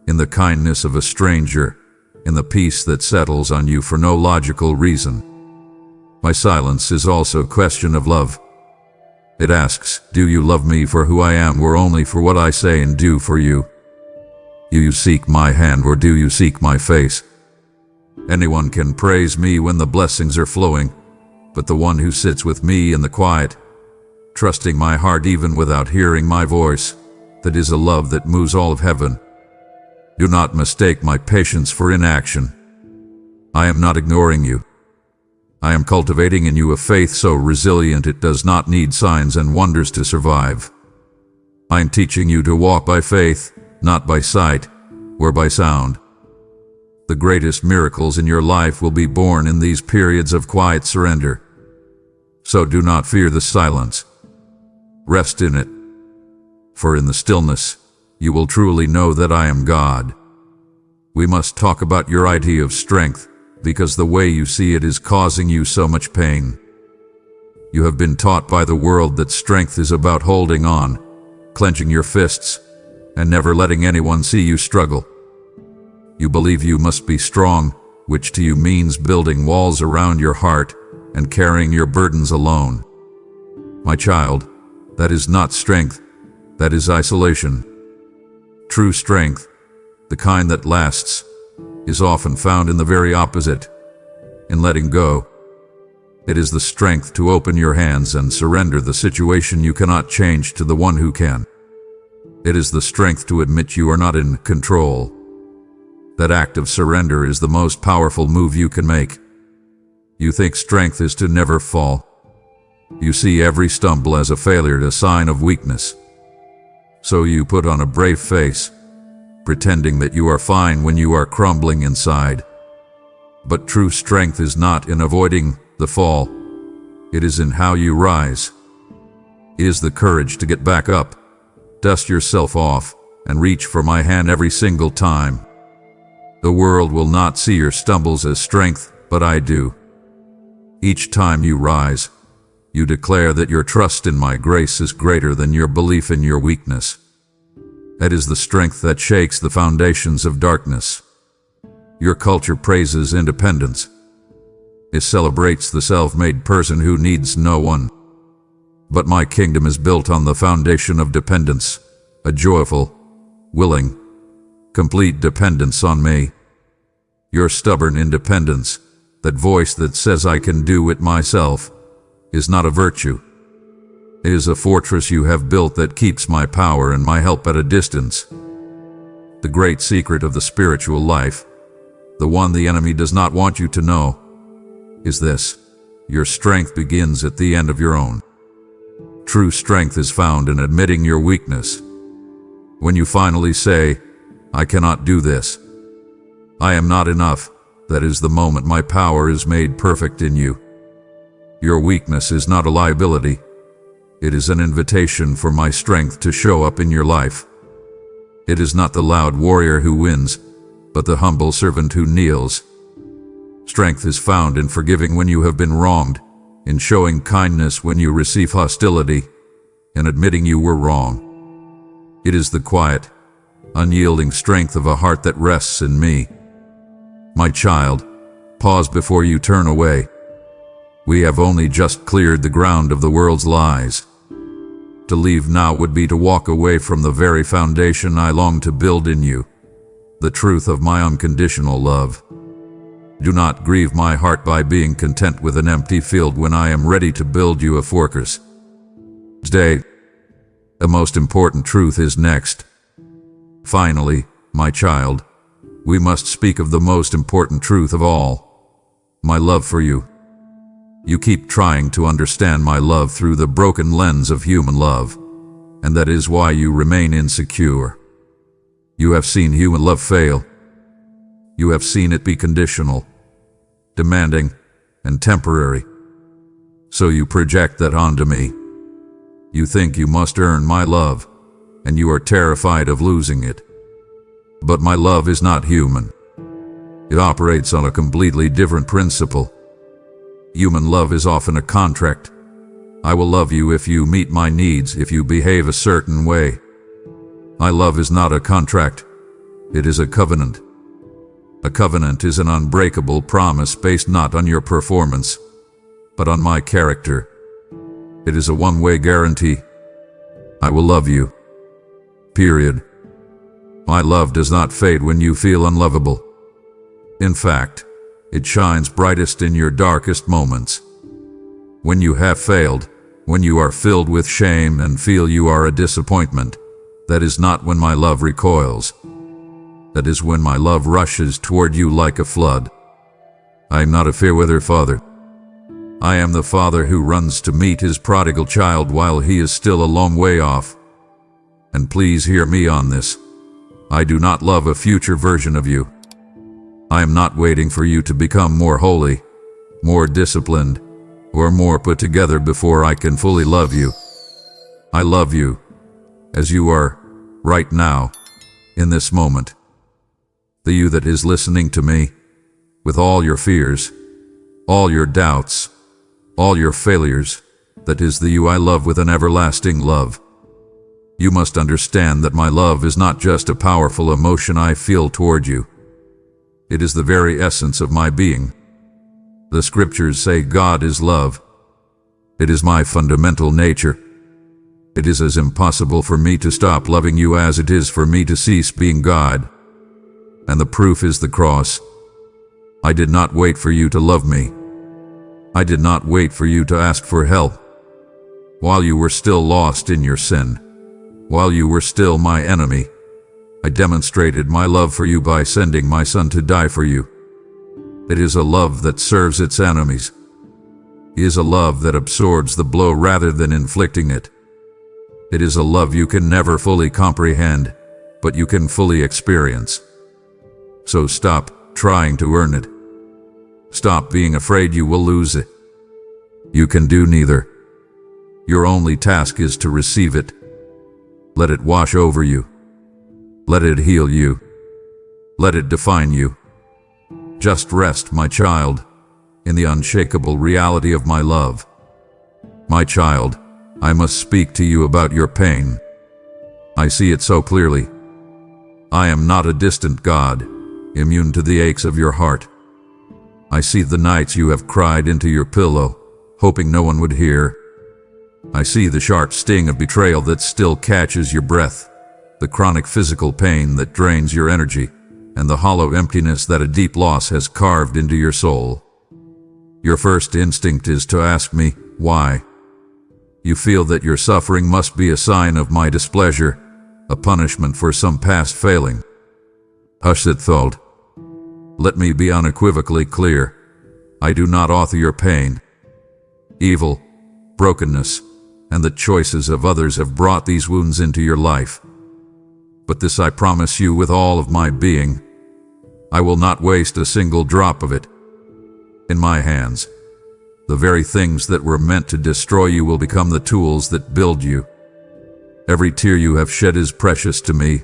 in the kindness of a stranger, in the peace that settles on you for no logical reason. My silence is also a question of love. It asks, do you love me for who I am or only for what I say and do for you? Do you seek my hand or do you seek my face? Anyone can praise me when the blessings are flowing, but the one who sits with me in the quiet, trusting my heart even without hearing my voice, that is a love that moves all of heaven. Do not mistake my patience for inaction. I am not ignoring you. I am cultivating in you a faith so resilient it does not need signs and wonders to survive. I am teaching you to walk by faith, not by sight or by sound. The greatest miracles in your life will be born in these periods of quiet surrender. So do not fear the silence. Rest in it. For in the stillness, you will truly know that I am God. We must talk about your idea of strength, because the way you see it is causing you so much pain. You have been taught by the world that strength is about holding on, clenching your fists, and never letting anyone see you struggle. You believe you must be strong, which to you means building walls around your heart and carrying your burdens alone. My child, that is not strength, that is isolation. True strength, the kind that lasts, is often found in the very opposite, in letting go. It is the strength to open your hands and surrender the situation you cannot change to the one who can. It is the strength to admit you are not in control. That act of surrender is the most powerful move you can make. You think strength is to never fall. You see every stumble as a failure, a sign of weakness. So you put on a brave face, pretending that you are fine when you are crumbling inside. But true strength is not in avoiding the fall. It is in how you rise. It is the courage to get back up, dust yourself off, and reach for my hand every single time. The world will not see your stumbles as strength, but I do. Each time you rise, you declare that your trust in my grace is greater than your belief in your weakness. That is the strength that shakes the foundations of darkness. Your culture praises independence. It celebrates the self-made person who needs no one. But my kingdom is built on the foundation of dependence, a joyful, willing, complete dependence on me. Your stubborn independence, that voice that says I can do it myself, is not a virtue. It is a fortress you have built that keeps my power and my help at a distance. The great secret of the spiritual life, the one the enemy does not want you to know, is this: your strength begins at the end of your own. True strength is found in admitting your weakness. When you finally say, I cannot do this, I am not enough, that is the moment my power is made perfect in you. Your weakness is not a liability. It is an invitation for my strength to show up in your life. It is not the loud warrior who wins, but the humble servant who kneels. Strength is found in forgiving when you have been wronged, in showing kindness when you receive hostility, in admitting you were wrong. It is the quiet, unyielding strength of a heart that rests in me. My child, pause before you turn away. We have only just cleared the ground of the world's lies. To leave now would be to walk away from the very foundation I long to build in you, the truth of my unconditional love. Do not grieve my heart by being content with an empty field when I am ready to build you a fortress. Today, the most important truth is next. Finally, my child, we must speak of the most important truth of all: my love for you. You keep trying to understand my love through the broken lens of human love, and that is why you remain insecure. You have seen human love fail. You have seen it be conditional, demanding, and temporary. So you project that onto me. You think you must earn my love, and you are terrified of losing it. But my love is not human. It operates on a completely different principle. Human love is often a contract. I will love you if you meet my needs, if you behave a certain way. My love is not a contract. It is a covenant. A covenant is an unbreakable promise based not on your performance, but on my character. It is a one-way guarantee. I will love you. Period. My love does not fade when you feel unlovable. In fact, It shines brightest in your darkest moments. When you have failed, when you are filled with shame and feel you are a disappointment, that is not when my love recoils. That is when my love rushes toward you like a flood. I am not a fair-weather father. I am the father who runs to meet his prodigal child while he is still a long way off. And please hear me on this. I do not love a future version of you. I am not waiting for you to become more holy, more disciplined, or more put together before I can fully love you. I love you as you are right now, in this moment. The you that is listening to me, with all your fears, all your doubts, all your failures, that is the you I love with an everlasting love. You must understand that my love is not just a powerful emotion I feel toward you. It is the very essence of my being. The scriptures say God is love. It is my fundamental nature. It is as impossible for me to stop loving you as it is for me to cease being God. And the proof is the cross. I did not wait for you to love me. I did not wait for you to ask for help. While you were still lost in your sin, while you were still my enemy, I demonstrated my love for you by sending my Son to die for you. It is a love that serves its enemies. It is a love that absorbs the blow rather than inflicting it. It is a love you can never fully comprehend, but you can fully experience. So stop trying to earn it. Stop being afraid you will lose it. You can do neither. Your only task is to receive it. Let it wash over you. Let it heal you. Let it define you. Just rest, my child, in the unshakable reality of my love. My child, I must speak to you about your pain. I see it so clearly. I am not a distant God, immune to the aches of your heart. I see the nights you have cried into your pillow, hoping no one would hear. I see the sharp sting of betrayal that still catches your breath, the chronic physical pain that drains your energy, and the hollow emptiness that a deep loss has carved into your soul. Your first instinct is to ask me, why? You feel that your suffering must be a sign of my displeasure, a punishment for some past failing. Hush that thought. Let me be unequivocally clear. I do not author your pain. Evil, brokenness, and the choices of others have brought these wounds into your life. But this I promise you with all of my being. I will not waste a single drop of it. In my hands, the very things that were meant to destroy you will become the tools that build you. Every tear you have shed is precious to me.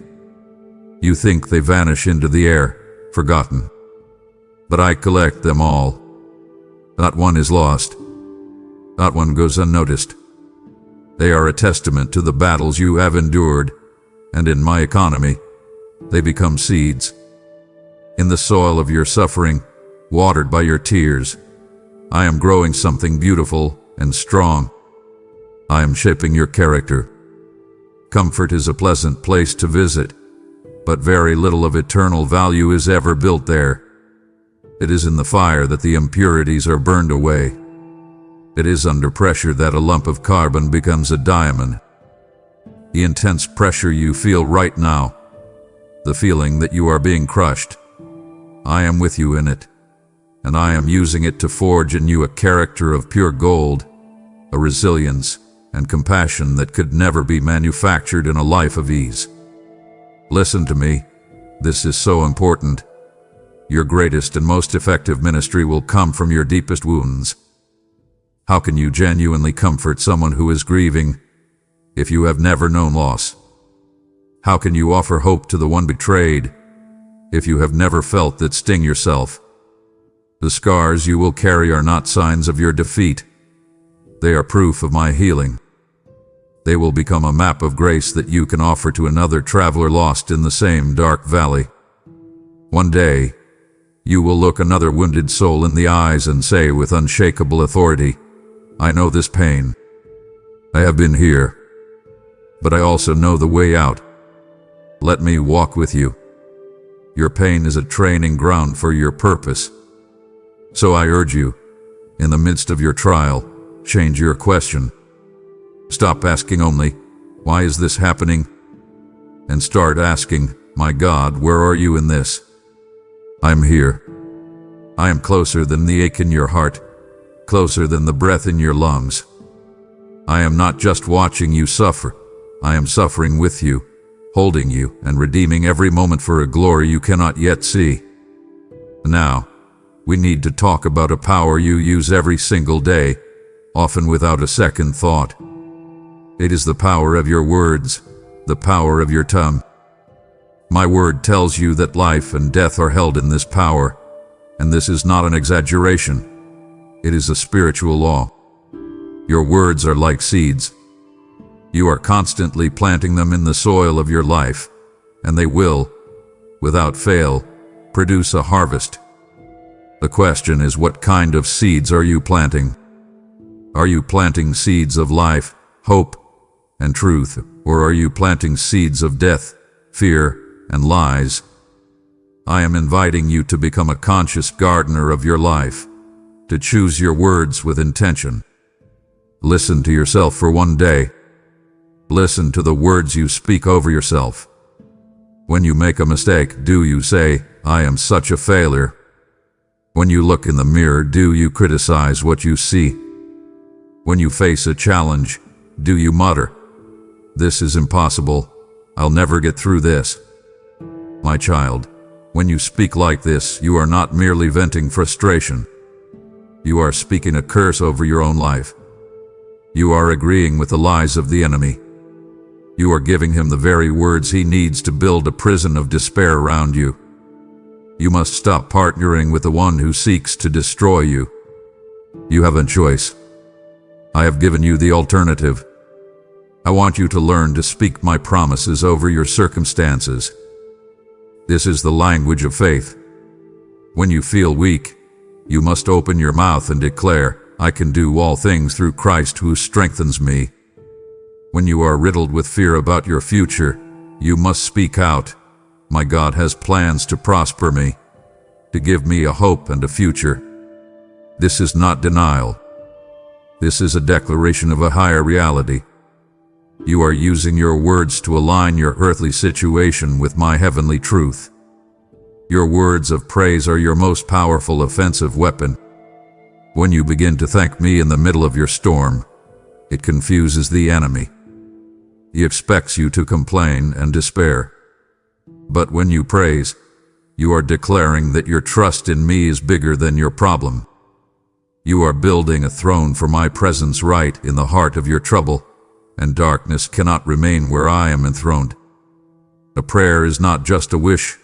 You think they vanish into the air, forgotten. But I collect them all. Not one is lost. Not one goes unnoticed. They are a testament to the battles you have endured, and in my economy, they become seeds. In the soil of your suffering, watered by your tears, I am growing something beautiful and strong. I am shaping your character. Comfort is a pleasant place to visit, but very little of eternal value is ever built there. It is in the fire that the impurities are burned away. It is under pressure that a lump of carbon becomes a diamond. The intense pressure you feel right now, the feeling that you are being crushed, I am with you in it, and I am using it to forge in you a character of pure gold, a resilience and compassion that could never be manufactured in a life of ease. Listen to me, this is so important. Your greatest and most effective ministry will come from your deepest wounds. How can you genuinely comfort someone who is grieving if you have never known loss? How can you offer hope to the one betrayed if you have never felt that sting yourself? The scars you will carry are not signs of your defeat. They are proof of my healing. They will become a map of grace that you can offer to another traveler lost in the same dark valley. One day, you will look another wounded soul in the eyes and say with unshakable authority, I know this pain. I have been here, but I also know the way out. Let me walk with you. Your pain is a training ground for your purpose. So I urge you, in the midst of your trial, change your question. Stop asking only, "Why is this happening?" and start asking, "My God, where are you in this?" I'm here. I am closer than the ache in your heart, closer than the breath in your lungs. I am not just watching you suffer. I am suffering with you, holding you, and redeeming every moment for a glory you cannot yet see. Now, we need to talk about a power you use every single day, often without a second thought. It is the power of your words, the power of your tongue. My word tells you that life and death are held in this power, and this is not an exaggeration. It is a spiritual law. Your words are like seeds. You are constantly planting them in the soil of your life, and they will, without fail, produce a harvest. The question is, what kind of seeds are you planting? Are you planting seeds of life, hope, and truth, or are you planting seeds of death, fear, and lies? I am inviting you to become a conscious gardener of your life, to choose your words with intention. Listen to yourself for one day. Listen to the words you speak over yourself. When you make a mistake, do you say, "I am such a failure"? When you look in the mirror, do you criticize what you see? When you face a challenge, do you mutter, "This is impossible. I'll never get through this"? My child, when you speak like this, you are not merely venting frustration. You are speaking a curse over your own life. You are agreeing with the lies of the enemy. You are giving him the very words he needs to build a prison of despair around you. You must stop partnering with the one who seeks to destroy you. You have a choice. I have given you the alternative. I want you to learn to speak my promises over your circumstances. This is the language of faith. When you feel weak, you must open your mouth and declare, "I can do all things through Christ who strengthens me." When you are riddled with fear about your future, you must speak out, "My God has plans to prosper me, to give me a hope and a future." This is not denial. This is a declaration of a higher reality. You are using your words to align your earthly situation with my heavenly truth. Your words of praise are your most powerful offensive weapon. When you begin to thank me in the middle of your storm, it confuses the enemy. He expects you to complain and despair. But when you praise, you are declaring that your trust in me is bigger than your problem. You are building a throne for my presence right in the heart of your trouble, and darkness cannot remain where I am enthroned. A prayer is not just a wish,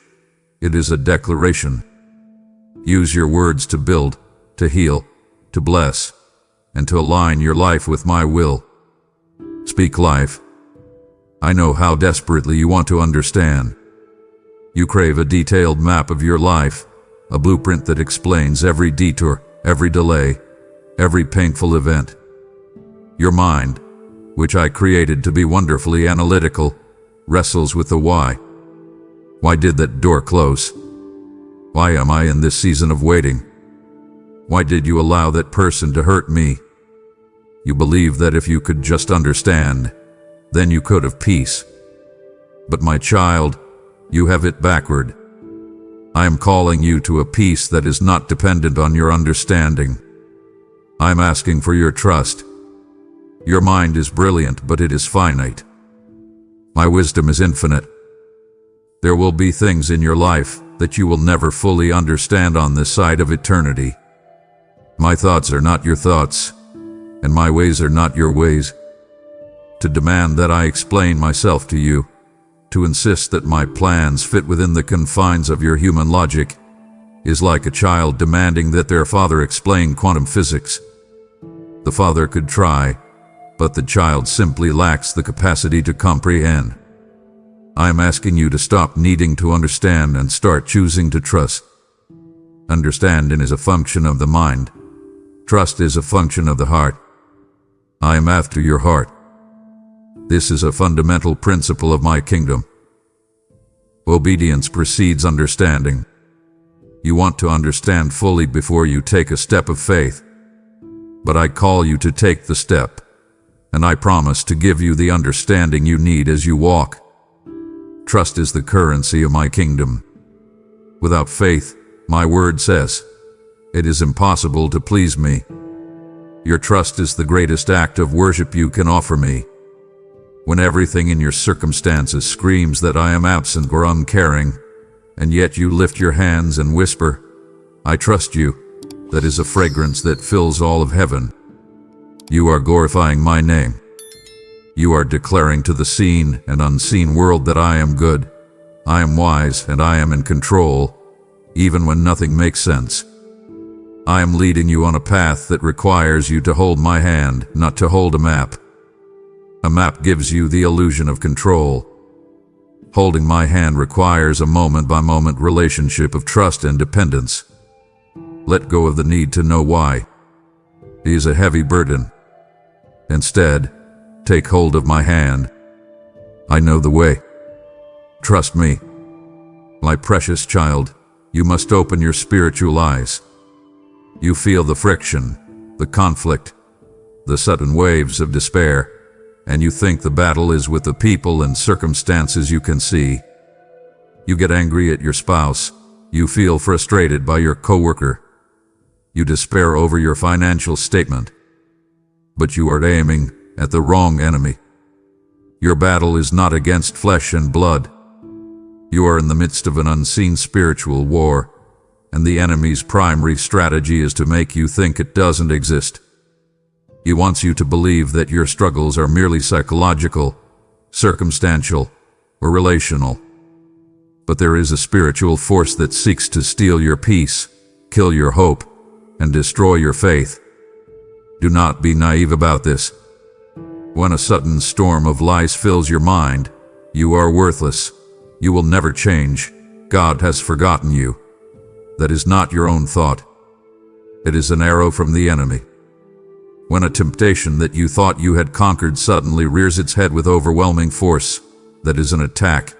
it is a declaration. Use your words to build, to heal, to bless, and to align your life with my will. Speak life. I know how desperately you want to understand. You crave a detailed map of your life, a blueprint that explains every detour, every delay, every painful event. Your mind, which I created to be wonderfully analytical, wrestles with the why. Why did that door close? Why am I in this season of waiting? Why did you allow that person to hurt me? You believe that if you could just understand, then you could have peace. But my child, you have it backward. I am calling you to a peace that is not dependent on your understanding. I am asking for your trust. Your mind is brilliant, but it is finite. My wisdom is infinite. There will be things in your life that you will never fully understand on this side of eternity. My thoughts are not your thoughts, and my ways are not your ways. To demand that I explain myself to you, to insist that my plans fit within the confines of your human logic, is like a child demanding that their father explain quantum physics. The father could try, but the child simply lacks the capacity to comprehend. I am asking you to stop needing to understand and start choosing to trust. Understanding is a function of the mind. Trust is a function of the heart. I am after your heart. This is a fundamental principle of my kingdom. Obedience precedes understanding. You want to understand fully before you take a step of faith. But I call you to take the step, and I promise to give you the understanding you need as you walk. Trust is the currency of my kingdom. Without faith, my word says, it is impossible to please me. Your trust is the greatest act of worship you can offer me. When everything in your circumstances screams that I am absent or uncaring, and yet you lift your hands and whisper, I trust you, that is a fragrance that fills all of heaven. You are glorifying my name. You are declaring to the seen and unseen world that I am good, I am wise, and I am in control, even when nothing makes sense. I am leading you on a path that requires you to hold my hand, not to hold a map. A map gives you the illusion of control. Holding my hand requires a moment-by-moment relationship of trust and dependence. Let go of the need to know why. It is a heavy burden. Instead, take hold of my hand. I know the way. Trust me. My precious child, you must open your spiritual eyes. You feel the friction, the conflict, the sudden waves of despair, and you think the battle is with the people and circumstances you can see. You get angry at your spouse. You feel frustrated by your coworker. You despair over your financial statement. But you are aiming at the wrong enemy. Your battle is not against flesh and blood. You are in the midst of an unseen spiritual war, and the enemy's primary strategy is to make you think it doesn't exist. He wants you to believe that your struggles are merely psychological, circumstantial, or relational. But there is a spiritual force that seeks to steal your peace, kill your hope, and destroy your faith. Do not be naive about this. When a sudden storm of lies fills your mind, you are worthless. You will never change. God has forgotten you. That is not your own thought. It is an arrow from the enemy. When a temptation that you thought you had conquered suddenly rears its head with overwhelming force, that is an attack.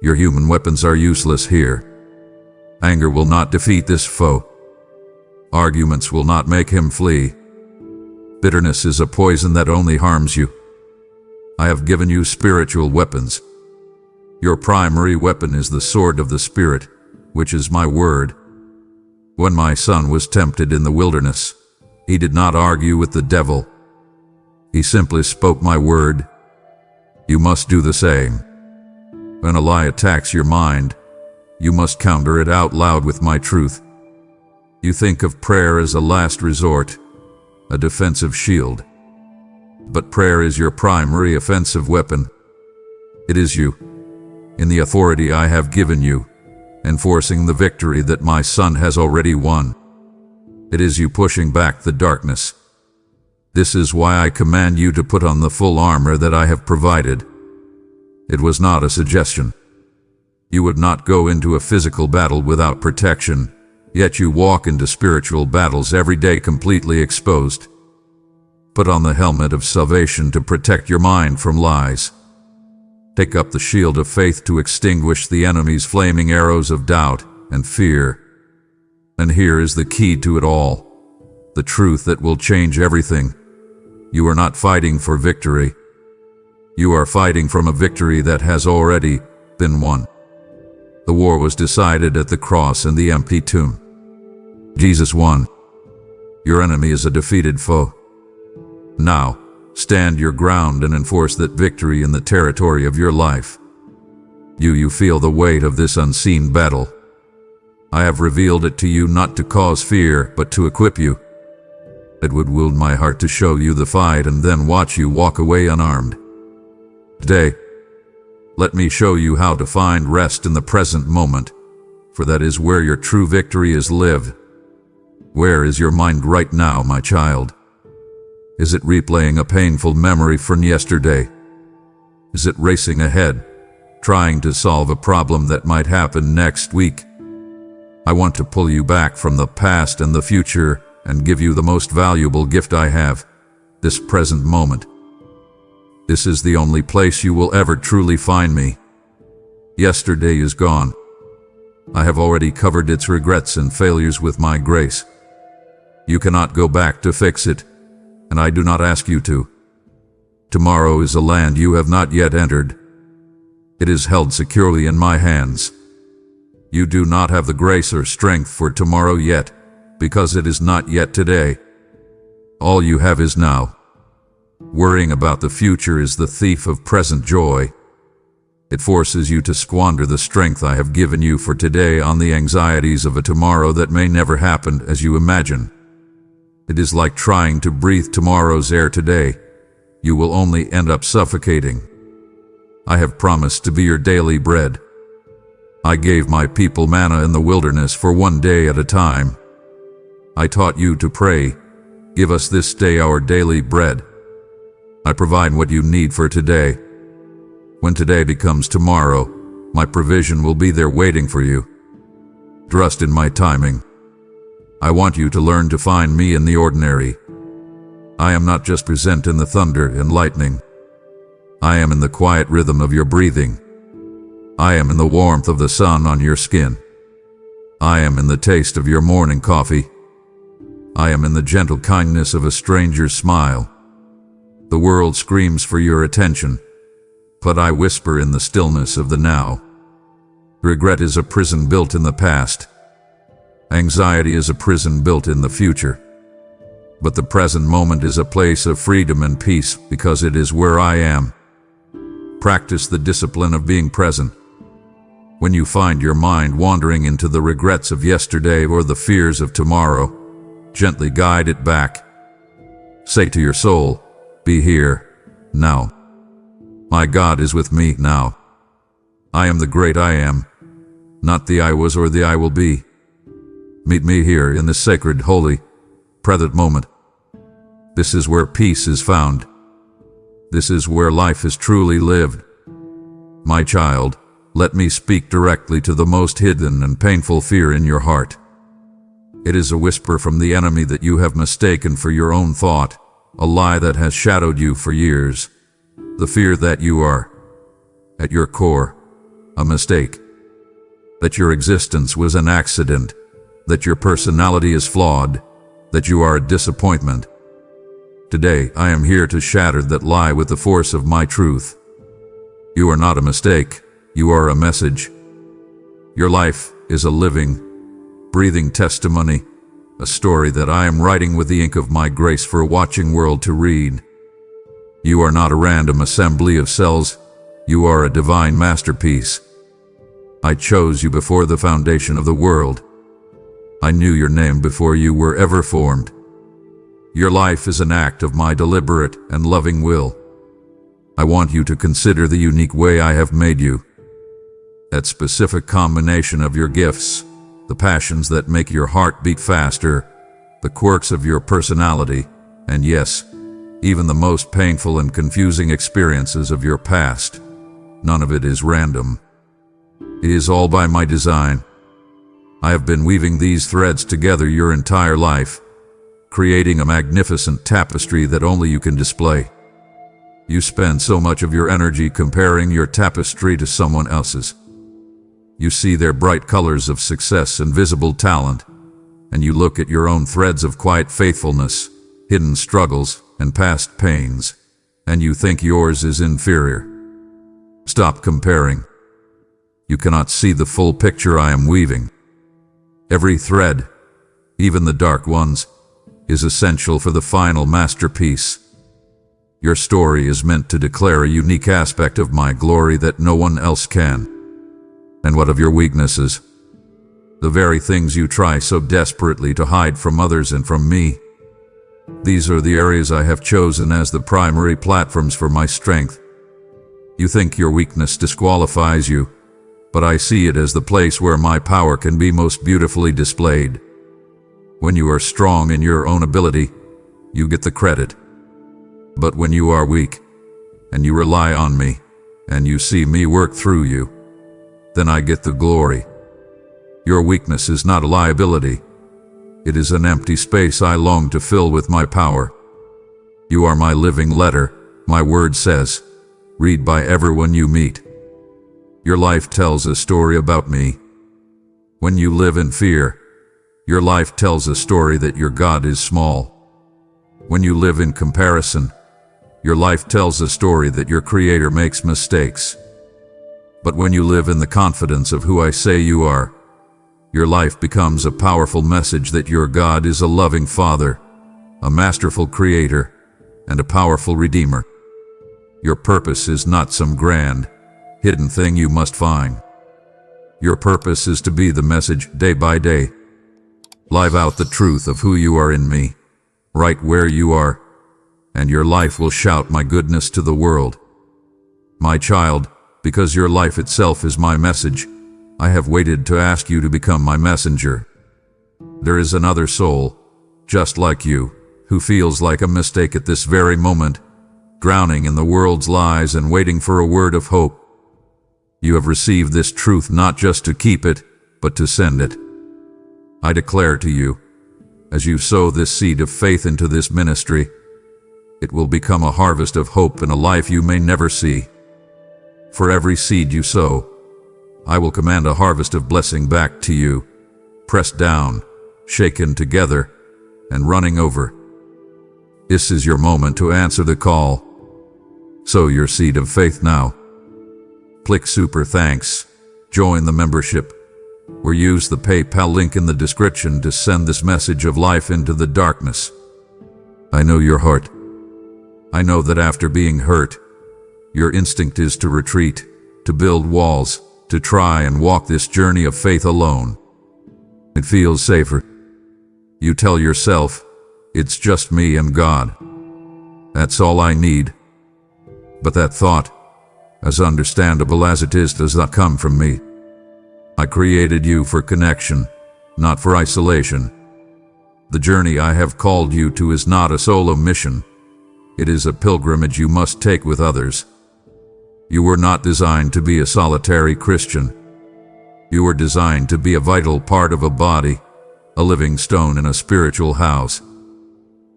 Your human weapons are useless here. Anger will not defeat this foe. Arguments will not make him flee. Bitterness is a poison that only harms you. I have given you spiritual weapons. Your primary weapon is the sword of the Spirit, which is my word. When my son was tempted in the wilderness, he did not argue with the devil. He simply spoke my word. You must do the same. When a lie attacks your mind, you must counter it out loud with my truth. You think of prayer as a last resort, a defensive shield. But prayer is your primary offensive weapon. It is you, in the authority I have given you, enforcing the victory that my son has already won. It is you pushing back the darkness. This is why I command you to put on the full armor that I have provided. It was not a suggestion. You would not go into a physical battle without protection, yet you walk into spiritual battles every day completely exposed. Put on the helmet of salvation to protect your mind from lies. Take up the shield of faith to extinguish the enemy's flaming arrows of doubt and fear. And here is the key to it all, the truth that will change everything. You are not fighting for victory. You are fighting from a victory that has already been won. The war was decided at the cross and the empty tomb. Jesus won. Your enemy is a defeated foe. Now, stand your ground and enforce that victory in the territory of your life. You feel the weight of this unseen battle. I have revealed it to you not to cause fear, but to equip you. It would wound my heart to show you the fight and then watch you walk away unarmed. Today, let me show you how to find rest in the present moment, for that is where your true victory is lived. Where is your mind right now, my child? Is it replaying a painful memory from yesterday? Is it racing ahead, trying to solve a problem that might happen next week? I want to pull you back from the past and the future and give you the most valuable gift I have, this present moment. This is the only place you will ever truly find me. Yesterday is gone. I have already covered its regrets and failures with my grace. You cannot go back to fix it, and I do not ask you to. Tomorrow is a land you have not yet entered. It is held securely in my hands. You do not have the grace or strength for tomorrow yet, because it is not yet today. All you have is now. Worrying about the future is the thief of present joy. It forces you to squander the strength I have given you for today on the anxieties of a tomorrow that may never happen as you imagine. It is like trying to breathe tomorrow's air today. You will only end up suffocating. I have promised to be your daily bread. I gave my people manna in the wilderness for 1 day at a time. I taught you to pray, "Give us this day our daily bread." I provide what you need for today. When today becomes tomorrow, my provision will be there waiting for you. Trust in my timing. I want you to learn to find me in the ordinary. I am not just present in the thunder and lightning. I am in the quiet rhythm of your breathing. I am in the warmth of the sun on your skin. I am in the taste of your morning coffee. I am in the gentle kindness of a stranger's smile. The world screams for your attention, but I whisper in the stillness of the now. Regret is a prison built in the past. Anxiety is a prison built in the future. But the present moment is a place of freedom and peace because it is where I am. Practice the discipline of being present. When you find your mind wandering into the regrets of yesterday or the fears of tomorrow, gently guide it back. Say to your soul, "Be here, now. My God is with me now. I am the great I am, not the I was or the I will be. Meet me here in the sacred, holy, present moment. This is where peace is found. This is where life is truly lived. My child, let me speak directly to the most hidden and painful fear in your heart. It is a whisper from the enemy that you have mistaken for your own thought, a lie that has shadowed you for years. The fear that you are, at your core, a mistake. That your existence was an accident. That your personality is flawed. That you are a disappointment. Today, I am here to shatter that lie with the force of my truth. You are not a mistake. You are a message. Your life is a living, breathing testimony, a story that I am writing with the ink of my grace for a watching world to read. You are not a random assembly of cells. You are a divine masterpiece. I chose you before the foundation of the world. I knew your name before you were ever formed. Your life is an act of my deliberate and loving will. I want you to consider the unique way I have made you. That specific combination of your gifts, the passions that make your heart beat faster, the quirks of your personality, and yes, even the most painful and confusing experiences of your past. None of it is random. It is all by my design. I have been weaving these threads together your entire life, creating a magnificent tapestry that only you can display. You spend so much of your energy comparing your tapestry to someone else's. You see their bright colors of success and visible talent, and you look at your own threads of quiet faithfulness, hidden struggles, and past pains, and you think yours is inferior. Stop comparing. You cannot see the full picture I am weaving. Every thread, even the dark ones, is essential for the final masterpiece. Your story is meant to declare a unique aspect of my glory that no one else can. And what of your weaknesses? The very things you try so desperately to hide from others and from me. These are the areas I have chosen as the primary platforms for my strength. You think your weakness disqualifies you, but I see it as the place where my power can be most beautifully displayed. When you are strong in your own ability, you get the credit. But when you are weak, and you rely on me, and you see me work through you, then I get the glory. Your weakness is not a liability. It is an empty space I long to fill with my power. You are my living letter, my word says, read by everyone you meet. Your life tells a story about me. When you live in fear, your life tells a story that your God is small. When you live in comparison, your life tells a story that your Creator makes mistakes. But when you live in the confidence of who I say you are, your life becomes a powerful message that your God is a loving Father, a masterful Creator, and a powerful Redeemer. Your purpose is not some grand, hidden thing you must find. Your purpose is to be the message day by day. Live out the truth of who you are in me, right where you are, and your life will shout my goodness to the world. My child, because your life itself is my message, I have waited to ask you to become my messenger. There is another soul, just like you, who feels like a mistake at this very moment, drowning in the world's lies and waiting for a word of hope. You have received this truth not just to keep it, but to send it. I declare to you, as you sow this seed of faith into this ministry, it will become a harvest of hope in a life you may never see. For every seed you sow, I will command a harvest of blessing back to you, pressed down, shaken together, and running over. This is your moment to answer the call. Sow your seed of faith now. Click Super Thanks, join the membership, or use the PayPal link in the description to send this message of life into the darkness. I know your heart. I know that after being hurt, your instinct is to retreat, to build walls, to try and walk this journey of faith alone. It feels safer. You tell yourself, it's just me and God. That's all I need. But that thought, as understandable as it is, does not come from me. I created you for connection, not for isolation. The journey I have called you to is not a solo mission. It is a pilgrimage you must take with others. You were not designed to be a solitary Christian. You were designed to be a vital part of a body, a living stone in a spiritual house.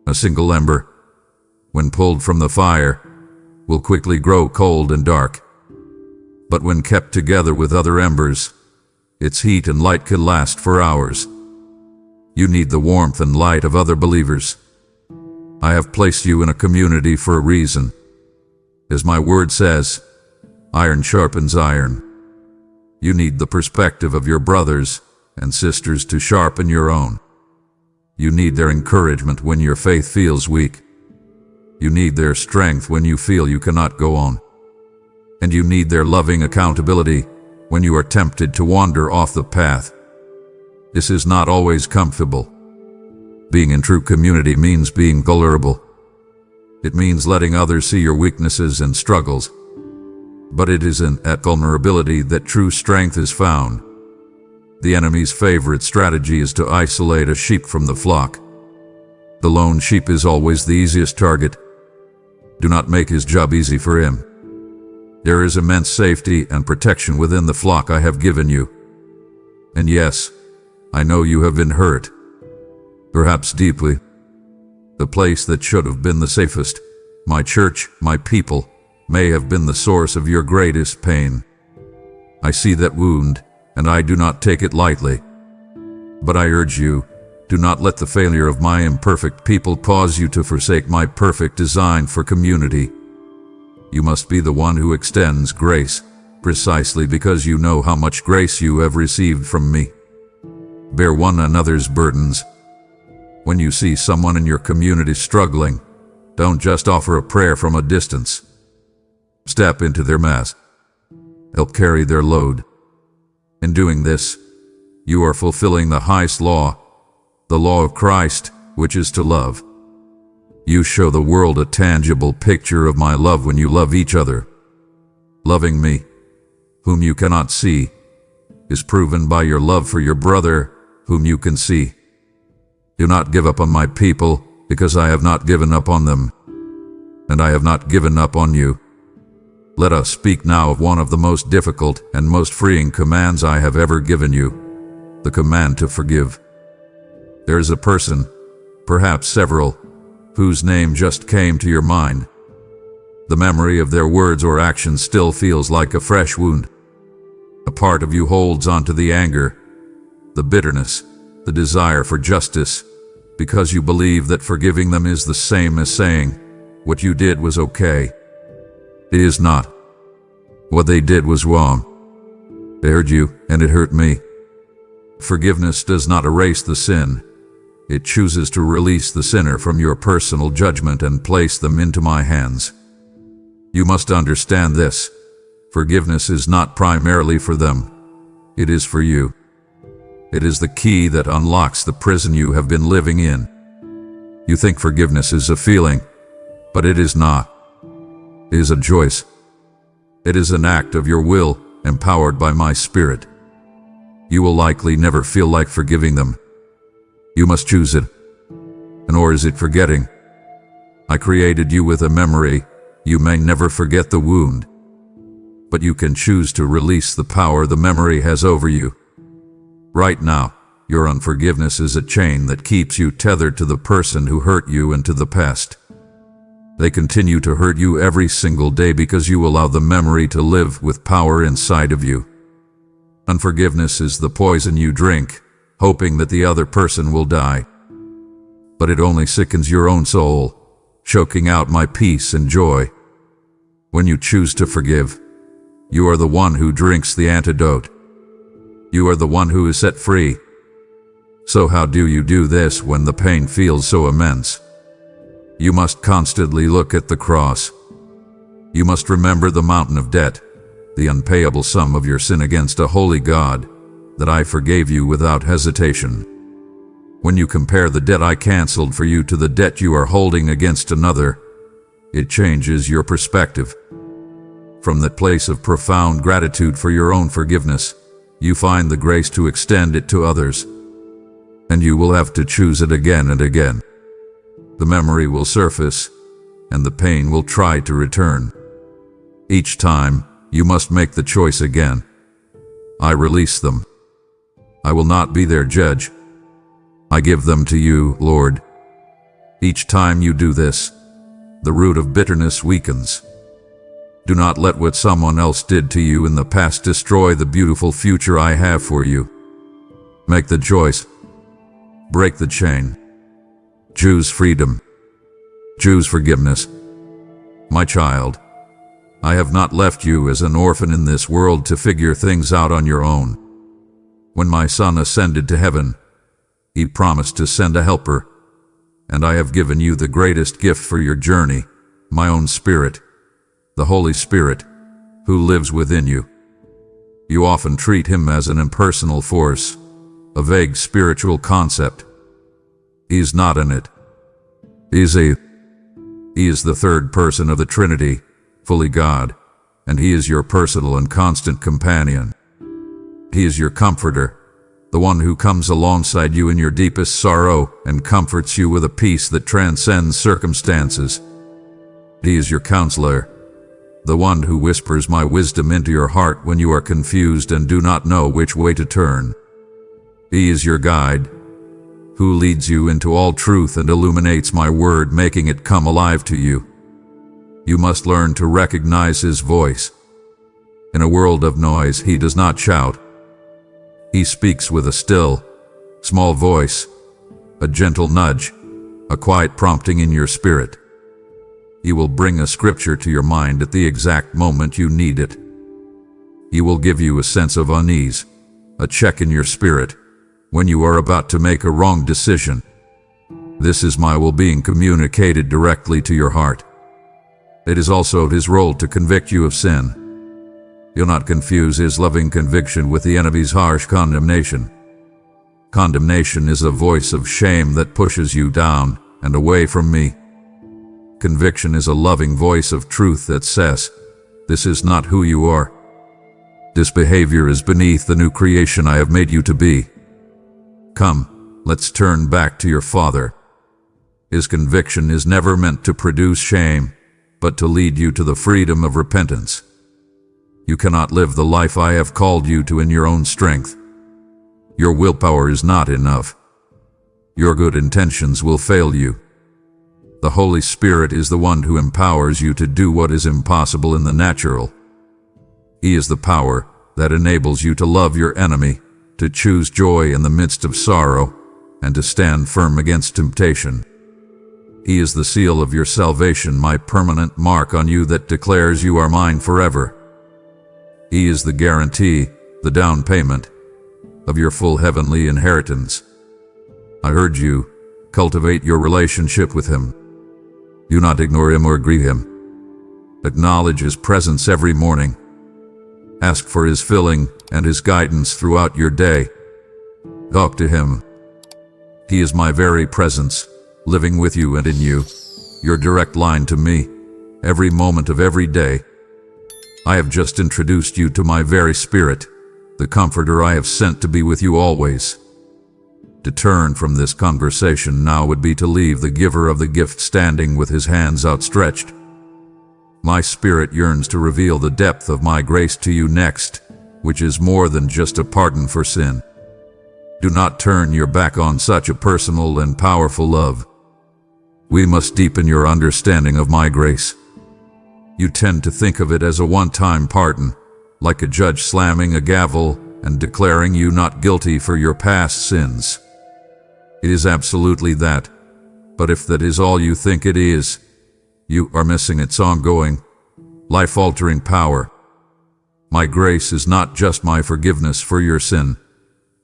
A single ember, when pulled from the fire, will quickly grow cold and dark. But when kept together with other embers, its heat and light can last for hours. You need the warmth and light of other believers. I have placed you in a community for a reason. As my word says, iron sharpens iron. You need the perspective of your brothers and sisters to sharpen your own. You need their encouragement when your faith feels weak. You need their strength when you feel you cannot go on. And you need their loving accountability when you are tempted to wander off the path. This is not always comfortable. Being in true community means being vulnerable. It means letting others see your weaknesses and struggles. But it is in that vulnerability that true strength is found. The enemy's favorite strategy is to isolate a sheep from the flock. The lone sheep is always the easiest target. Do not make his job easy for him. There is immense safety and protection within the flock I have given you. And yes, I know you have been hurt, perhaps deeply. The place that should have been the safest, my church, my people, may have been the source of your greatest pain. I see that wound, and I do not take it lightly. But I urge you, do not let the failure of my imperfect people cause you to forsake my perfect design for community. You must be the one who extends grace, precisely because you know how much grace you have received from me. Bear one another's burdens. When you see someone in your community struggling, don't just offer a prayer from a distance. Step into their mess. Help carry their load. In doing this, you are fulfilling the highest law, the law of Christ, which is to love. You show the world a tangible picture of my love when you love each other. Loving me, whom you cannot see, is proven by your love for your brother, whom you can see. Do not give up on my people, because I have not given up on them, and I have not given up on you. Let us speak now of one of the most difficult and most freeing commands I have ever given you, the command to forgive. There is a person, perhaps several, whose name just came to your mind. The memory of their words or actions still feels like a fresh wound. A part of you holds on to the anger, the bitterness, the desire for justice, because you believe that forgiving them is the same as saying, what you did was okay. It is not. What they did was wrong. It hurt you, and it hurt me. Forgiveness does not erase the sin. It chooses to release the sinner from your personal judgment and place them into my hands. You must understand this. Forgiveness is not primarily for them. It is for you. It is the key that unlocks the prison you have been living in. You think forgiveness is a feeling, but it is not. It is a choice. It is an act of your will, empowered by my Spirit. You will likely never feel like forgiving them. You must choose it. And or is it forgetting? I created you with a memory. You may never forget the wound. But you can choose to release the power the memory has over you. Right now, your unforgiveness is a chain that keeps you tethered to the person who hurt you and to the past. They continue to hurt you every single day because you allow the memory to live with power inside of you. Unforgiveness is the poison you drink, hoping that the other person will die. But it only sickens your own soul, choking out my peace and joy. When you choose to forgive, you are the one who drinks the antidote. You are the one who is set free. So how do you do this when the pain feels so immense? You must constantly look at the cross. You must remember the mountain of debt, the unpayable sum of your sin against a holy God, that I forgave you without hesitation. When you compare the debt I canceled for you to the debt you are holding against another, it changes your perspective. From that place of profound gratitude for your own forgiveness, you find the grace to extend it to others. And you will have to choose it again and again. The memory will surface, and the pain will try to return. Each time, you must make the choice again. I release them. I will not be their judge. I give them to you, Lord. Each time you do this, the root of bitterness weakens. Do not let what someone else did to you in the past destroy the beautiful future I have for you. Make the choice. Break the chain. Choose freedom. Choose forgiveness. My child, I have not left you as an orphan in this world to figure things out on your own. When my Son ascended to heaven, He promised to send a helper, and I have given you the greatest gift for your journey, my own Spirit, the Holy Spirit, who lives within you. You often treat Him as an impersonal force, a vague spiritual concept. He is not in it. He is the third person of the Trinity, fully God, and He is your personal and constant companion. He is your comforter, the one who comes alongside you in your deepest sorrow and comforts you with a peace that transcends circumstances. He is your counselor, the one who whispers my wisdom into your heart when you are confused and do not know which way to turn. He is your guide, who leads you into all truth and illuminates my word, making it come alive to you. You must learn to recognize His voice. In a world of noise, He does not shout. He speaks with a still, small voice, a gentle nudge, a quiet prompting in your spirit. He will bring a scripture to your mind at the exact moment you need it. He will give you a sense of unease, a check in your spirit, when you are about to make a wrong decision. This is my will being communicated directly to your heart. It is also His role to convict you of sin. You'll not confuse His loving conviction with the enemy's harsh condemnation. Condemnation is a voice of shame that pushes you down and away from me. Conviction is a loving voice of truth that says, this is not who you are. This behavior is beneath the new creation I have made you to be. Come, let's turn back to your Father. His conviction is never meant to produce shame, but to lead you to the freedom of repentance. You cannot live the life I have called you to in your own strength. Your willpower is not enough. Your good intentions will fail you. The Holy Spirit is the one who empowers you to do what is impossible in the natural. He is the power that enables you to love your enemy, to choose joy in the midst of sorrow, and to stand firm against temptation. He is the seal of your salvation, my permanent mark on you that declares you are mine forever. He is the guarantee, the down payment, of your full heavenly inheritance. I urge you, cultivate your relationship with Him. Do not ignore Him or grieve Him. Acknowledge His presence every morning. Ask for His filling and His guidance throughout your day. Talk to Him. He is my very presence, living with you and in you, your direct line to me, every moment of every day. I have just introduced you to my very Spirit, the Comforter I have sent to be with you always. To turn from this conversation now would be to leave the giver of the gift standing with his hands outstretched. My spirit yearns to reveal the depth of my grace to you next, which is more than just a pardon for sin. Do not turn your back on such a personal and powerful love. We must deepen your understanding of my grace. You tend to think of it as a one-time pardon, like a judge slamming a gavel and declaring you not guilty for your past sins. It is absolutely that, but if that is all you think it is, you are missing its ongoing, life-altering power. My grace is not just my forgiveness for your sin.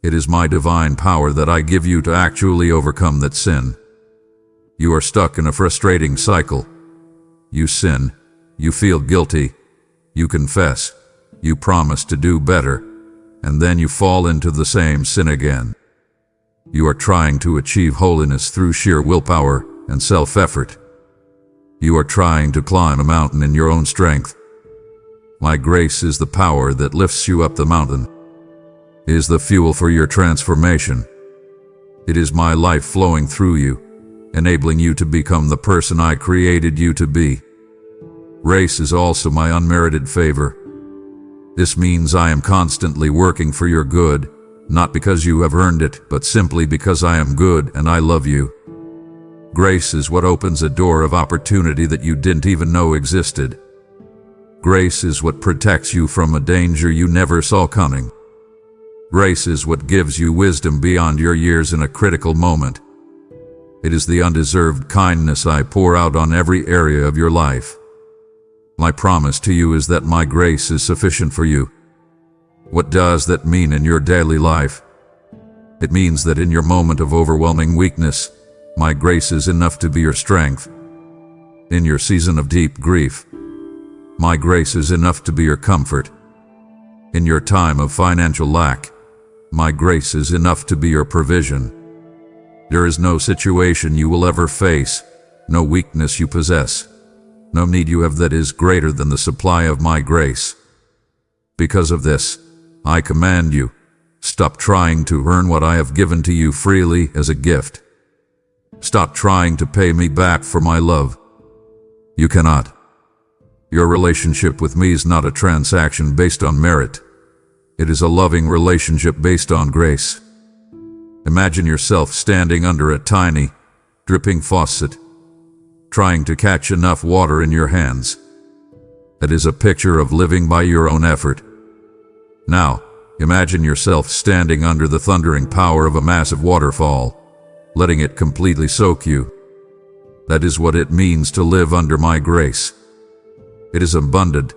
It is my divine power that I give you to actually overcome that sin. You are stuck in a frustrating cycle. You sin, you feel guilty, you confess, you promise to do better, and then you fall into the same sin again. You are trying to achieve holiness through sheer willpower and self-effort. You are trying to climb a mountain in your own strength. My grace is the power that lifts you up the mountain. It is the fuel for your transformation. It is my life flowing through you, enabling you to become the person I created you to be. Grace is also my unmerited favor. This means I am constantly working for your good, not because you have earned it, but simply because I am good and I love you. Grace is what opens a door of opportunity that you didn't even know existed. Grace is what protects you from a danger you never saw coming. Grace is what gives you wisdom beyond your years in a critical moment. It is the undeserved kindness I pour out on every area of your life. My promise to you is that my grace is sufficient for you. What does that mean in your daily life? It means that in your moment of overwhelming weakness, my grace is enough to be your strength. In your season of deep grief, my grace is enough to be your comfort. In your time of financial lack, my grace is enough to be your provision. There is no situation you will ever face, no weakness you possess, no need you have that is greater than the supply of my grace. Because of this, I command you, stop trying to earn what I have given to you freely as a gift. Stop trying to pay me back for my love. You cannot. Your relationship with me is not a transaction based on merit. It is a loving relationship based on grace. Imagine yourself standing under a tiny, dripping faucet, trying to catch enough water in your hands. That is a picture of living by your own effort. Now, imagine yourself standing under the thundering power of a massive waterfall, letting it completely soak you. That is what it means to live under my grace. It is abundant,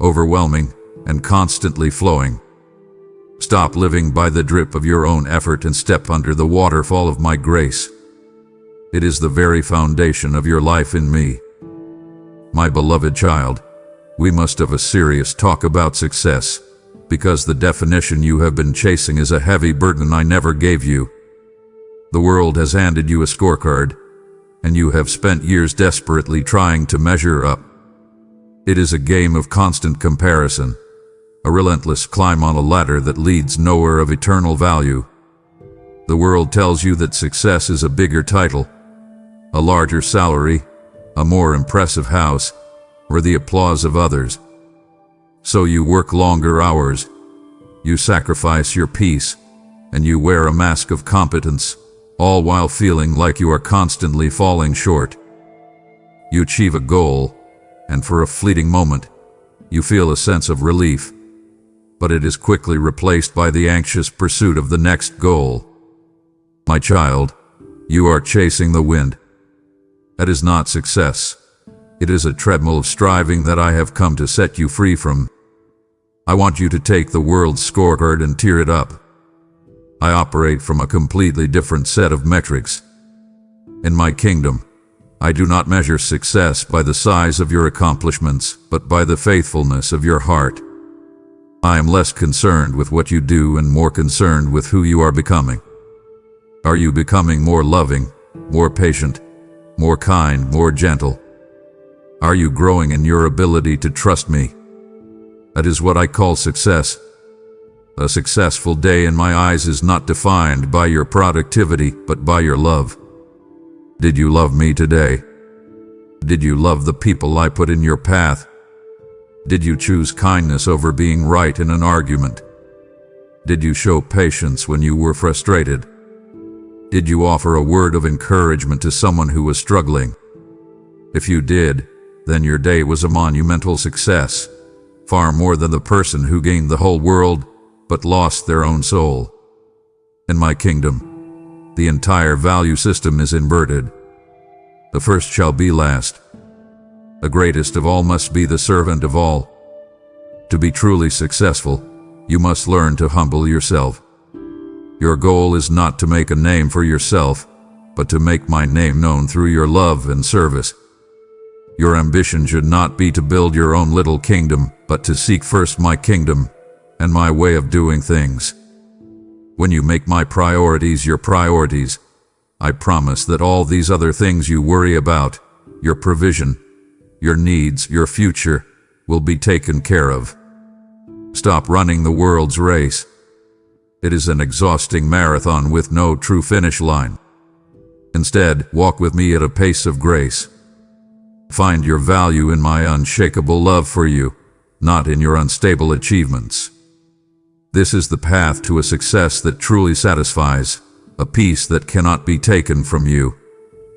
overwhelming, and constantly flowing. Stop living by the drip of your own effort and step under the waterfall of my grace. It is the very foundation of your life in me. My beloved child, we must have a serious talk about success, because the definition you have been chasing is a heavy burden I never gave you. The world has handed you a scorecard, and you have spent years desperately trying to measure up. It is a game of constant comparison, a relentless climb on a ladder that leads nowhere of eternal value. The world tells you that success is a bigger title, a larger salary, a more impressive house, or the applause of others. So you work longer hours, you sacrifice your peace, and you wear a mask of competence, all while feeling like you are constantly falling short. You achieve a goal, and for a fleeting moment, you feel a sense of relief. but it is quickly replaced by the anxious pursuit of the next goal. My child, you are chasing the wind. That is not success. It is a treadmill of striving that I have come to set you free from. I want you to take the world's scorecard and tear it up. I operate from a completely different set of metrics. In my kingdom, I do not measure success by the size of your accomplishments, but by the faithfulness of your heart. I am less concerned with what you do and more concerned with who you are becoming. Are you becoming more loving, more patient, more kind, more gentle? Are you growing in your ability to trust me? That is what I call success. A successful day in my eyes is not defined by your productivity, but by your love. Did you love me today? Did you love the people I put in your path? Did you choose kindness over being right in an argument? Did you show patience when you were frustrated? Did you offer a word of encouragement to someone who was struggling? If you did, then your day was a monumental success, far more than the person who gained the whole world but lost their own soul. In my kingdom, the entire value system is inverted. The first shall be last. The greatest of all must be the servant of all. To be truly successful, you must learn to humble yourself. Your goal is not to make a name for yourself, but to make my name known through your love and service. Your ambition should not be to build your own little kingdom, but to seek first my kingdom and my way of doing things. When you make my priorities your priorities, I promise that all these other things you worry about, your provision, your needs, your future, will be taken care of. Stop running the world's race. It is an exhausting marathon with no true finish line. Instead, walk with me at a pace of grace. Find your value in my unshakable love for you, not in your unstable achievements. This is the path to a success that truly satisfies, a peace that cannot be taken from you,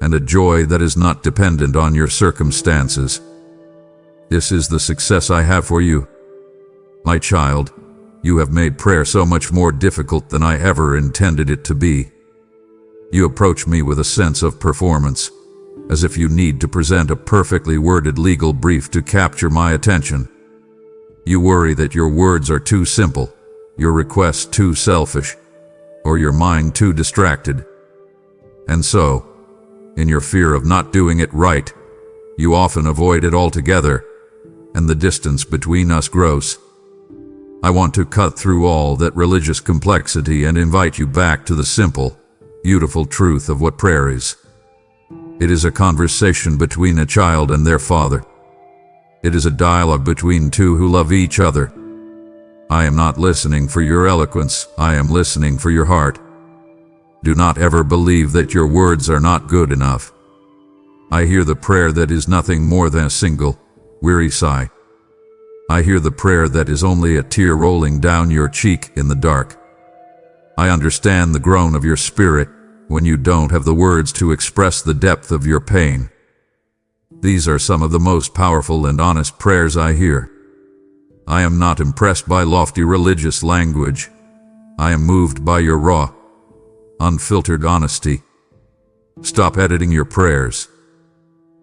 and a joy that is not dependent on your circumstances. This is the success I have for you. My child, you have made prayer so much more difficult than I ever intended it to be. You approach me with a sense of performance, as if you need to present a perfectly worded legal brief to capture my attention. You worry that your words are too simple, your requests too selfish, or your mind too distracted. And so, in your fear of not doing it right, you often avoid it altogether, and the distance between us grows. I want to cut through all that religious complexity and invite you back to the simple, beautiful truth of what prayer is. It is a conversation between a child and their father. It is a dialogue between two who love each other. I am not listening for your eloquence, I am listening for your heart. Do not ever believe that your words are not good enough. I hear the prayer that is nothing more than a single, weary sigh. I hear the prayer that is only a tear rolling down your cheek in the dark. I understand the groan of your spirit when you don't have the words to express the depth of your pain. These are some of the most powerful and honest prayers I hear. I am not impressed by lofty religious language. I am moved by your raw, unfiltered honesty. Stop editing your prayers.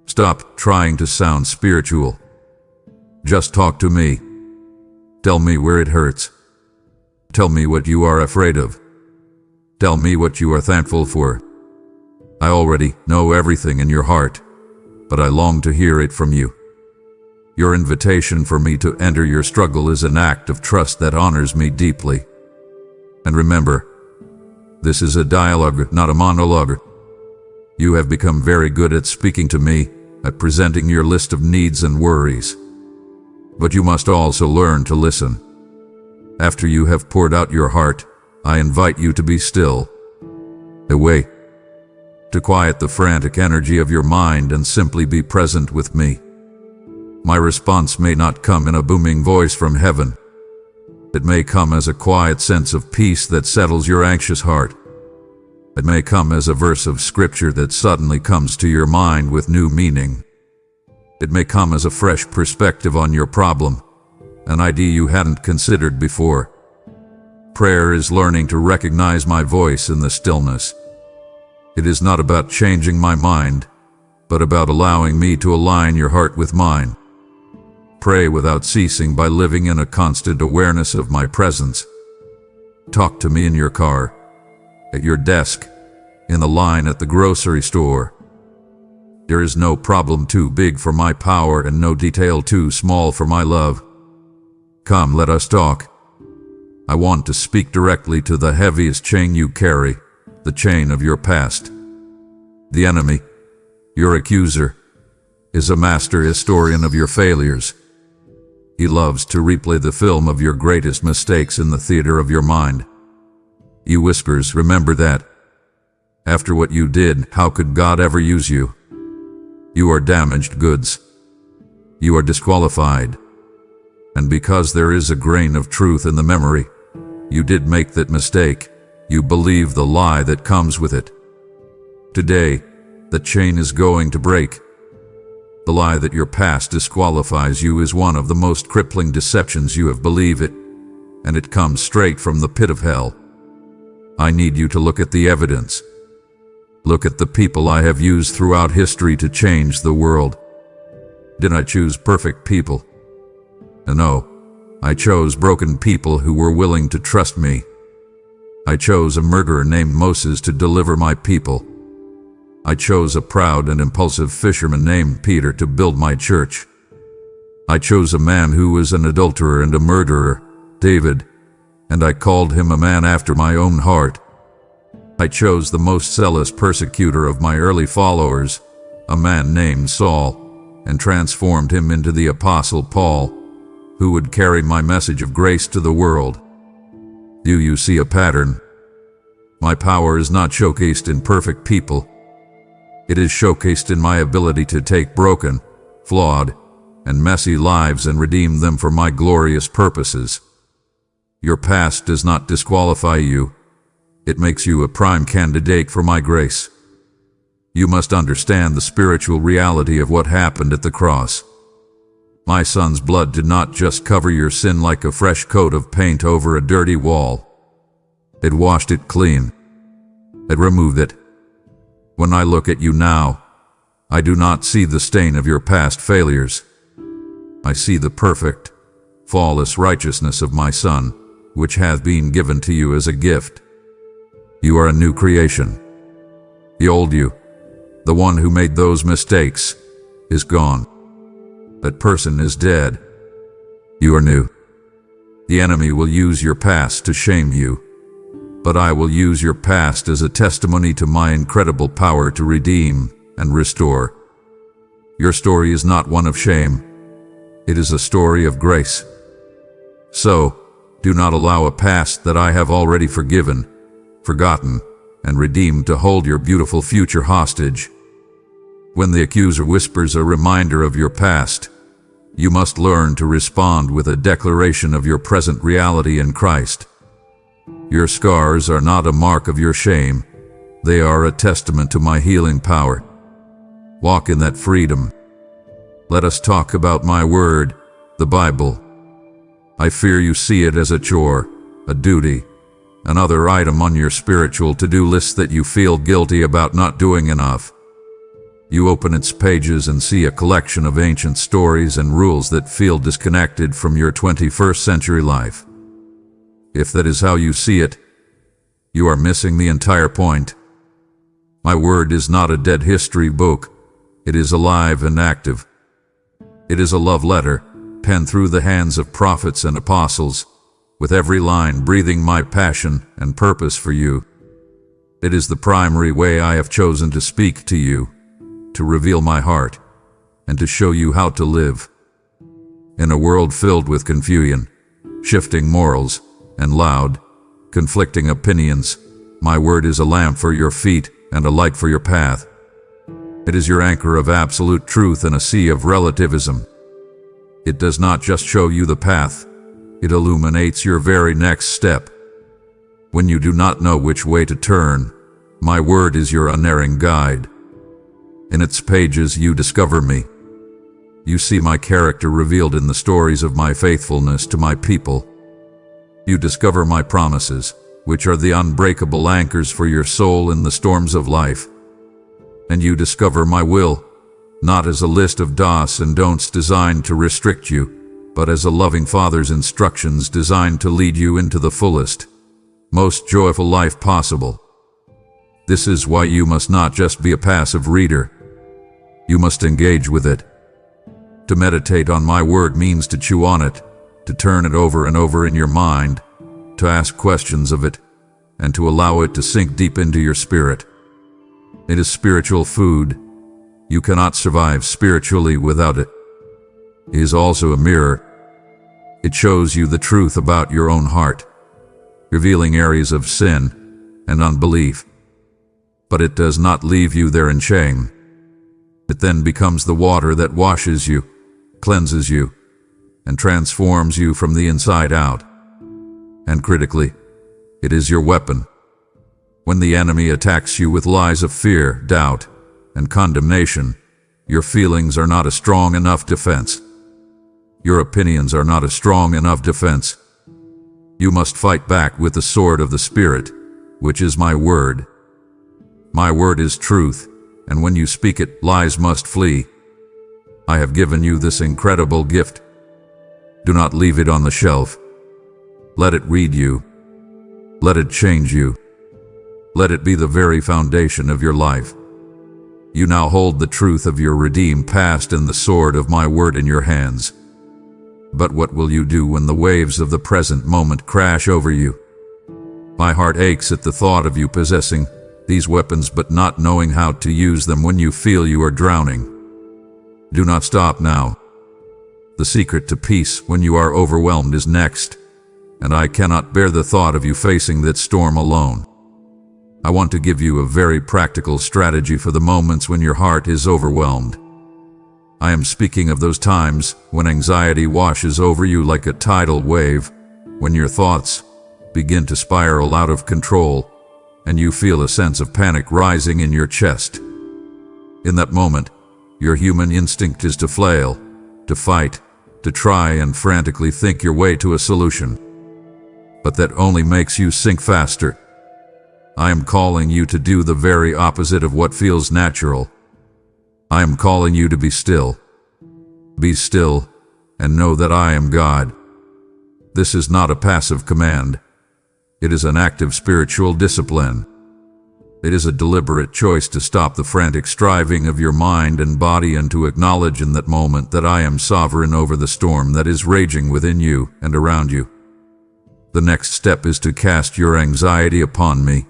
Stop trying to sound spiritual. Just talk to me. Tell me where it hurts. Tell me what you are afraid of. Tell me what you are thankful for. I already know everything in your heart, but I long to hear it from you. Your invitation for me to enter your struggle is an act of trust that honors me deeply. And remember, this is a dialogue, not a monologue. You have become very good at speaking to me, at presenting your list of needs and worries. But you must also learn to listen. After you have poured out your heart, I invite you to be still. Away. To quiet the frantic energy of your mind and simply be present with me. My response may not come in a booming voice from heaven. It may come as a quiet sense of peace that settles your anxious heart. It may come as a verse of scripture that suddenly comes to your mind with new meaning. It may come as a fresh perspective on your problem, an idea you hadn't considered before. Prayer is learning to recognize my voice in the stillness. It is not about changing my mind, but about allowing me to align your heart with mine. Pray without ceasing by living in a constant awareness of my presence. Talk to me in your car, at your desk, in the line at the grocery store. There is no problem too big for my power and no detail too small for my love. Come, let us talk. I want to speak directly to the heaviest chain you carry, the chain of your past. The enemy, your accuser, is a master historian of your failures. He loves to replay the film of your greatest mistakes in the theater of your mind. He whispers, remember that. After what you did, how could God ever use you? You are damaged goods. You are disqualified. And because there is a grain of truth in the memory, you did make that mistake. You believe the lie that comes with it. Today, the chain is going to break. The lie that your past disqualifies you is one of the most crippling deceptions you have believed it, and it comes straight from the pit of hell. I need you to look at the evidence. Look at the people I have used throughout history to change the world. Did I choose perfect people? No, I chose broken people who were willing to trust me. I chose a murderer named Moses to deliver my people. I chose a proud and impulsive fisherman named Peter to build my church. I chose a man who was an adulterer and a murderer, David, and I called him a man after my own heart. I chose the most zealous persecutor of my early followers, a man named Saul, and transformed him into the Apostle Paul, who would carry my message of grace to the world. Do you see a pattern? My power is not showcased in perfect people. It is showcased in my ability to take broken, flawed, and messy lives and redeem them for my glorious purposes. Your past does not disqualify you. It makes you a prime candidate for my grace. You must understand the spiritual reality of what happened at the cross. My son's blood did not just cover your sin like a fresh coat of paint over a dirty wall. It washed it clean. It removed it. When I look at you now, I do not see the stain of your past failures. I see the perfect, flawless righteousness of my Son, which hath been given to you as a gift. You are a new creation. The old you, the one who made those mistakes, is gone. That person is dead. You are new. The enemy will use your past to shame you, but I will use your past as a testimony to my incredible power to redeem and restore. Your story is not one of shame. It is a story of grace. So, do not allow a past that I have already forgiven, forgotten, and redeemed to hold your beautiful future hostage. When the accuser whispers a reminder of your past, you must learn to respond with a declaration of your present reality in Christ. Your scars are not a mark of your shame. They are a testament to my healing power. Walk in that freedom. Let us talk about my word, the Bible. I fear you see it as a chore, a duty, another item on your spiritual to-do list that you feel guilty about not doing enough. You open its pages and see a collection of ancient stories and rules that feel disconnected from your 21st century life. If that is how you see it, you are missing the entire point. My word is not a dead history book. It is alive and active. It is a love letter, penned through the hands of prophets and apostles, with every line breathing my passion and purpose for you. It is the primary way I have chosen to speak to you, to reveal my heart, and to show you how to live. In a world filled with confusion, shifting morals, and loud, conflicting opinions, my word is a lamp for your feet and a light for your path. It is your anchor of absolute truth in a sea of relativism. It does not just show you the path, it illuminates your very next step. When you do not know which way to turn, my word is your unerring guide. In its pages you discover me. You see my character revealed in the stories of my faithfulness to my people. You discover my promises, which are the unbreakable anchors for your soul in the storms of life. And you discover my will, not as a list of do's and don'ts designed to restrict you, but as a loving Father's instructions designed to lead you into the fullest, most joyful life possible. This is why you must not just be a passive reader. You must engage with it. To meditate on my word means to chew on it, to turn it over and over in your mind, to ask questions of it, and to allow it to sink deep into your spirit. It is spiritual food. You cannot survive spiritually without it. It is also a mirror. It shows you the truth about your own heart, revealing areas of sin and unbelief. But it does not leave you there in shame. It then becomes the water that washes you, cleanses you, and transforms you from the inside out. And critically, it is your weapon. When the enemy attacks you with lies of fear, doubt, and condemnation, your feelings are not a strong enough defense. Your opinions are not a strong enough defense. You must fight back with the sword of the Spirit, which is my word. My word is truth, and when you speak it, lies must flee. I have given you this incredible gift. Do not leave it on the shelf. Let it read you. Let it change you. Let it be the very foundation of your life. You now hold the truth of your redeemed past and the sword of my word in your hands. But what will you do when the waves of the present moment crash over you? My heart aches at the thought of you possessing these weapons but not knowing how to use them when you feel you are drowning. Do not stop now. The secret to peace when you are overwhelmed is next, and I cannot bear the thought of you facing that storm alone. I want to give you a very practical strategy for the moments when your heart is overwhelmed. I am speaking of those times when anxiety washes over you like a tidal wave, when your thoughts begin to spiral out of control, and you feel a sense of panic rising in your chest. In that moment, your human instinct is to flail, to fight, to try and frantically think your way to a solution. But that only makes you sink faster. I am calling you to do the very opposite of what feels natural. I am calling you to be still. Be still and know that I am God. This is not a passive command. It is an active spiritual discipline. It is a deliberate choice to stop the frantic striving of your mind and body and to acknowledge in that moment that I am sovereign over the storm that is raging within you and around you. The next step is to cast your anxiety upon me.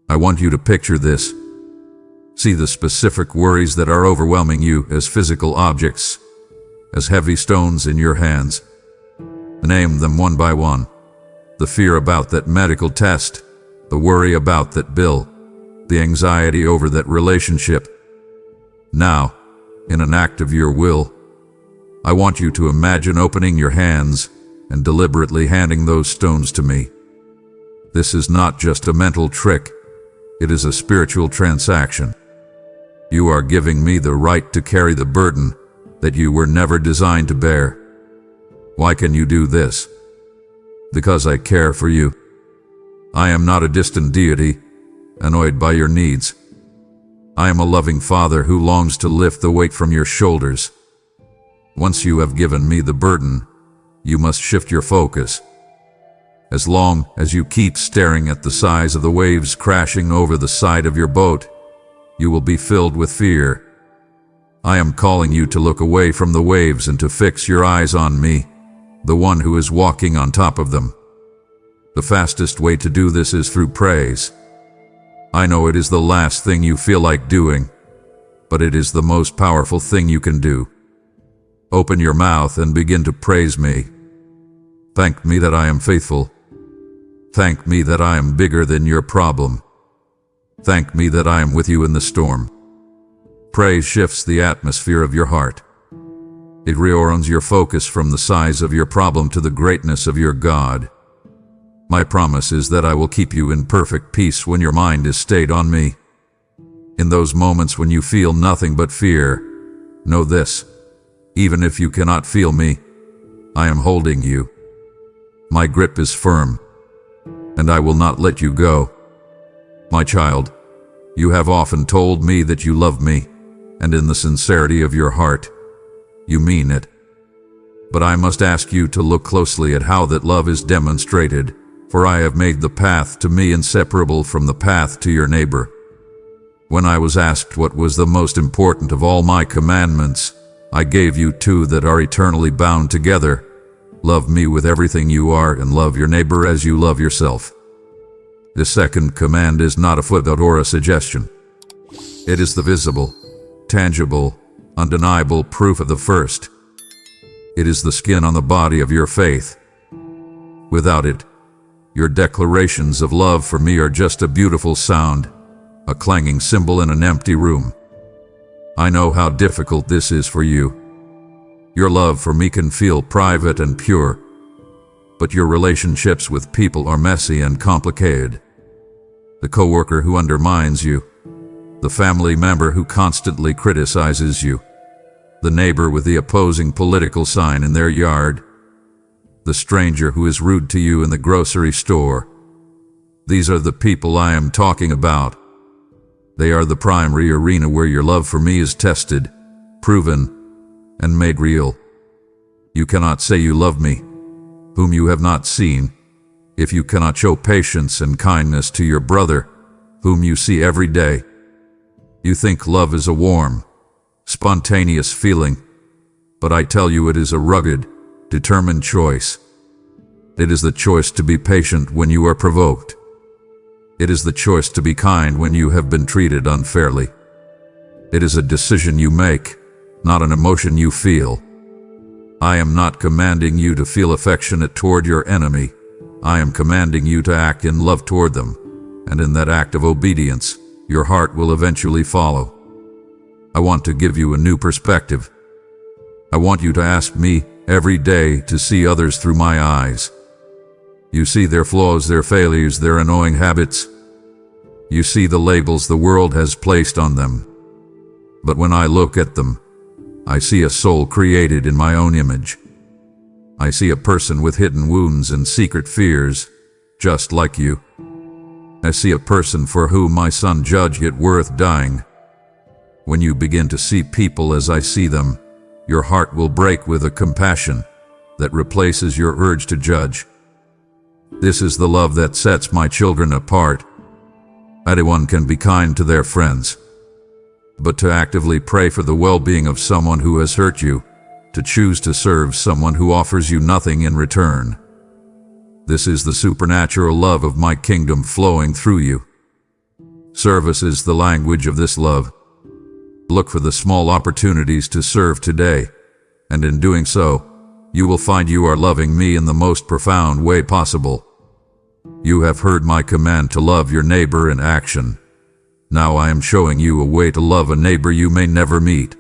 I want you to picture this. See the specific worries that are overwhelming you as physical objects, as heavy stones in your hands. Name them one by one. The fear about that medical test, the worry about that bill, the anxiety over that relationship. Now, in an act of your will, I want you to imagine opening your hands and deliberately handing those stones to me. This is not just a mental trick. It is a spiritual transaction. You are giving me the right to carry the burden that you were never designed to bear. Why can you do this? Because I care for you. I am not a distant deity, annoyed by your needs. I am a loving Father who longs to lift the weight from your shoulders. Once you have given me the burden, you must shift your focus. As long as you keep staring at the size of the waves crashing over the side of your boat, you will be filled with fear. I am calling you to look away from the waves and to fix your eyes on me, the one who is walking on top of them. The fastest way to do this is through praise. I know it is the last thing you feel like doing, but it is the most powerful thing you can do. Open your mouth and begin to praise me. Thank me that I am faithful. Thank me that I am bigger than your problem. Thank me that I am with you in the storm. Praise shifts the atmosphere of your heart. It reorients your focus from the size of your problem to the greatness of your God. My promise is that I will keep you in perfect peace when your mind is stayed on me. In those moments when you feel nothing but fear, know this: Even if you cannot feel me, I am holding you. My grip is firm, and I will not let you go. My child, you have often told me that you love me, and in the sincerity of your heart, you mean it. But I must ask you to look closely at how that love is demonstrated, for I have made the path to me inseparable from the path to your neighbor. When I was asked what was the most important of all my commandments, I gave you two that are eternally bound together. Love me with everything you are, and love your neighbor as you love yourself. The second command is not a footnote or a suggestion. It is the visible, tangible, undeniable proof of the first. It is the skin on the body of your faith. Without it, your declarations of love for me are just a beautiful sound, a clanging cymbal in an empty room. I know how difficult this is for you. Your love for me can feel private and pure, but your relationships with people are messy and complicated. The coworker who undermines you, the family member who constantly criticizes you, the neighbor with the opposing political sign in their yard, the stranger who is rude to you in the grocery store. These are the people I am talking about. They are the primary arena where your love for me is tested, proven, and made real. You cannot say you love me, whom you have not seen, if you cannot show patience and kindness to your brother, whom you see every day. You think love is a warm, spontaneous feeling, but I tell you it is a rugged, determined choice. It is the choice to be patient when you are provoked. It is the choice to be kind when you have been treated unfairly. It is a decision you make, not an emotion you feel. I am not commanding you to feel affectionate toward your enemy. I am commanding you to act in love toward them, and in that act of obedience, your heart will eventually follow. I want to give you a new perspective. I want you to ask me every day to see others through my eyes. You see their flaws, their failures, their annoying habits. You see the labels the world has placed on them. But when I look at them, I see a soul created in my own image. I see a person with hidden wounds and secret fears, just like you. I see a person for whom my son judged it worth dying. When you begin to see people as I see them, your heart will break with a compassion that replaces your urge to judge. This is the love that sets my children apart. Anyone can be kind to their friends, but to actively pray for the well-being of someone who has hurt you, to choose to serve someone who offers you nothing in return. This is the supernatural love of my kingdom flowing through you. Service is the language of this love. Look for the small opportunities to serve today, and in doing so, you will find you are loving me in the most profound way possible. You have heard my command to love your neighbor in action. Now I am showing you a way to love a neighbor you may never meet.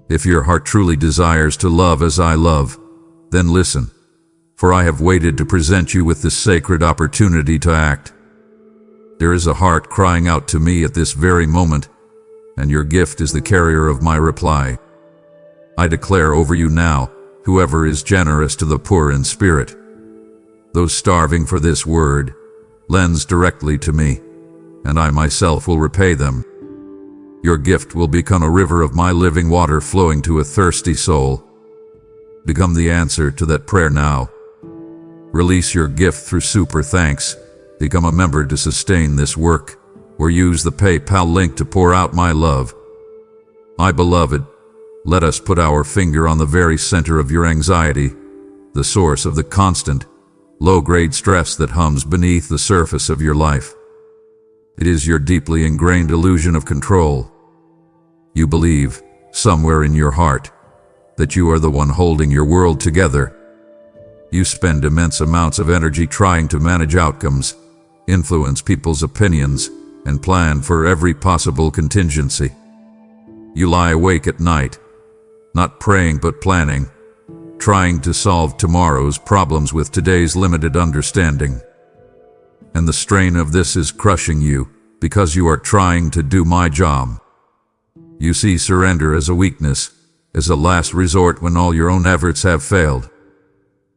If your heart truly desires to love as I love, then listen, for I have waited to present you with this sacred opportunity to act. There is a heart crying out to me at this very moment, and your gift is the carrier of my reply. I declare over you now, whoever is generous to the poor in spirit, those starving for this word, lends directly to me, and I myself will repay them. Your gift will become a river of my living water flowing to a thirsty soul. Become the answer to that prayer now. Release your gift through super thanks. Become a member to sustain this work, or use the PayPal link to pour out my love. My beloved, let us put our finger on the very center of your anxiety, the source of the constant, low-grade stress that hums beneath the surface of your life. It is your deeply ingrained illusion of control. You believe, somewhere in your heart, that you are the one holding your world together. You spend immense amounts of energy trying to manage outcomes, influence people's opinions, and plan for every possible contingency. You lie awake at night, not praying but planning, trying to solve tomorrow's problems with today's limited understanding. And the strain of this is crushing you because you are trying to do my job. You see surrender as a weakness, as a last resort when all your own efforts have failed.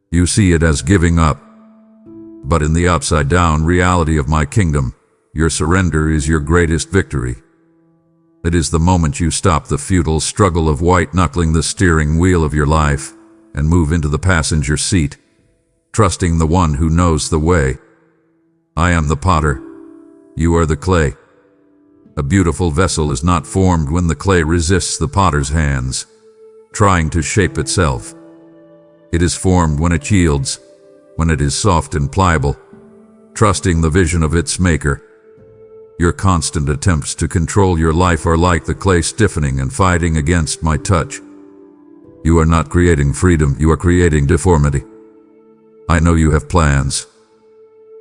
You see it as giving up. But in the upside-down reality of my kingdom, your surrender is your greatest victory. It is the moment you stop the futile struggle of white-knuckling the steering wheel of your life and move into the passenger seat, trusting the one who knows the way. I am the potter. You are the clay. A beautiful vessel is not formed when the clay resists the potter's hands, trying to shape itself. It is formed when it yields, when it is soft and pliable, trusting the vision of its maker. Your constant attempts to control your life are like the clay stiffening and fighting against my touch. You are not creating freedom, you are creating deformity. I know you have plans.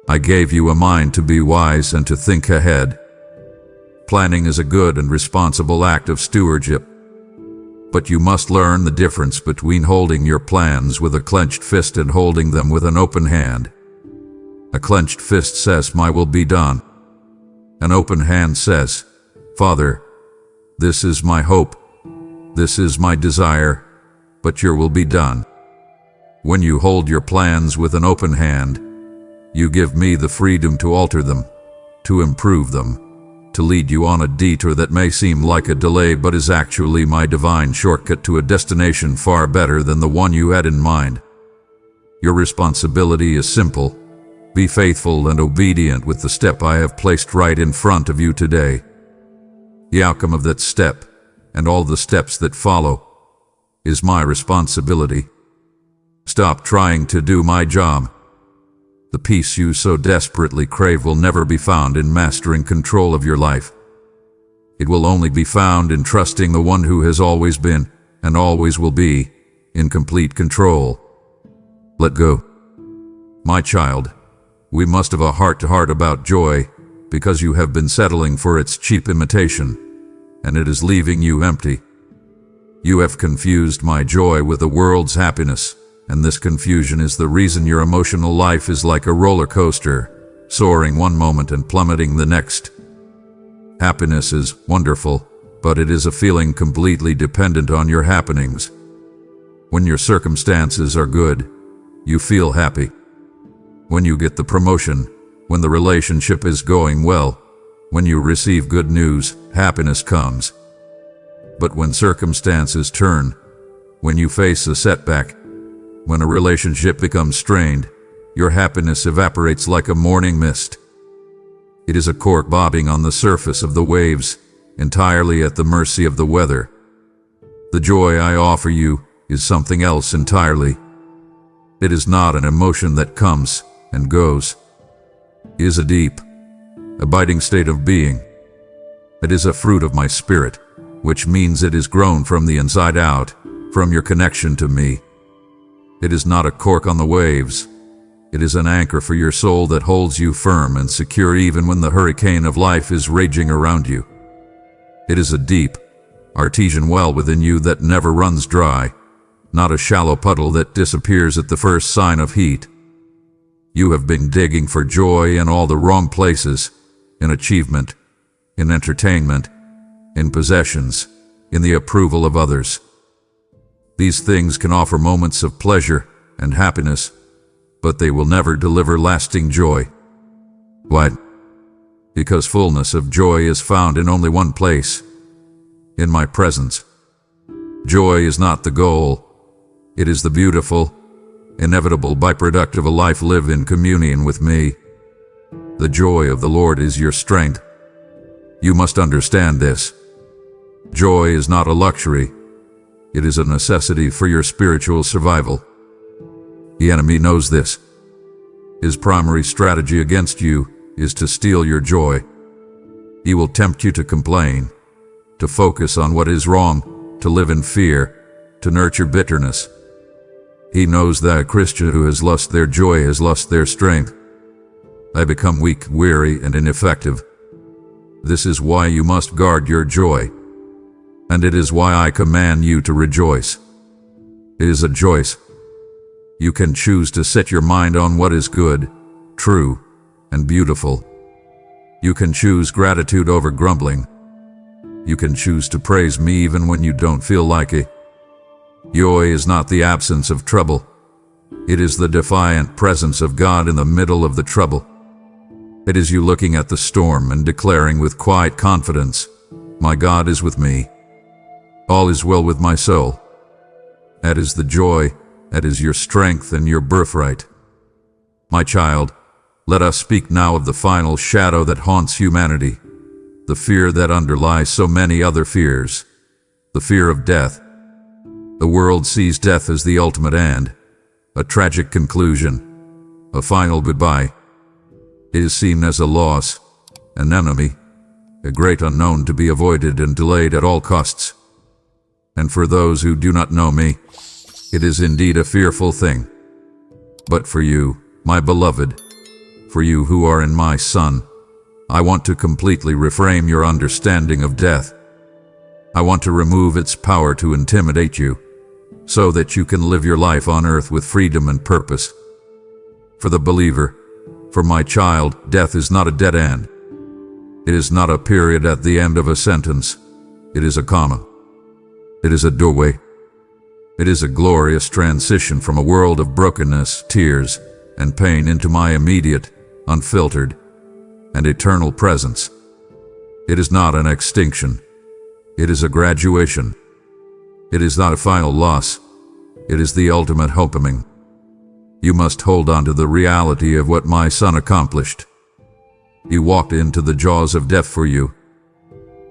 I gave you a mind to be wise and to think ahead. Planning is a good and responsible act of stewardship. But you must learn the difference between holding your plans with a clenched fist and holding them with an open hand. A clenched fist says, "My will be done." An open hand says, "Father, this is my hope, this is my desire, but your will be done." When you hold your plans with an open hand, you give me the freedom to alter them, to improve them, to lead you on a detour that may seem like a delay but is actually my divine shortcut to a destination far better than the one you had in mind. Your responsibility is simple. Be faithful and obedient with the step I have placed right in front of you today. The outcome of that step, and all the steps that follow, is my responsibility. Stop trying to do my job. The peace you so desperately crave will never be found in mastering control of your life. It will only be found in trusting the one who has always been, and always will be, in complete control. Let go. My child, we must have a heart-to-heart about joy, because you have been settling for its cheap imitation, and it is leaving you empty. You have confused my joy with the world's happiness, and this confusion is the reason your emotional life is like a roller coaster, soaring one moment and plummeting the next. Happiness is wonderful, but it is a feeling completely dependent on your happenings. When your circumstances are good, you feel happy. When you get the promotion, when the relationship is going well, when you receive good news, happiness comes. But when circumstances turn, when you face a setback, when a relationship becomes strained, your happiness evaporates like a morning mist. It is a cork bobbing on the surface of the waves, entirely at the mercy of the weather. The joy I offer you is something else entirely. It is not an emotion that comes and goes. It is a deep, abiding state of being. It is a fruit of my spirit, which means it is grown from the inside out, from your connection to me. It is not a cork on the waves. It is an anchor for your soul that holds you firm and secure even when the hurricane of life is raging around you. It is a deep, artesian well within you that never runs dry, not a shallow puddle that disappears at the first sign of heat. You have been digging for joy in all the wrong places, in achievement, in entertainment, in possessions, in the approval of others. These things can offer moments of pleasure and happiness, but they will never deliver lasting joy. Why? Because fullness of joy is found in only one place, in my presence. Joy is not the goal. It is the beautiful, inevitable byproduct of a life lived in communion with me. The joy of the Lord is your strength. You must understand this. Joy is not a luxury. It is a necessity for your spiritual survival. The enemy knows this. His primary strategy against you is to steal your joy. He will tempt you to complain, to focus on what is wrong, to live in fear, to nurture bitterness. He knows that a Christian who has lost their joy has lost their strength. They become weak, weary, and ineffective. This is why you must guard your joy. And it is why I command you to rejoice. It is a choice. You can choose to set your mind on what is good, true, and beautiful. You can choose gratitude over grumbling. You can choose to praise me even when you don't feel like it. Joy is not the absence of trouble. It is the defiant presence of God in the middle of the trouble. It is you looking at the storm and declaring with quiet confidence, "My God is with me. All is well with my soul." That is the joy, that is your strength and your birthright. My child, let us speak now of the final shadow that haunts humanity, the fear that underlies so many other fears, the fear of death. The world sees death as the ultimate end, a tragic conclusion, a final goodbye. It is seen as a loss, an enemy, a great unknown to be avoided and delayed at all costs. And for those who do not know me, it is indeed a fearful thing. But for you, my beloved, for you who are in my Son, I want to completely reframe your understanding of death. I want to remove its power to intimidate you, so that you can live your life on earth with freedom and purpose. For the believer, for my child, death is not a dead end. It is not a period at the end of a sentence. It is a comma. It is a doorway. It is a glorious transition from a world of brokenness, tears, and pain into my immediate, unfiltered, and eternal presence. It is not an extinction. It is a graduation. It is not a final loss. It is the ultimate homecoming. You must hold on to the reality of what my Son accomplished. He walked into the jaws of death for you.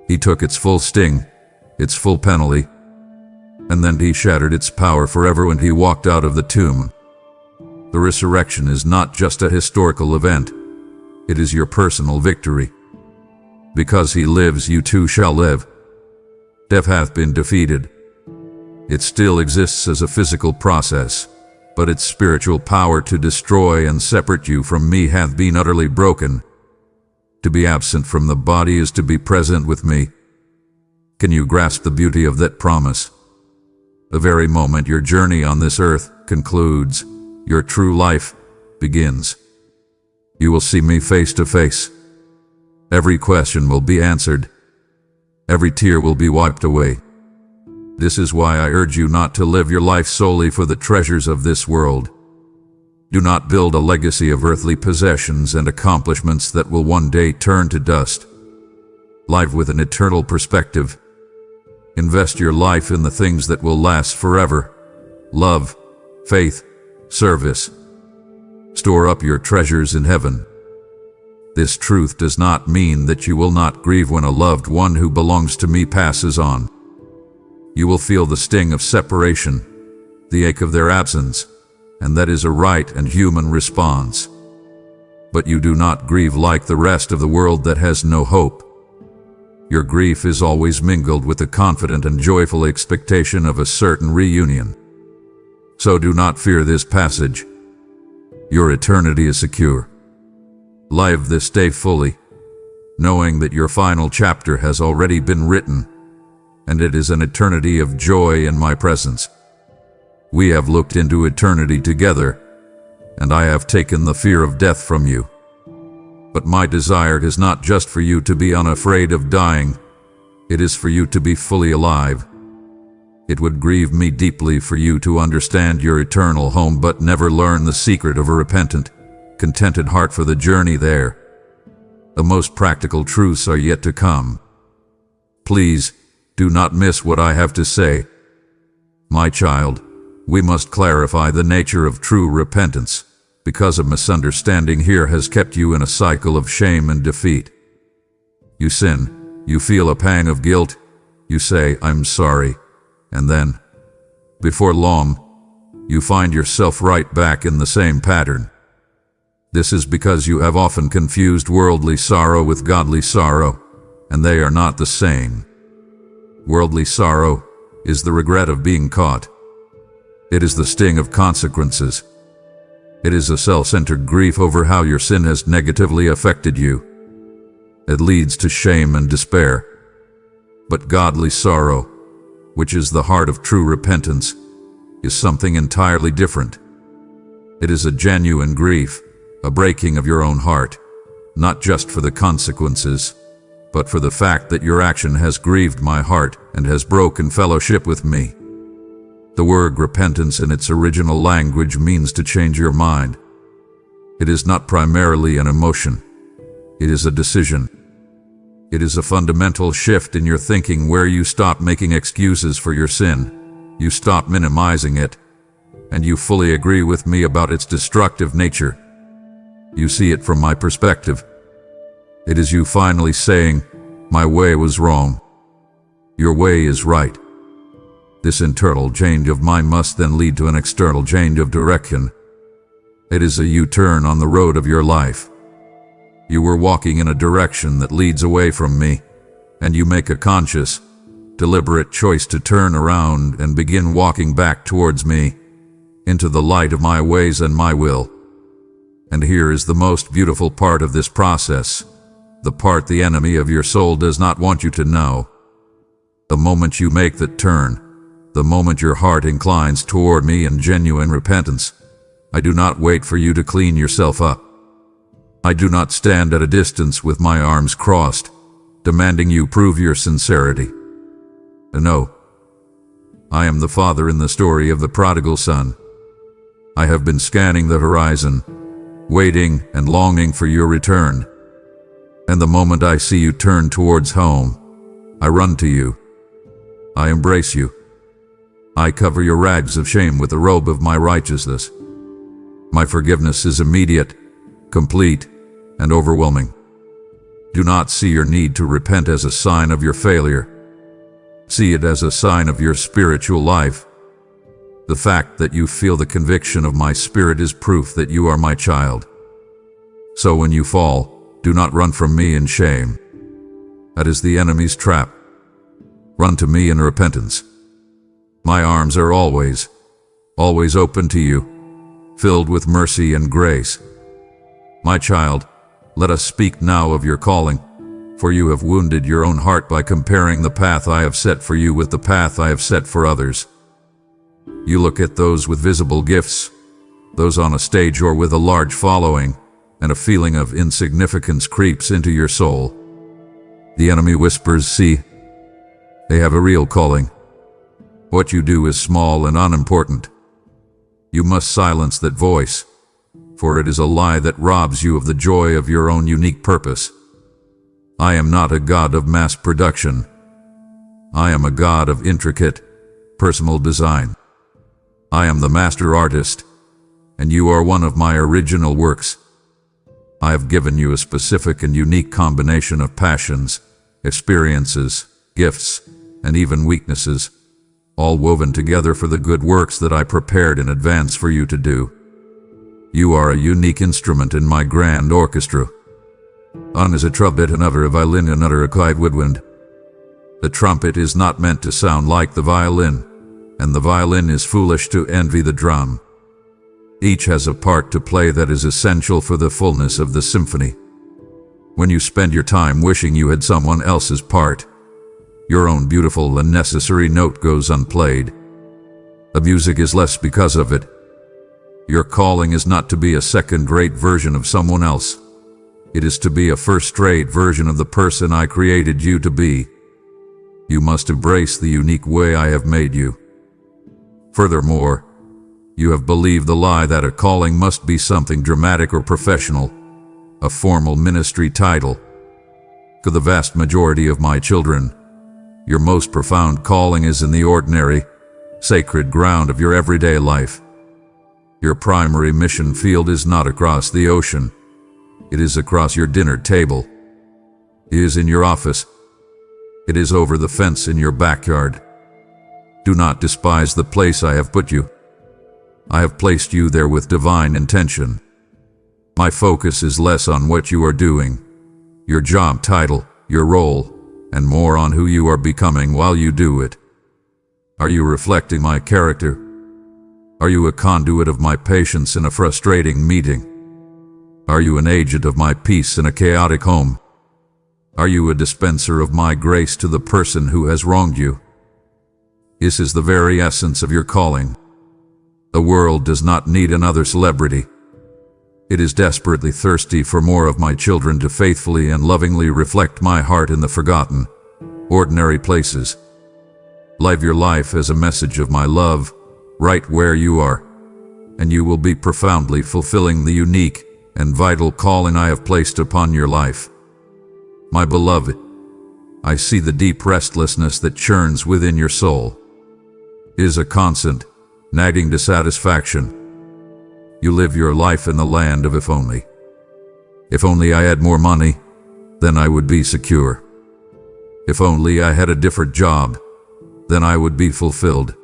He took its full sting, its full penalty, and then he shattered its power forever when he walked out of the tomb. The resurrection is not just a historical event. It is your personal victory. Because he lives, you too shall live. Death hath been defeated. It still exists as a physical process, but its spiritual power to destroy and separate you from me hath been utterly broken. To be absent from the body is to be present with me. Can you grasp the beauty of that promise? The very moment your journey on this earth concludes, your true life begins. You will see me face to face. Every question will be answered. Every tear will be wiped away. This is why I urge you not to live your life solely for the treasures of this world. Do not build a legacy of earthly possessions and accomplishments that will one day turn to dust. Live with an eternal perspective. Invest your life in the things that will last forever. Love, faith, service. Store up your treasures in heaven. This truth does not mean that you will not grieve when a loved one who belongs to me passes on. You will feel the sting of separation, the ache of their absence, and that is a right and human response. But you do not grieve like the rest of the world that has no hope. Your grief is always mingled with the confident and joyful expectation of a certain reunion. So do not fear this passage. Your eternity is secure. Live this day fully, knowing that your final chapter has already been written, and it is an eternity of joy in my presence. We have looked into eternity together, and I have taken the fear of death from you. But my desire is not just for you to be unafraid of dying, it is for you to be fully alive. It would grieve me deeply for you to understand your eternal home but never learn the secret of a repentant, contented heart for the journey there. The most practical truths are yet to come. Please, do not miss what I have to say. My child, we must clarify the nature of true repentance, because a misunderstanding here has kept you in a cycle of shame and defeat. You sin, you feel a pang of guilt, you say, "I'm sorry," and then, before long, you find yourself right back in the same pattern. This is because you have often confused worldly sorrow with godly sorrow, and they are not the same. Worldly sorrow is the regret of being caught. It is the sting of consequences. It is a self-centered grief over how your sin has negatively affected you. It leads to shame and despair. But godly sorrow, which is the heart of true repentance, is something entirely different. It is a genuine grief, a breaking of your own heart, not just for the consequences, but for the fact that your action has grieved my heart and has broken fellowship with me. The word repentance in its original language means to change your mind. It is not primarily an emotion. It is a decision. It is a fundamental shift in your thinking where you stop making excuses for your sin, you stop minimizing it, and you fully agree with me about its destructive nature. You see it from my perspective. It is you finally saying, "My way was wrong. Your way is right." This internal change of mind must then lead to an external change of direction. It is a U-turn on the road of your life. You were walking in a direction that leads away from me, and you make a conscious, deliberate choice to turn around and begin walking back towards me, into the light of my ways and my will. And here is the most beautiful part of this process, the part the enemy of your soul does not want you to know. The moment you make that turn, the moment your heart inclines toward me in genuine repentance, I do not wait for you to clean yourself up. I do not stand at a distance with my arms crossed, demanding you prove your sincerity. No. I am the father in the story of the prodigal son. I have been scanning the horizon, waiting and longing for your return. And the moment I see you turn towards home, I run to you. I embrace you. I cover your rags of shame with the robe of my righteousness. My forgiveness is immediate, complete, and overwhelming. Do not see your need to repent as a sign of your failure. See it as a sign of your spiritual life. The fact that you feel the conviction of my spirit is proof that you are my child. So when you fall, do not run from me in shame. That is the enemy's trap. Run to me in repentance. My arms are always open to you, filled with mercy and grace. My child, let us speak now of your calling, for you have wounded your own heart by comparing the path I have set for you with the path I have set for others. You look at those with visible gifts, those on a stage or with a large following, and a feeling of insignificance creeps into your soul. The enemy whispers, "See, they have a real calling. What you do is small and unimportant." You must silence that voice, for it is a lie that robs you of the joy of your own unique purpose. I am not a God of mass production. I am a God of intricate, personal design. I am the master artist, and you are one of my original works. I have given you a specific and unique combination of passions, experiences, gifts, and even weaknesses, all woven together for the good works that I prepared in advance for you to do. You are a unique instrument in my grand orchestra. One is a trumpet, another a violin, another a clave woodwind. The trumpet is not meant to sound like the violin, and the violin is foolish to envy the drum. Each has a part to play that is essential for the fullness of the symphony. When you spend your time wishing you had someone else's part, your own beautiful and necessary note goes unplayed. The music is less because of it. Your calling is not to be a second-rate version of someone else. It is to be a first-rate version of the person I created you to be. You must embrace the unique way I have made you. Furthermore, you have believed the lie that a calling must be something dramatic or professional, a formal ministry title. To the vast majority of my children, your most profound calling is in the ordinary, sacred ground of your everyday life. Your primary mission field is not across the ocean. It is across your dinner table. It is in your office. It is over the fence in your backyard. Do not despise the place I have put you. I have placed you there with divine intention. My focus is less on what you are doing, your job title, your role, and more on who you are becoming while you do it. Are you reflecting my character? Are you a conduit of my patience in a frustrating meeting? Are you an agent of my peace in a chaotic home? Are you a dispenser of my grace to the person who has wronged you? This is the very essence of your calling. The world does not need another celebrity. It is desperately thirsty for more of my children to faithfully and lovingly reflect my heart in the forgotten, ordinary places. Live your life as a message of my love, right where you are, and you will be profoundly fulfilling the unique and vital calling I have placed upon your life. My beloved, I see the deep restlessness that churns within your soul. It is a constant, nagging dissatisfaction. You live your life in the land of if only. If only I had more money, then I would be secure. If only I had a different job, then I would be fulfilled.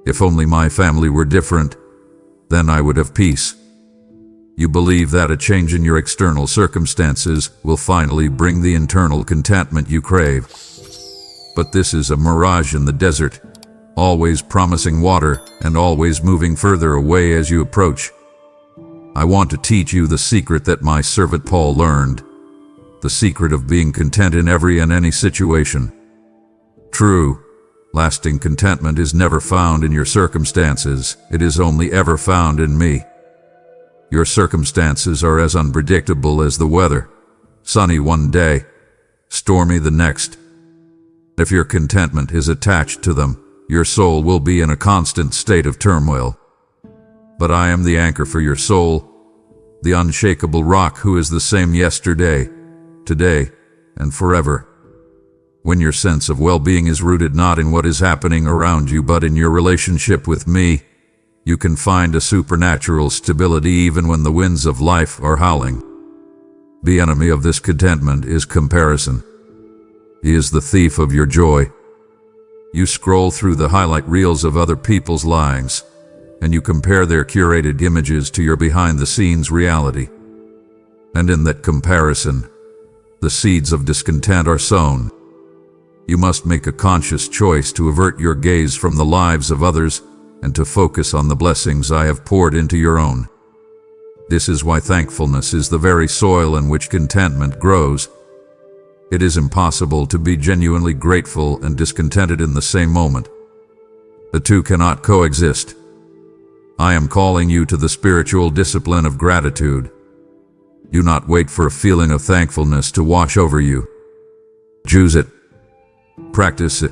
If only my family were different, then I would have peace. You believe that a change in your external circumstances will finally bring the internal contentment you crave. But this is a mirage in the desert, always promising water and always moving further away as you approach. I want to teach you the secret that my servant Paul learned, the secret of being content in every and any situation. True, lasting contentment is never found in your circumstances, it is only ever found in me. Your circumstances are as unpredictable as the weather, sunny one day, stormy the next. If your contentment is attached to them, your soul will be in a constant state of turmoil. But I am the anchor for your soul, the unshakable rock who is the same yesterday, today, and forever. When your sense of well-being is rooted not in what is happening around you but in your relationship with me, you can find a supernatural stability even when the winds of life are howling. The enemy of this contentment is comparison. He is the thief of your joy. You scroll through the highlight reels of other people's lives, and you compare their curated images to your behind-the-scenes reality. And in that comparison, the seeds of discontent are sown. You must make a conscious choice to avert your gaze from the lives of others and to focus on the blessings I have poured into your own. This is why thankfulness is the very soil in which contentment grows. It is impossible to be genuinely grateful and discontented in the same moment. The two cannot coexist. I am calling you to the spiritual discipline of gratitude. Do not wait for a feeling of thankfulness to wash over you. Choose it. Practice it.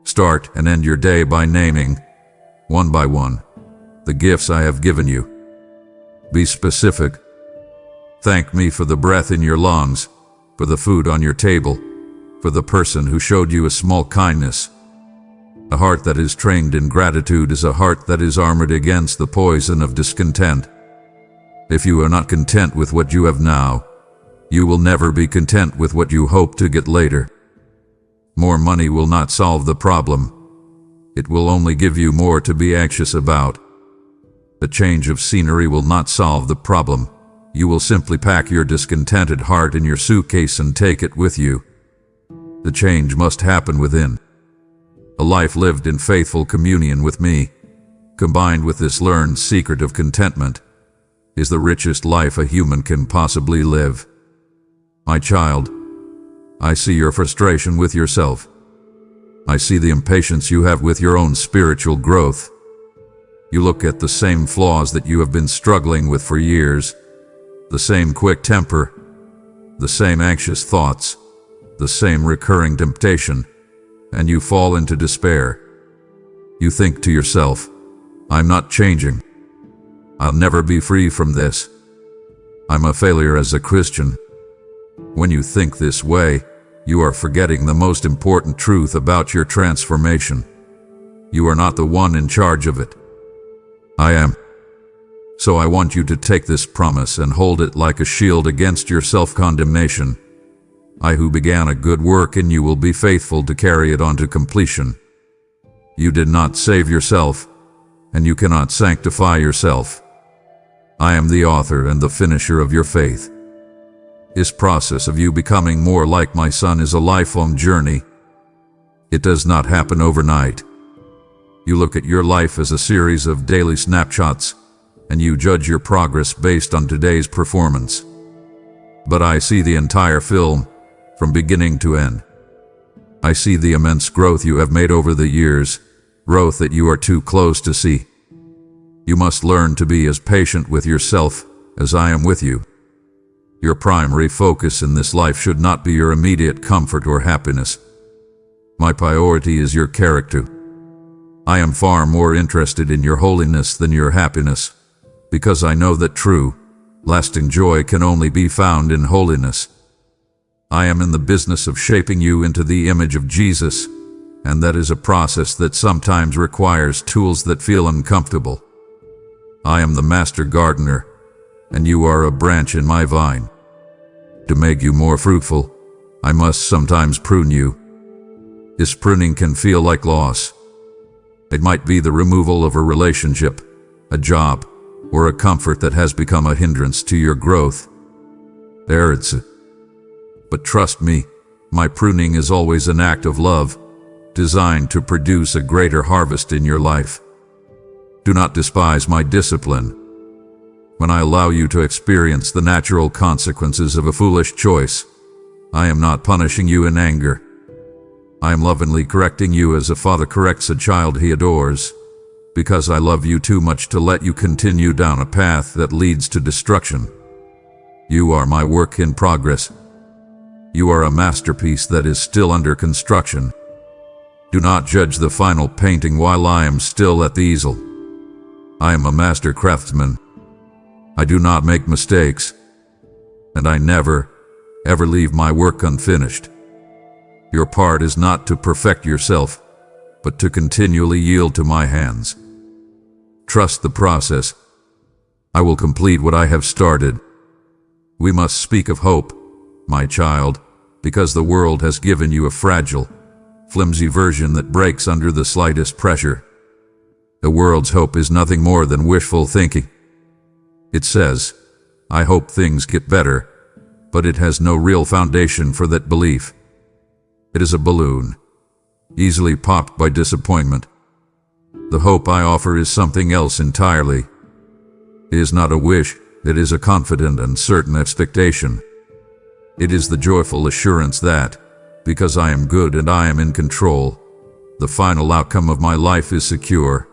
Start and end your day by naming, one by one, the gifts I have given you. Be specific. Thank me for the breath in your lungs, for the food on your table, for the person who showed you a small kindness. A heart that is trained in gratitude is a heart that is armored against the poison of discontent. If you are not content with what you have now, you will never be content with what you hope to get later. More money will not solve the problem. It will only give you more to be anxious about. The change of scenery will not solve the problem. You will simply pack your discontented heart in your suitcase and take it with you. The change must happen within. A life lived in faithful communion with me, combined with this learned secret of contentment, is the richest life a human can possibly live. My child, I see your frustration with yourself. I see the impatience you have with your own spiritual growth. You look at the same flaws that you have been struggling with for years, the same quick temper, the same anxious thoughts, the same recurring temptation, and you fall into despair. You think to yourself, I'm not changing. I'll never be free from this. I'm a failure as a Christian. When you think this way, you are forgetting the most important truth about your transformation. You are not the one in charge of it. I am. So I want you to take this promise and hold it like a shield against your self-condemnation. I who began a good work in you will be faithful to carry it on to completion. You did not save yourself, and you cannot sanctify yourself. I am the author and the finisher of your faith. This process of you becoming more like my Son is a lifelong journey. It does not happen overnight. You look at your life as a series of daily snapshots, and you judge your progress based on today's performance. But I see the entire film, from beginning to end. I see the immense growth you have made over the years, growth that you are too close to see. You must learn to be as patient with yourself as I am with you. Your primary focus in this life should not be your immediate comfort or happiness. My priority is your character. I am far more interested in your holiness than your happiness, because I know that true, lasting joy can only be found in holiness. I am in the business of shaping you into the image of Jesus, and that is a process that sometimes requires tools that feel uncomfortable. I am the master gardener, and you are a branch in my vine. To make you more fruitful, I must sometimes prune you. This pruning can feel like loss. It might be the removal of a relationship, a job, or a comfort that has become a hindrance to your growth. But trust me, my pruning is always an act of love, designed to produce a greater harvest in your life. Do not despise my discipline. When I allow you to experience the natural consequences of a foolish choice, I am not punishing you in anger. I am lovingly correcting you as a father corrects a child he adores, because I love you too much to let you continue down a path that leads to destruction. You are my work in progress. You are a masterpiece that is still under construction. Do not judge the final painting while I am still at the easel. I am a master craftsman. I do not make mistakes, and I never, ever leave my work unfinished. Your part is not to perfect yourself, but to continually yield to my hands. Trust the process. I will complete what I have started. We must speak of hope, my child, because the world has given you a fragile, flimsy version that breaks under the slightest pressure. The world's hope is nothing more than wishful thinking. It says, I hope things get better, but it has no real foundation for that belief. It is a balloon, easily popped by disappointment. The hope I offer is something else entirely. It is not a wish, it is a confident and certain expectation. It is the joyful assurance that, because I am good and I am in control, the final outcome of my life is secure,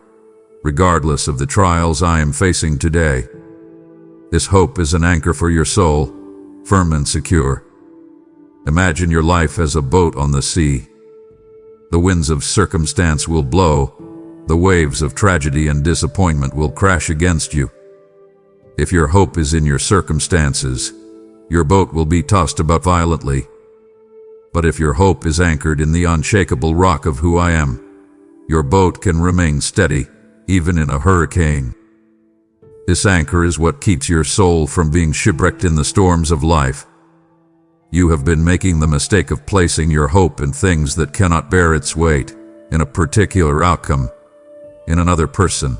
regardless of the trials I am facing today. This hope is an anchor for your soul, firm and secure. Imagine your life as a boat on the sea. The winds of circumstance will blow, the waves of tragedy and disappointment will crash against you. If your hope is in your circumstances, your boat will be tossed about violently. But if your hope is anchored in the unshakable rock of who I am, your boat can remain steady, even in a hurricane. This anchor is what keeps your soul from being shipwrecked in the storms of life. You have been making the mistake of placing your hope in things that cannot bear its weight, in a particular outcome, in another person,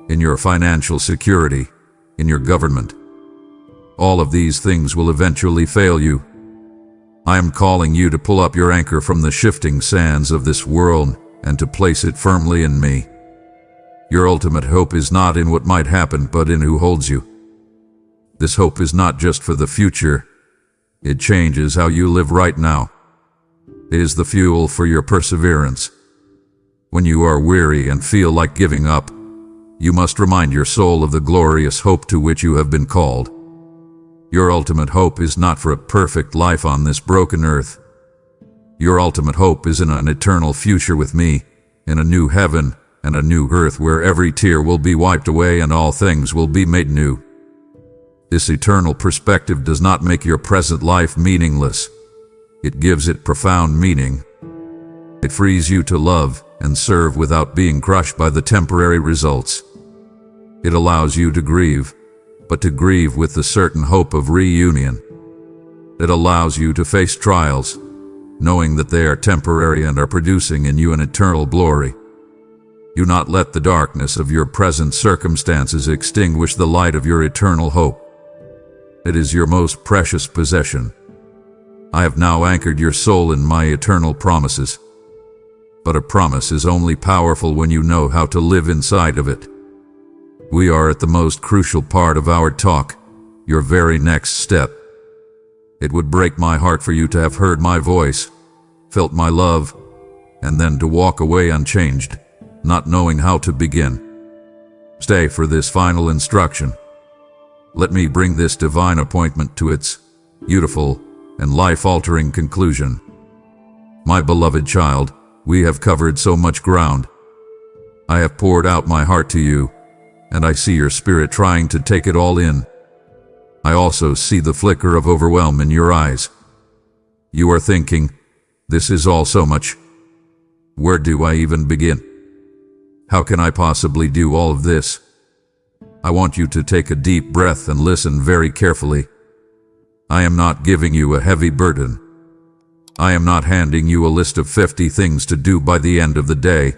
in your financial security, in your government. All of these things will eventually fail you. I am calling you to pull up your anchor from the shifting sands of this world and to place it firmly in me. Your ultimate hope is not in what might happen, but in who holds you. This hope is not just for the future. It changes how you live right now. It is the fuel for your perseverance. When you are weary and feel like giving up, you must remind your soul of the glorious hope to which you have been called. Your ultimate hope is not for a perfect life on this broken earth. Your ultimate hope is in an eternal future with me, in a new heaven and a new earth where every tear will be wiped away and all things will be made new. This eternal perspective does not make your present life meaningless. It gives it profound meaning. It frees you to love and serve without being crushed by the temporary results. It allows you to grieve, but to grieve with the certain hope of reunion. It allows you to face trials, knowing that they are temporary and are producing in you an eternal glory. Do not let the darkness of your present circumstances extinguish the light of your eternal hope. It is your most precious possession. I have now anchored your soul in my eternal promises. But a promise is only powerful when you know how to live inside of it. We are at the most crucial part of our talk, your very next step. It would break my heart for you to have heard my voice, felt my love, and then to walk away unchanged, not knowing how to begin. Stay for this final instruction. Let me bring this divine appointment to its beautiful and life-altering conclusion. My beloved child, we have covered so much ground. I have poured out my heart to you, and I see your spirit trying to take it all in. I also see the flicker of overwhelm in your eyes. You are thinking, this is all so much. Where do I even begin? How can I possibly do all of this? I want you to take a deep breath and listen very carefully. I am not giving you a heavy burden. I am not handing you a list of 50 things to do by the end of the day.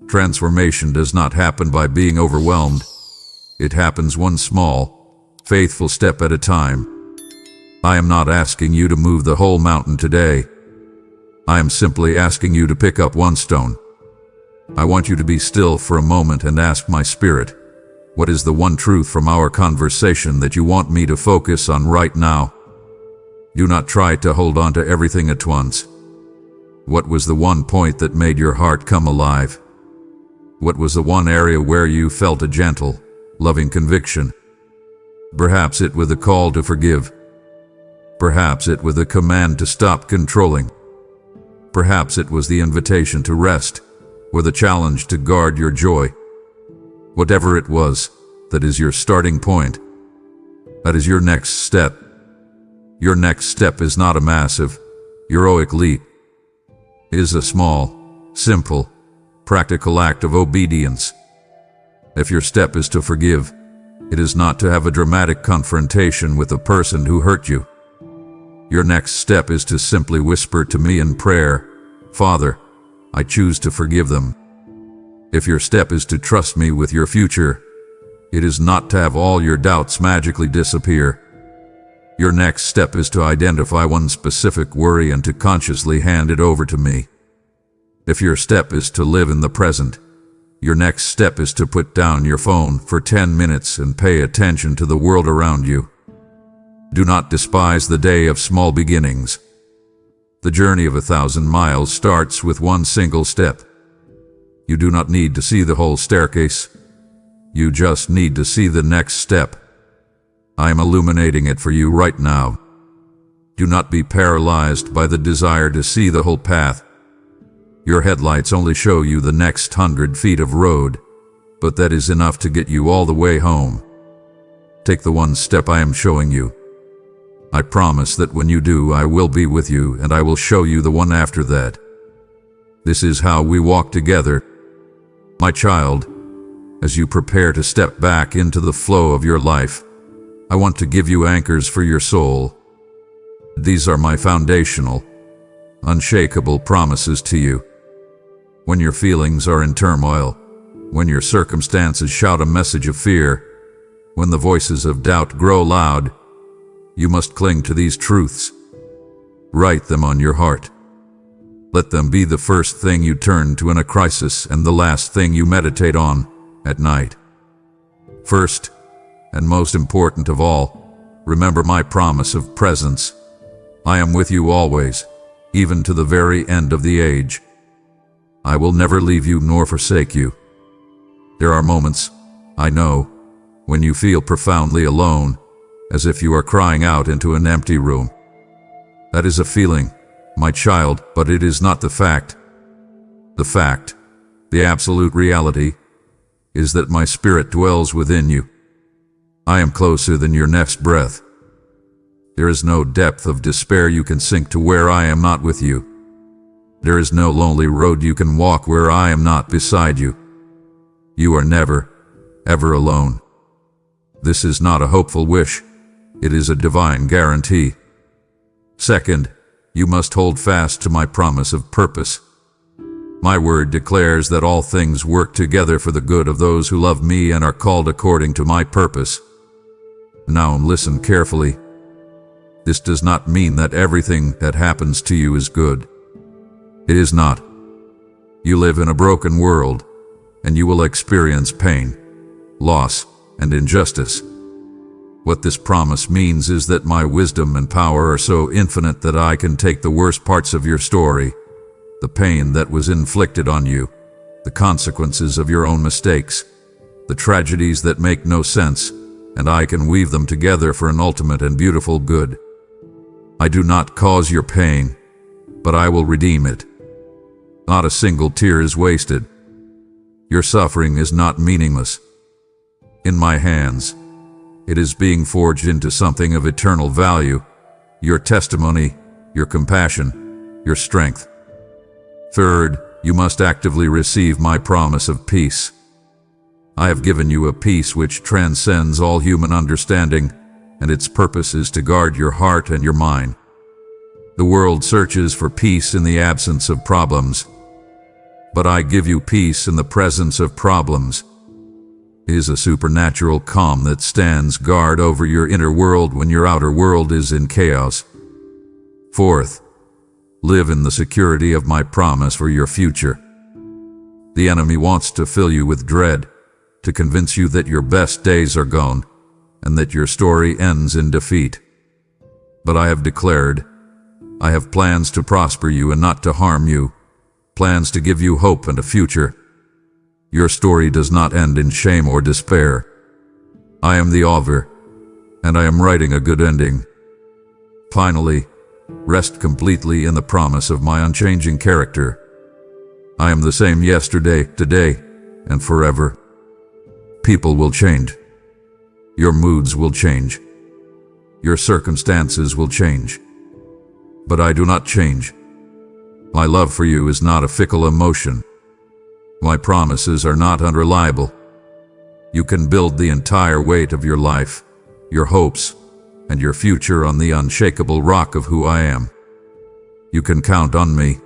Transformation does not happen by being overwhelmed. It happens one small, faithful step at a time. I am not asking you to move the whole mountain today. I am simply asking you to pick up one stone. I want you to be still for a moment and ask my spirit, what is the one truth from our conversation that you want me to focus on right now? Do not try to hold on to everything at once. What was the one point that made your heart come alive? What was the one area where you felt a gentle, loving conviction? Perhaps it was a call to forgive. Perhaps it was a command to stop controlling. Perhaps it was the invitation to rest, or the challenge to guard your joy. Whatever it was, that is your starting point. That is your next step. Your next step is not a massive, heroic leap. It is a small, simple, practical act of obedience. If your step is to forgive, it is not to have a dramatic confrontation with the person who hurt you. Your next step is to simply whisper to me in prayer, Father, I choose to forgive them. If your step is to trust me with your future, it is not to have all your doubts magically disappear. Your next step is to identify one specific worry and to consciously hand it over to me. If your step is to live in the present, your next step is to put down your phone for 10 minutes and pay attention to the world around you. Do not despise the day of small beginnings. The journey of 1,000 miles starts with one single step. You do not need to see the whole staircase. You just need to see the next step. I am illuminating it for you right now. Do not be paralyzed by the desire to see the whole path. Your headlights only show you the next 100 feet of road, but that is enough to get you all the way home. Take the one step I am showing you. I promise that when you do, I will be with you and I will show you the one after that. This is how we walk together. My child, as you prepare to step back into the flow of your life, I want to give you anchors for your soul. These are my foundational, unshakable promises to you. When your feelings are in turmoil, when your circumstances shout a message of fear, when the voices of doubt grow loud, you must cling to these truths. Write them on your heart. Let them be the first thing you turn to in a crisis and the last thing you meditate on at night. First, and most important of all, remember my promise of presence. I am with you always, even to the very end of the age. I will never leave you nor forsake you. There are moments, I know, when you feel profoundly alone, as if you are crying out into an empty room. That is a feeling, my child, but it is not the fact. The fact, the absolute reality, is that my spirit dwells within you. I am closer than your next breath. There is no depth of despair you can sink to where I am not with you. There is no lonely road you can walk where I am not beside you. You are never, ever alone. This is not a hopeful wish. It is a divine guarantee. Second, you must hold fast to my promise of purpose. My word declares that all things work together for the good of those who love me and are called according to my purpose. Now listen carefully. This does not mean that everything that happens to you is good. It is not. You live in a broken world, and you will experience pain, loss, and injustice. What this promise means is that my wisdom and power are so infinite that I can take the worst parts of your story, the pain that was inflicted on you, the consequences of your own mistakes, the tragedies that make no sense, and I can weave them together for an ultimate and beautiful good. I do not cause your pain, but I will redeem it. Not a single tear is wasted. Your suffering is not meaningless. In my hands, it is being forged into something of eternal value. Your testimony, your compassion, your strength. Third, you must actively receive my promise of peace. I have given you a peace which transcends all human understanding, and its purpose is to guard your heart and your mind. The world searches for peace in the absence of problems, but I give you peace in the presence of problems. It is a supernatural calm that stands guard over your inner world when your outer world is in chaos. Fourth, live in the security of my promise for your future. The enemy wants to fill you with dread, to convince you that your best days are gone, and that your story ends in defeat. But I have declared, I have plans to prosper you and not to harm you, plans to give you hope and a future. Your story does not end in shame or despair. I am the author, and I am writing a good ending. Finally, rest completely in the promise of my unchanging character. I am the same yesterday, today, and forever. People will change. Your moods will change. Your circumstances will change. But I do not change. My love for you is not a fickle emotion. My promises are not unreliable. You can build the entire weight of your life, your hopes, and your future on the unshakable rock of who I am. You can count on me.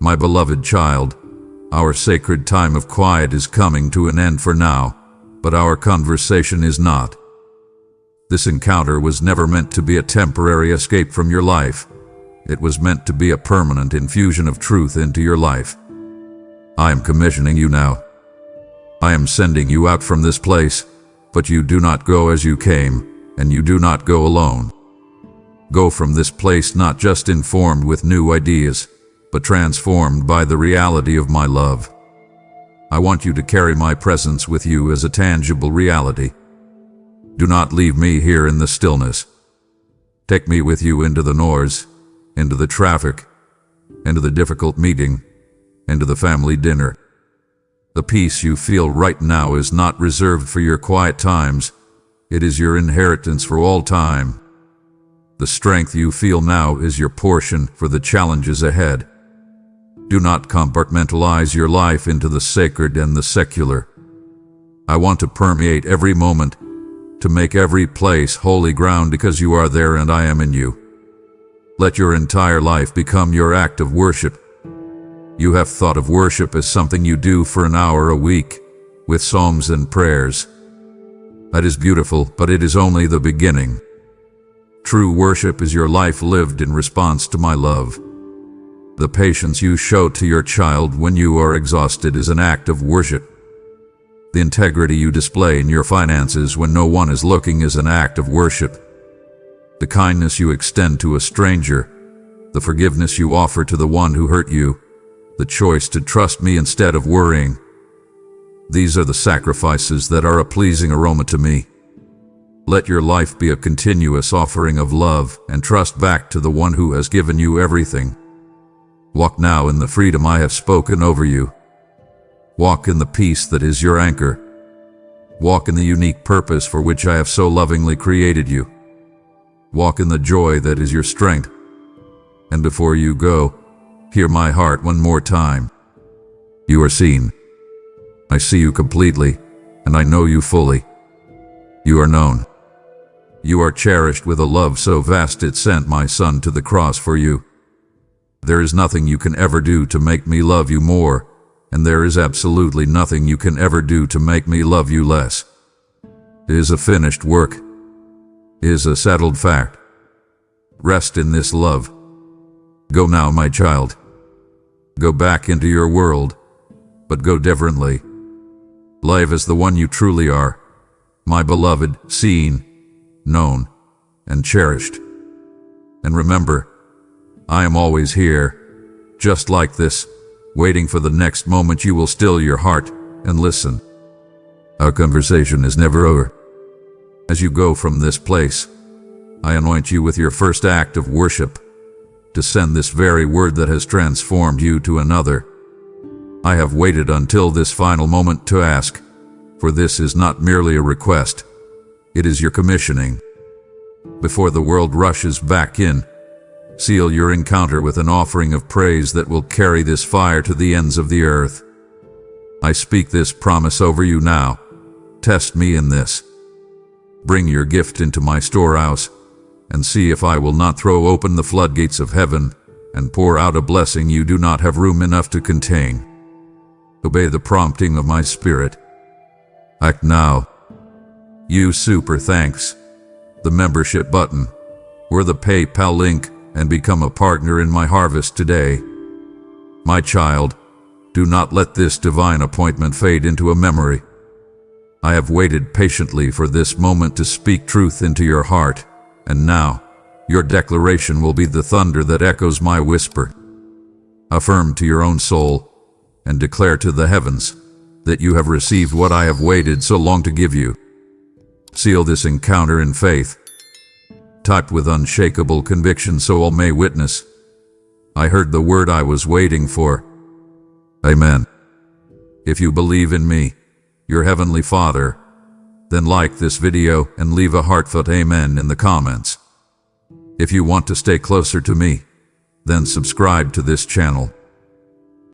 My beloved child, our sacred time of quiet is coming to an end for now, but our conversation is not. This encounter was never meant to be a temporary escape from your life. It was meant to be a permanent infusion of truth into your life. I am commissioning you now. I am sending you out from this place, but you do not go as you came, and you do not go alone. Go from this place not just informed with new ideas, but transformed by the reality of my love. I want you to carry my presence with you as a tangible reality. Do not leave me here in the stillness. Take me with you into the noise, into the traffic, into the difficult meeting, into the family dinner. The peace you feel right now is not reserved for your quiet times. It is your inheritance for all time. The strength you feel now is your portion for the challenges ahead. Do not compartmentalize your life into the sacred and the secular. I want to permeate every moment, to make every place holy ground because you are there and I am in you. Let your entire life become your act of worship. You have thought of worship as something you do for an hour a week, with psalms and prayers. That is beautiful, but it is only the beginning. True worship is your life lived in response to my love. The patience you show to your child when you are exhausted is an act of worship. The integrity you display in your finances when no one is looking is an act of worship. The kindness you extend to a stranger, the forgiveness you offer to the one who hurt you, the choice to trust me instead of worrying. These are the sacrifices that are a pleasing aroma to me. Let your life be a continuous offering of love and trust back to the one who has given you everything. Walk now in the freedom I have spoken over you. Walk in the peace that is your anchor. Walk in the unique purpose for which I have so lovingly created you. Walk in the joy that is your strength. And before you go, hear my heart one more time. You are seen. I see you completely, and I know you fully. You are known. You are cherished with a love so vast it sent my son to the cross for you. There is nothing you can ever do to make me love you more, and there is absolutely nothing you can ever do to make me love you less. It is a finished work. It is a settled fact. Rest in this love. Go now, my child. Go back into your world, but go differently. Live as the one you truly are, my beloved, seen, known, and cherished. And remember, I am always here, just like this, waiting for the next moment you will still your heart and listen. Our conversation is never over. As you go from this place, I anoint you with your first act of worship, to send this very word that has transformed you to another. I have waited until this final moment to ask, for this is not merely a request, it is your commissioning. Before the world rushes back in, seal your encounter with an offering of praise that will carry this fire to the ends of the earth. I speak this promise over you now. Test me in this. Bring your gift into my storehouse, and see if I will not throw open the floodgates of heaven and pour out a blessing you do not have room enough to contain. Obey the prompting of my spirit. Act now. Use Super Thanks, the membership button, or the PayPal link, and become a partner in my harvest today. My child, do not let this divine appointment fade into a memory. I have waited patiently for this moment to speak truth into your heart, and now, your declaration will be the thunder that echoes my whisper. Affirm to your own soul, and declare to the heavens, that you have received what I have waited so long to give you. Seal this encounter in faith. Type with unshakable conviction so all may witness. I heard the word I was waiting for. Amen. If you believe in me, your Heavenly Father, then like this video and leave a heartfelt amen in the comments. If you want to stay closer to me, then subscribe to this channel.